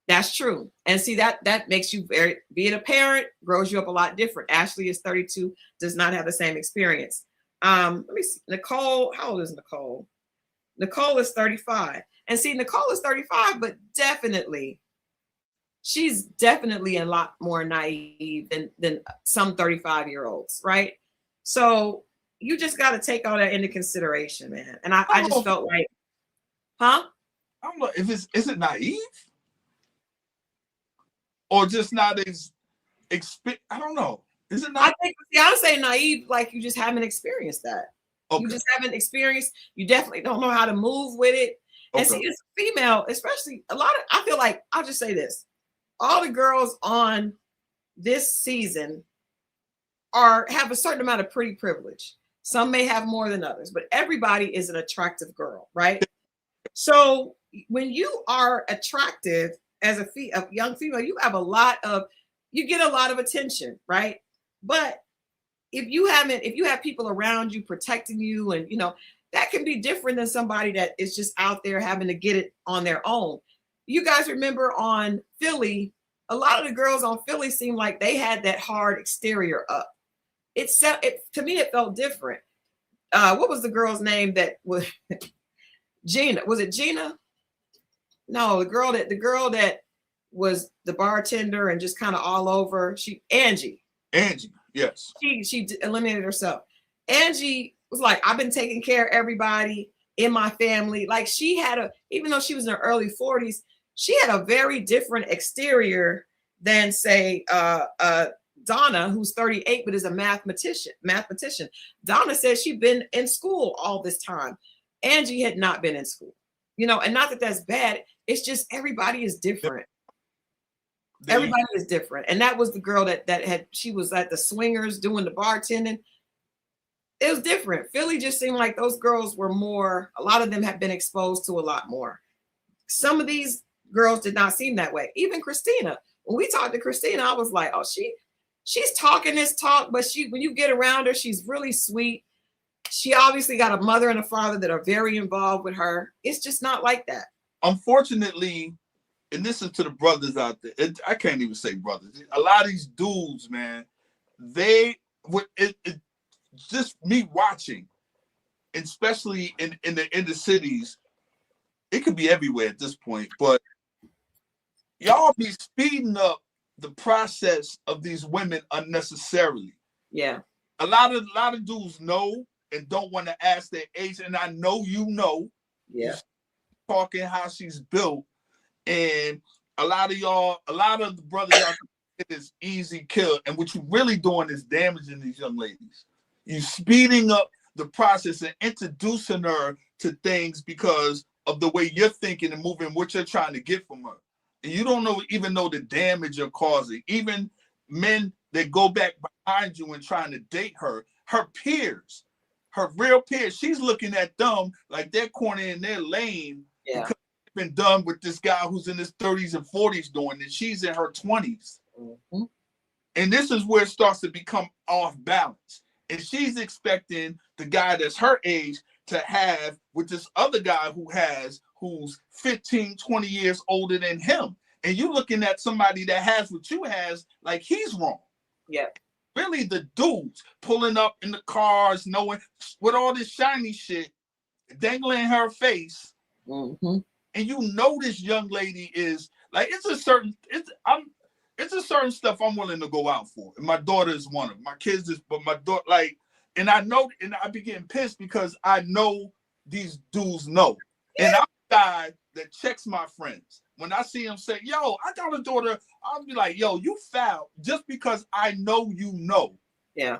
That's true. And see, that makes you being a parent grows you up a lot different. Ashley is 32, does not have the same experience. Let me see. Nicole, how old is Nicole? Nicole is 35. And see, Nicole is 35, but she's definitely a lot more naive than some 35-year-olds, right? So you just got to take all that into consideration, man. And I just felt like, I don't know if is it naive? Or just not as I don't know. Is it not? I say naive, like you just haven't experienced that. Okay. You just haven't experienced. You definitely don't know how to move with it. And see, as a female, especially I feel like, I'll just say this. All the girls on this season have a certain amount of pretty privilege. Some may have more than others, but everybody is an attractive girl, right? So when you are attractive as a young female, you get a lot of attention, right? But if you have people around you protecting you, and that can be different than somebody that is just out there having to get it on their own. You guys remember on Philly, a lot of the girls on Philly seemed like they had that hard exterior up. To me, it felt different. What was the girl's name that was Gina? Was it Gina? No, the girl that was the bartender and just kind of all over. Angie. Angie, yes. She eliminated herself. Angie was like, I've been taking care of everybody in my family. Like she had even though she was in her early 40s, she had a very different exterior than say Donna, who's 38 but is a mathematician. Donna says she'd been in school all this time. Angie had not been in school, and not that that's bad. It's just everybody is different. Everybody is different. And that was the girl she was at the swingers doing the bartending. It was different. Philly just seemed like those girls were more, a lot of them have been exposed to a lot more. Some of these girls did not seem that way. Even Christina. When we talked to Christina, I was like, oh, she's talking this talk, but when you get around her, she's really sweet. She obviously got a mother and a father that are very involved with her. It's just not like that. Unfortunately, and this is to the brothers out there. I can't even say brothers. A lot of these dudes, man, just me watching, especially in the cities, it could be everywhere at this point, but y'all be speeding up the process of these women unnecessarily. Yeah. A lot of dudes know and don't want to ask their age, and I know Yeah. Talking how she's built, and a lot of the brothers out there is easy kill, and what you really doing is damaging these young ladies. You speeding up the process and introducing her to things because of the way you're thinking and moving, what you're trying to get from her. And you don't even know the damage you're causing. Even men that go back behind you and trying to date her peers, her real peers, she's looking at them like they're corner in their lane. Yeah. Because they've been done with this guy who's in his 30s and 40s doing it. She's in her 20s. Mm-hmm. And this is where it starts to become off balance. And she's expecting the guy that's her age to have with this other guy who's 15, 20 years older than him. And you're looking at somebody that has what you has, like he's wrong. Yeah. Really, the dudes pulling up in the cars, knowing with all this shiny shit, dangling in her face. Mm-hmm. And this young lady is like, it's a certain stuff I'm willing to go out for. And my daughter is one of them. My kids is, but my daughter, like, and I know, and I be getting pissed because I know these dudes know. Yeah. And I'm the guy that checks my friends. When I see them say, yo, I got a daughter, I'll be like, yo, you foul just because I know you know. Yeah.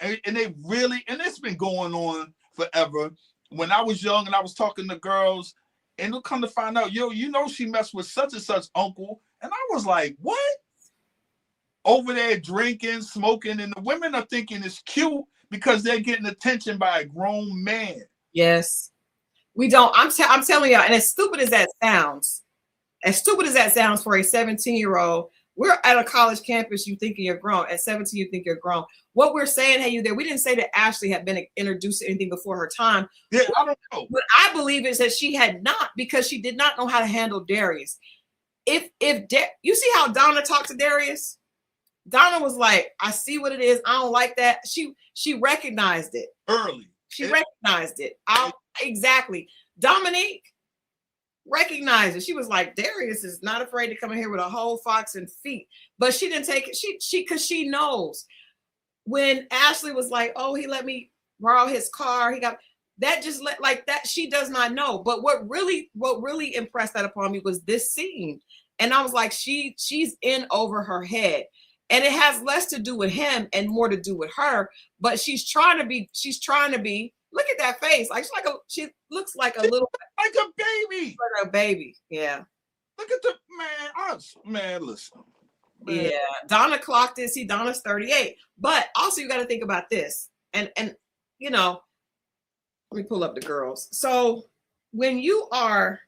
And they really, and it's been going on forever. When I was young and I was talking to girls, and they'll come to find out, yo, she messed with such and such uncle. And I was like, what? Over there drinking, smoking, and the women are thinking it's cute because they're getting attention by a grown man. Yes. We don't. I'm telling y'all, and as stupid as that sounds for a 17-year-old, we're at a college campus, you thinking you're grown. At 17, you think you're grown. What we're saying, hey, you there, we didn't say that Ashley had been introduced to anything before her time. Yeah, I don't know. What I believe is that she had not, because she did not know how to handle Darius. You see how Donna talked to Darius? Donna was like, I see what it is. I don't like that. She recognized it early. She recognized it. Exactly. Dominique recognized it. She was like, Darius is not afraid to come in here with a whole fox and feet. But she didn't take it. Because she knows. When Ashley was like, oh, he let me borrow his car. He got that, just like that. She does not know. But what really impressed that upon me was this scene. And I was like, she's in over her head. And it has less to do with him and more to do with her. But she's trying to be, look at that face. Like she looks like a little, like a baby. Like a baby. Yeah. Look at the man. Listen. Man. Yeah. Donna clocked it. See, Donna's 38. But also you got to think about this. And let me pull up the girls. So when you are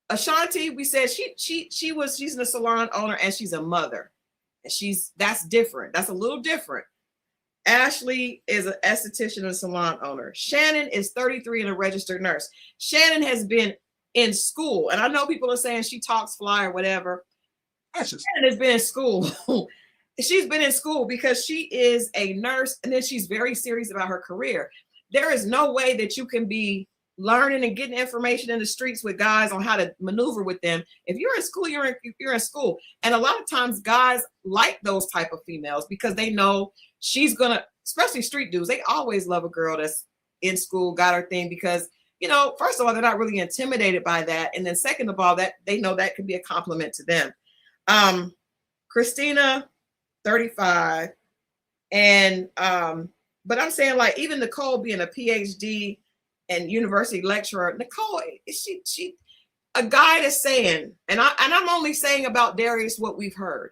Ashanti, we said she's a salon owner and she's a mother. And that's different. That's a little different. Ashley is an esthetician and a salon owner. Shannon is 33 and a registered nurse. Shannon has been in school. And I know people are saying she talks fly or whatever. Shannon has been in school. She's been in school because she is a nurse, and then she's very serious about her career. There is no way that you can be learning and getting information in the streets with guys on how to maneuver with them. If you're in school, you're in school. And a lot of times guys like those type of females because they know she's gonna, especially street dudes, they always love a girl that's in school, got her thing, because, you know, first of all, they're not really intimidated by that. And then second of all, that they know that could be a compliment to them. Christina, 35. And but I'm saying, like, even Nicole being a PhD and university lecturer, Nicole, she a guy that's saying, and I'm only saying about Darius what we've heard.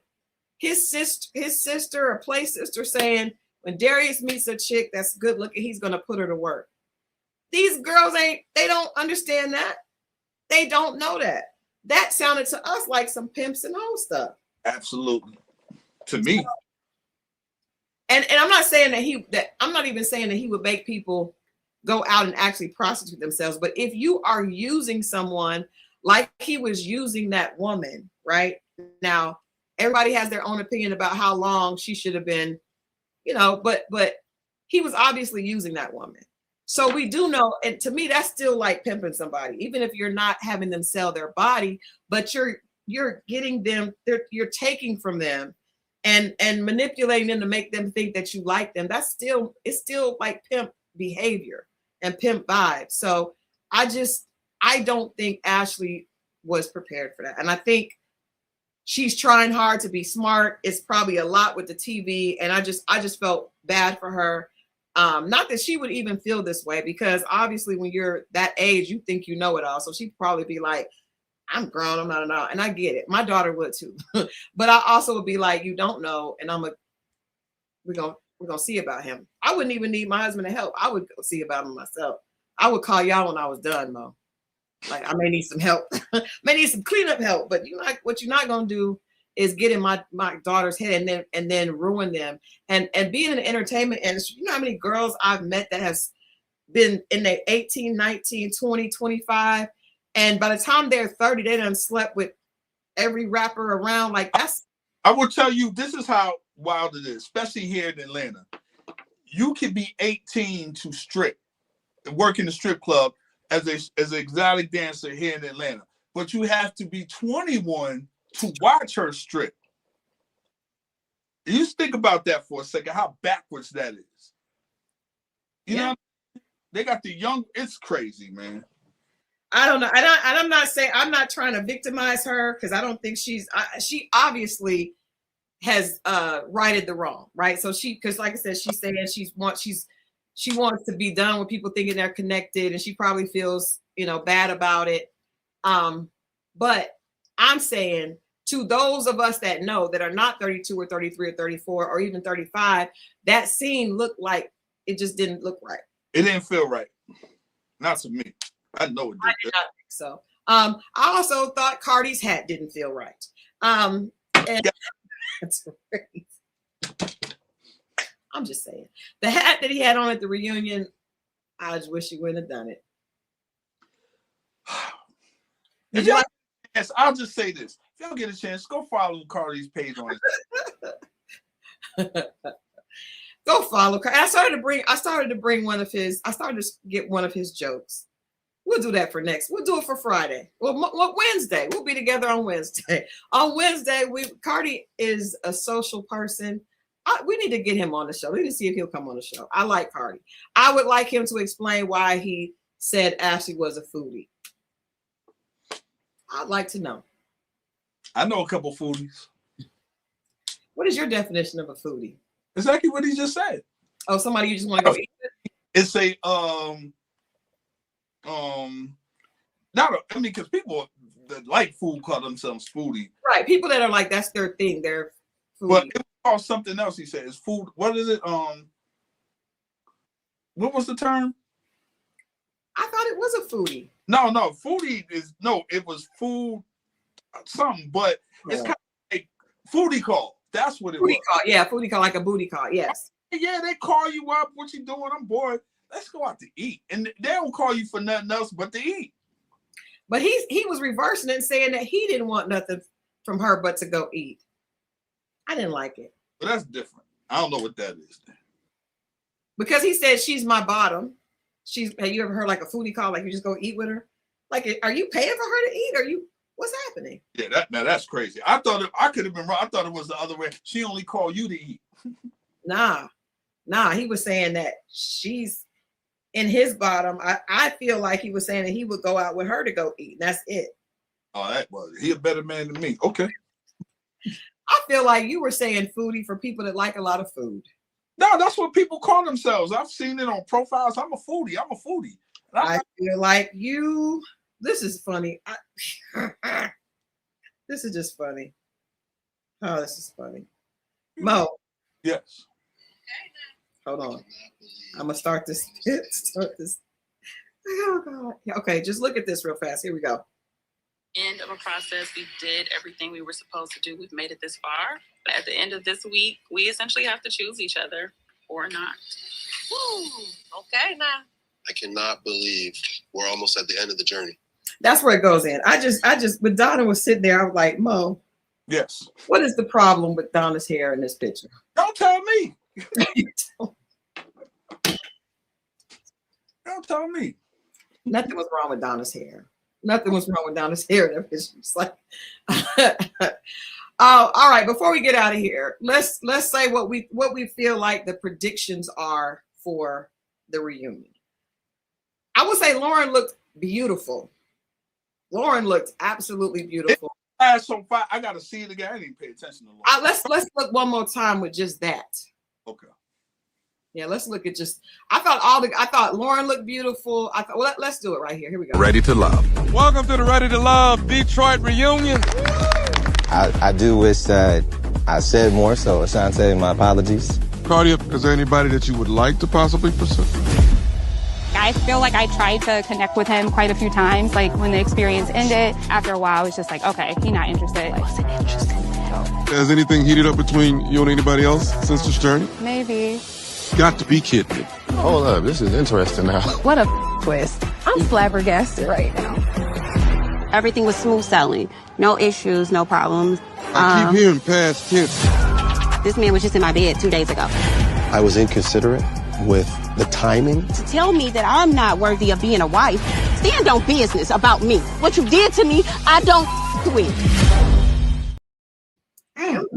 His sister, a play sister, saying when Darius meets a chick that's good looking, he's gonna put her to work. These girls they don't understand that. They don't know that. That sounded to us like some pimps and hoe stuff. Absolutely. To me. And I'm not saying I'm not even saying that he would make people go out and actually prostitute themselves. But if you are using someone like he was using that woman, right? Now, everybody has their own opinion about how long she should have been, you know, but he was obviously using that woman. So we do know, and to me, that's still like pimping somebody, even if you're not having them sell their body, but you're getting them, you're taking from them and manipulating them to make them think that you like them. It's still like pimp behavior and pimp vibes. So I don't think Ashley was prepared for that. And I think she's trying hard to be smart. It's probably a lot with the TV. And I just felt bad for her. Not that she would even feel this way, because obviously when you're that age, you think you know it all. So she'd probably be like, I'm grown, I'm not an adult. And I get it. My daughter would too. But I also would be like, you don't know. And we're gonna see about him. I wouldn't even need my husband to help. I would go see about him myself. I would call y'all when I was done, Mo. Like, I may need some help, may need some cleanup help. But what you're not gonna do is get in my daughter's head and then ruin them. And being in the entertainment industry, you know how many girls I've met that has been in their 18, 19, 20, 25. And by the time they're 30, they done slept with every rapper around. Like, I will tell you, this is how wild it is, especially here in Atlanta. You can be 18 to strip, work in the strip club as an exotic dancer here in Atlanta, but you have to be 21 to watch her strip. You just think about that for a second, how backwards that is. You know, they got the young, it's crazy, man. I don't know. And I'm not saying, I'm not trying to victimize her, because I don't think she obviously has righted the wrong, right? So because like I said, she's saying she wants to be done with people thinking they're connected, and she probably feels, bad about it. But I'm saying, to those of us that know, that are not 32 or 33 or 34 or even 35, that scene looked like it just didn't look right. It didn't feel right. Not to me. I know it did. I did not think so. I also thought Cardi's hat didn't feel right. And that's crazy. I'm just saying. The hat that he had on at the reunion, I just wish he wouldn't have done it. Yes, I'll just say this. If y'all get a chance, go follow Cardi's page on it. Go follow Cardi. I started to get one of his jokes. We'll do that for next. We'll do it for Friday. Well, Wednesday. We'll be together on Wednesday. On Wednesday, Cardi is a social person. We need to get him on the show. We need to see if he'll come on the show. I like Cardi. I would like him to explain why he said Ashley was a foodie. I'd like to know. I know a couple foodies. What is your definition of a foodie? Exactly what he just said. Oh, somebody you just want to go eat with? It's because people that like food call themselves foodie. Right. People that are like, that's their thing. They're foodie. But it was called something else. He said it's food. What is it? What was the term? I thought it was a foodie. No, foodie is it was food something, but it's kind of like foodie call. That's what it was. Call, yeah, foodie call, like a booty call. Yes. Yeah, they call you up. What you doing? I'm bored. Let's go out to eat. And they don't call you for nothing else but to eat. But he was reversing it and saying that he didn't want nothing from her but to go eat. I didn't like it. But that's different. I don't know what that is then. Because he said she's my bottom. have you ever heard like a foodie call, like you just go eat with her? Like, are you paying for her to eat? What's happening? Yeah, that's crazy. I thought I could have been wrong. I thought it was the other way. She only called you to eat. Nah, he was saying that she's in his bottom. I feel like he was saying that he would go out with her to go eat. That's it. Oh, that was he a better man than me. Okay. I feel like you were saying foodie for people that like a lot of food. No, that's what people call themselves. I've seen it on profiles. I'm a foodie. I feel like you. This is funny. This is just funny. Oh, this is funny. Mo. Yes. Hold on. I'm gonna start this. Oh God. Okay, just look at this real fast. Here we go. End of a process. We did everything we were supposed to do. We've made it this far. But at the end of this week, we essentially have to choose each other or not. Woo. Okay, now. I cannot believe we're almost at the end of the journey. That's where it goes in. I just when Donna was sitting there, I was like, Mo. Yes. What is the problem with Donna's hair in this picture? Don't tell me. Don't tell me. Nothing was wrong with Donna's hair. Nothing was wrong with Donna's hair. That was just like, oh, all right. Before we get out of here, let's say what we feel like the predictions are for the reunion. I would say Lauren looked beautiful. Lauren looked absolutely beautiful. So far, I gotta see it again. I didn't pay attention to Lauren. Let's look one more time with just that. Okay. Yeah, let's look at just. I thought Lauren looked beautiful. Let's do it right here. Here we go. Ready to Love. Welcome to the Ready to Love Detroit reunion. I do wish that I said more, so Asante, my apologies. Claudia, is there anybody that you would like to possibly pursue? I feel like I tried to connect with him quite a few times. Like when the experience ended, after a while, it was just like, okay, he's not interested. Has anything heated up between you and anybody else since this journey? Maybe. Got to be kidding me. Hold up, this is interesting now. What a twist. I'm flabbergasted right now. Everything was smooth sailing. No issues, no problems. I keep hearing past tense. This man was just in my bed 2 days ago. I was inconsiderate with the timing. To tell me that I'm not worthy of being a wife, stand on business about me. What you did to me, I don't with.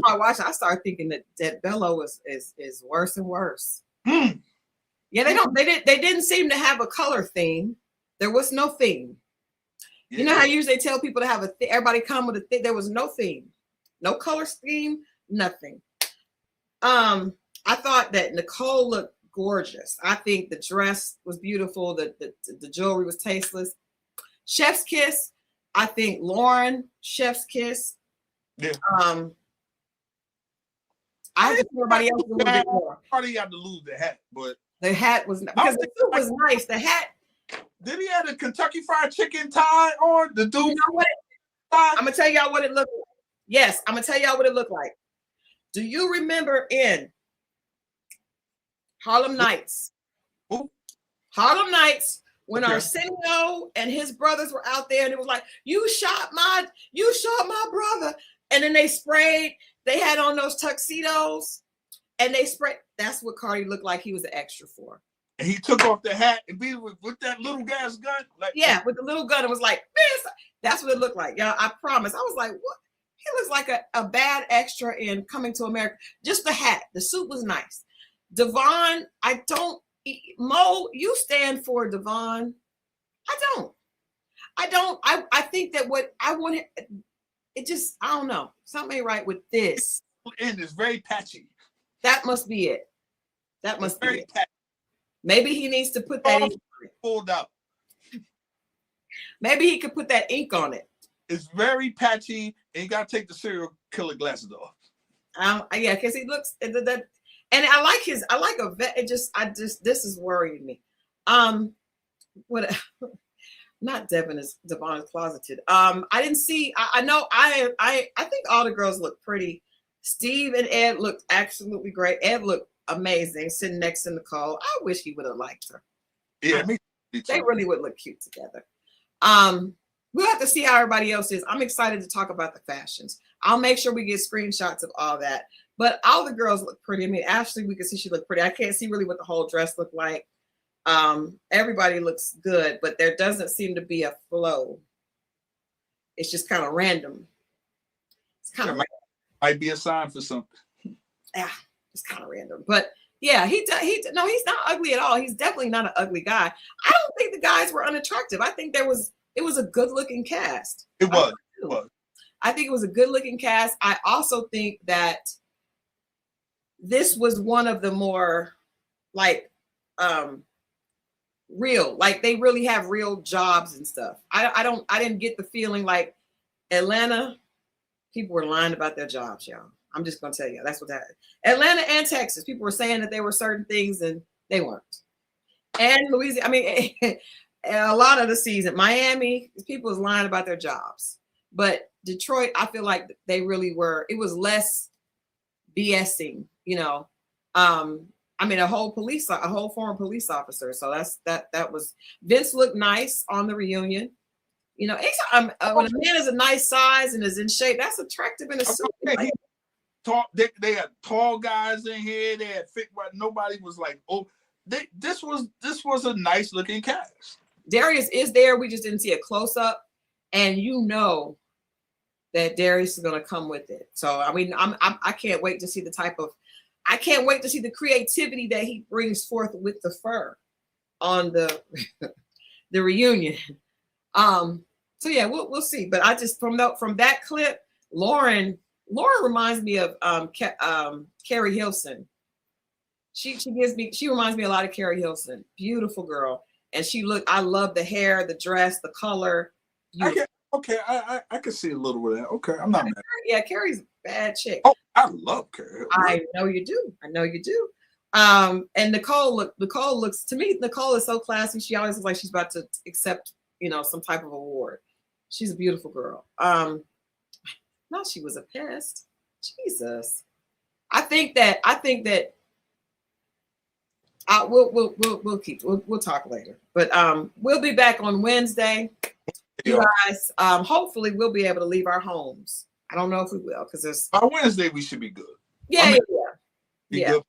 I watched. I started thinking that Bello is worse and worse. Yeah, they didn't seem to have a color theme. There was no theme. Yeah. You know how usually they tell people to have everybody come with a theme. There was no theme, no color scheme, nothing. I thought that Nicole looked gorgeous. I think the dress was beautiful. The jewelry was tasteless. Chef's kiss. I think Lauren chef's kiss. Yeah. I think everybody else was a little bit more. Probably had to lose the hat, but the hat was because the suit was nice. The hat. Did he have the Kentucky Fried Chicken tie on? The dude. You know what? I'm gonna tell y'all what it looked like. Yes, I'm gonna tell y'all what it looked like. Do you remember in Harlem Nights? Ooh. Harlem Nights, when Arsenio and his brothers were out there, and it was like, you shot my brother, and then they had on those tuxedos, and they sprayed. That's what Cardi looked like he was an extra for. And he took off the hat and be with that little gas gun. With the little gun, it was like, man, that's what it looked like. Yeah, I promise. I was like, what? He looks like a bad extra in Coming to America. Just the hat. The suit was nice. Devon, Mo, you stand for Devon. I don't. I think that what I wanted, it just, I don't know. Something ain't right with this. And it's very patchy. That must be it. That must be it. Patchy. Maybe he needs to put that ink on it. Pulled out. Maybe he could put that ink on it. It's very patchy, and you gotta take the serial killer glasses off. Yeah, because he looks that, and I like a vet. This is worrying me. What? Not Devon is closeted. I didn't see. I know. I think all the girls look pretty. Steve and Ed looked absolutely great. Ed looked amazing sitting next to Nicole. I wish he would have liked her. Yeah, me too. They really would look cute together. We'll have to see how everybody else is. I'm excited to talk about the fashions. I'll make sure we get screenshots of all that. But all the girls look pretty. I mean, Ashley, we can see she looked pretty. I can't see really what the whole dress looked like. Everybody looks good, but there doesn't seem to be a flow. It's just kind of random. It's kind of might be a sign for something. Yeah, it's kind of random. But yeah, he's not ugly at all. He's definitely not an ugly guy. I don't think the guys were unattractive. I think it was a good looking cast. It was. I think it was a good looking cast. I also think that this was one of the more like real, like they really have real jobs and stuff. I didn't get the feeling like Atlanta people were lying about their jobs, y'all. I'm just gonna tell you, that's what happened. Atlanta and Texas, people were saying that there were certain things and they weren't. And Louisiana, I mean, a lot of the season, Miami, people was lying about their jobs. But Detroit, I feel like they really were. It was less BSing, you know. I mean, a whole former police officer. So that was. Vince looked nice on the reunion. You know, when a man is a nice size and is in shape, that's attractive in a suit. They had tall guys in here. They had fit, but nobody was like, oh, this was a nice looking cast. Darius is there. We just didn't see a close up, and you know that Darius is going to come with it. So I mean, I can't wait to see I can't wait to see the creativity that he brings forth with the fur on the the reunion. So yeah, we'll see. But I just from that clip, Lauren reminds me of Carrie Hilson. She reminds me a lot of Carrie Hilson. Beautiful girl. And I love the hair, the dress, the color. I can see a little bit of that. Okay, I'm not mad. Yeah, Carrie's a bad chick. Oh, I love Carrie. I know you do. And Nicole looks to me, Nicole is so classy. She always looks like she's about to accept, some type of award. She's a beautiful girl. Not she was a pest. Jesus. I think that we'll talk later. But we'll be back on Wednesday. You guys, hopefully we'll be able to leave our homes. I don't know if we will because by Wednesday we should be good. Yeah. Good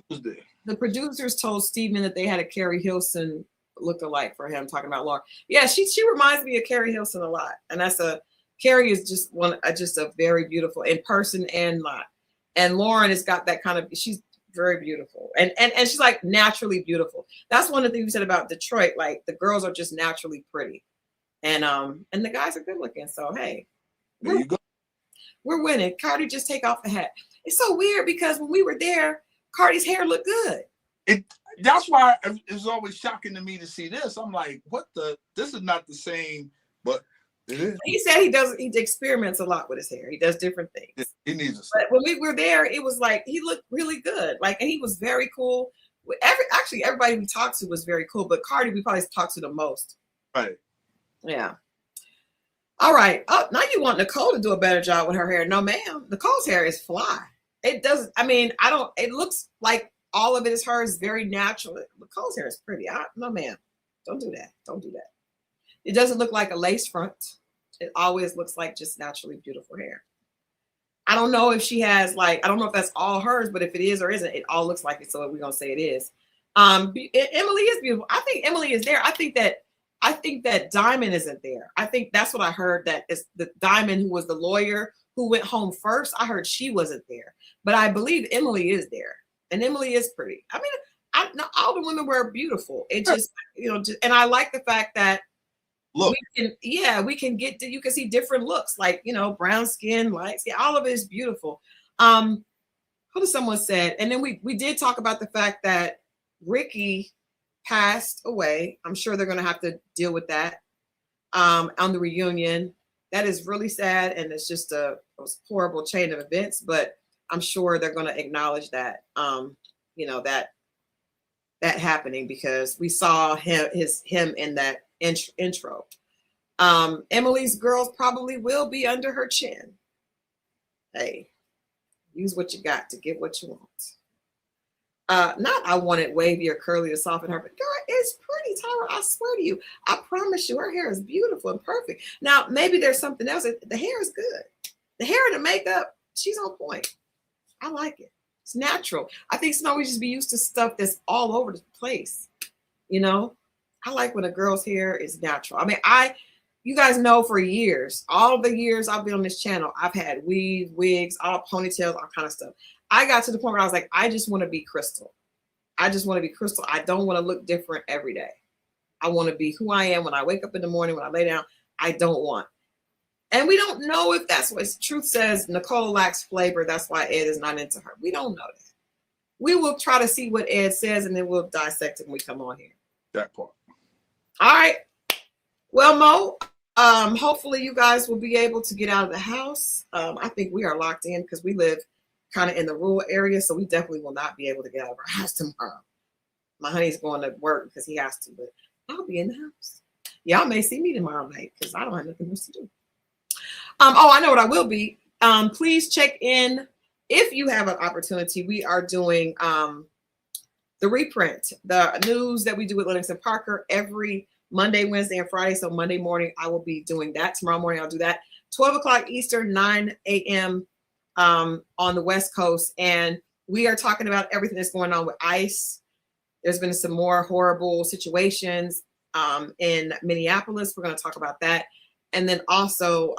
Tuesday. The producers told Steven that they had a Carrie Hilson look-alike for him, talking about Lauren. Yeah, she reminds me of Carrie Hilson a lot, and Carrie is just a very beautiful in person and not. And Lauren has got that kind of. She's very beautiful, and she's like naturally beautiful. That's one of the things we said about Detroit. Like the girls are just naturally pretty. And the guys are good looking. So hey, there you go. We're winning. Cardi, just take off the hat. It's so weird because when we were there, Cardi's hair looked good. That's why it's always shocking to me to see this. I'm like, this is not the same, but it is. He said he experiments a lot with his hair. He does different things. He needs But when we were there, it was like he looked really good. Like, and he was very cool. Everybody we talked to was very cool, but Cardi we probably talked to the most. Right. Yeah. All right. Oh, now you want Nicole to do a better job with her hair. No, ma'am. Nicole's hair is fly. It doesn't, it looks like all of it is hers, very natural. Nicole's hair is pretty. No, ma'am. Don't do that. It doesn't look like a lace front. It always looks like just naturally beautiful hair. I don't know if she has I don't know if that's all hers, but if it is or isn't, it all looks like it. So we're going to say it is. Emily is beautiful. I think Emily is there. I think that Diamond isn't there. I think that's what I heard, that it's the Diamond who was the lawyer who went home first. I heard she wasn't there, but I believe Emily is there, and Emily is pretty. I mean, all the women were beautiful. It just, and I like the fact that look, we can get you can see different looks, like, brown skin, light skin, all of it is beautiful. What does someone said? And then we did talk about the fact that Ricky passed away. I'm sure they're going to have to deal with that on the reunion. That is really sad, and it's just a horrible chain of events, but I'm sure they're going to acknowledge that that happening, because we saw him in that intro. Emily's girls probably will be under her chin. Hey, use what you got to get what you want. Not I want it wavy or curly to soften her, but girl, it's pretty, Tyra. I swear to you. I promise you, her hair is beautiful and perfect. Now, maybe there's something else. The hair is good. The hair and the makeup, she's on point. I like it. It's natural. I think sometimes we just be used to stuff that's all over the place. You know, I like when a girl's hair is natural. I mean, you guys know for years, all the years I've been on this channel, I've had weave, wigs, all ponytails, all kind of stuff. I got to the point where I was like, I just want to be Crystal. I just want to be Crystal. I don't want to look different every day. I want to be who I am when I wake up in the morning, when I lay down. I don't want. And we don't know if that's what Truth says. Nicole lacks flavor. That's why Ed is not into her. We don't know that. We will try to see what Ed says, and then we'll dissect it when we come on here. That part. All right. Well, Mo, hopefully you guys will be able to get out of the house. I think we are locked in because we live kind of in the rural area, so we definitely will not be able to get out of our house tomorrow. My honey's going to work because he has to, but I'll be in the house. Y'all may see me tomorrow night because I don't have nothing else to do. I know what I will be. Please check in if you have an opportunity. We are doing the reprint, the news that we do with Lennox and Parker every Monday, Wednesday, and Friday. So Monday morning, I will be doing that. Tomorrow morning, I'll do that. 12 o'clock Eastern, 9 a.m. On the West Coast. And we are talking about everything that's going on with ICE. There's been some more horrible situations in Minneapolis. We're going to talk about that. And then also,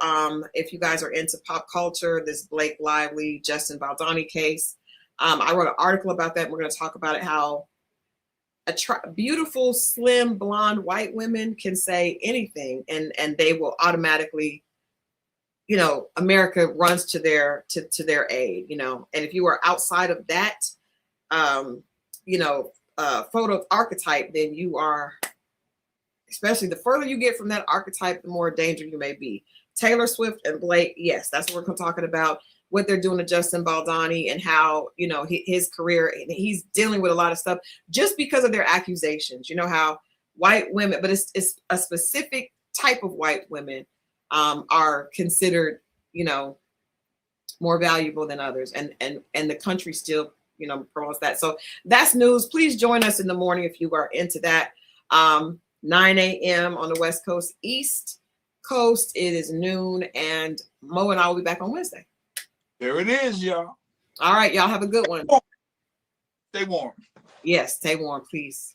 if you guys are into pop culture, this Blake Lively, Justin Baldoni case. I wrote an article about that. We're going to talk about it, how beautiful, slim, blonde, white women can say anything and they will automatically, you know, America runs to their aid, you know. And if you are outside of that, photo archetype, then you are, especially the further you get from that archetype, the more danger you may be. Taylor Swift and Blake, yes, that's what we're talking about. What they're doing to Justin Baldoni and how, you know, his career, and he's dealing with a lot of stuff just because of their accusations. You know how white women, but it's a specific type of white women are considered, you know, more valuable than others, and the country still, you know, promotes that. So that's news. Please join us in the morning if you are into that. 9 a.m. on the West Coast. East Coast, it is noon, and Mo and I will be back on Wednesday. There it is, y'all. All right, y'all have a good one. Stay warm. Yes, stay warm, please.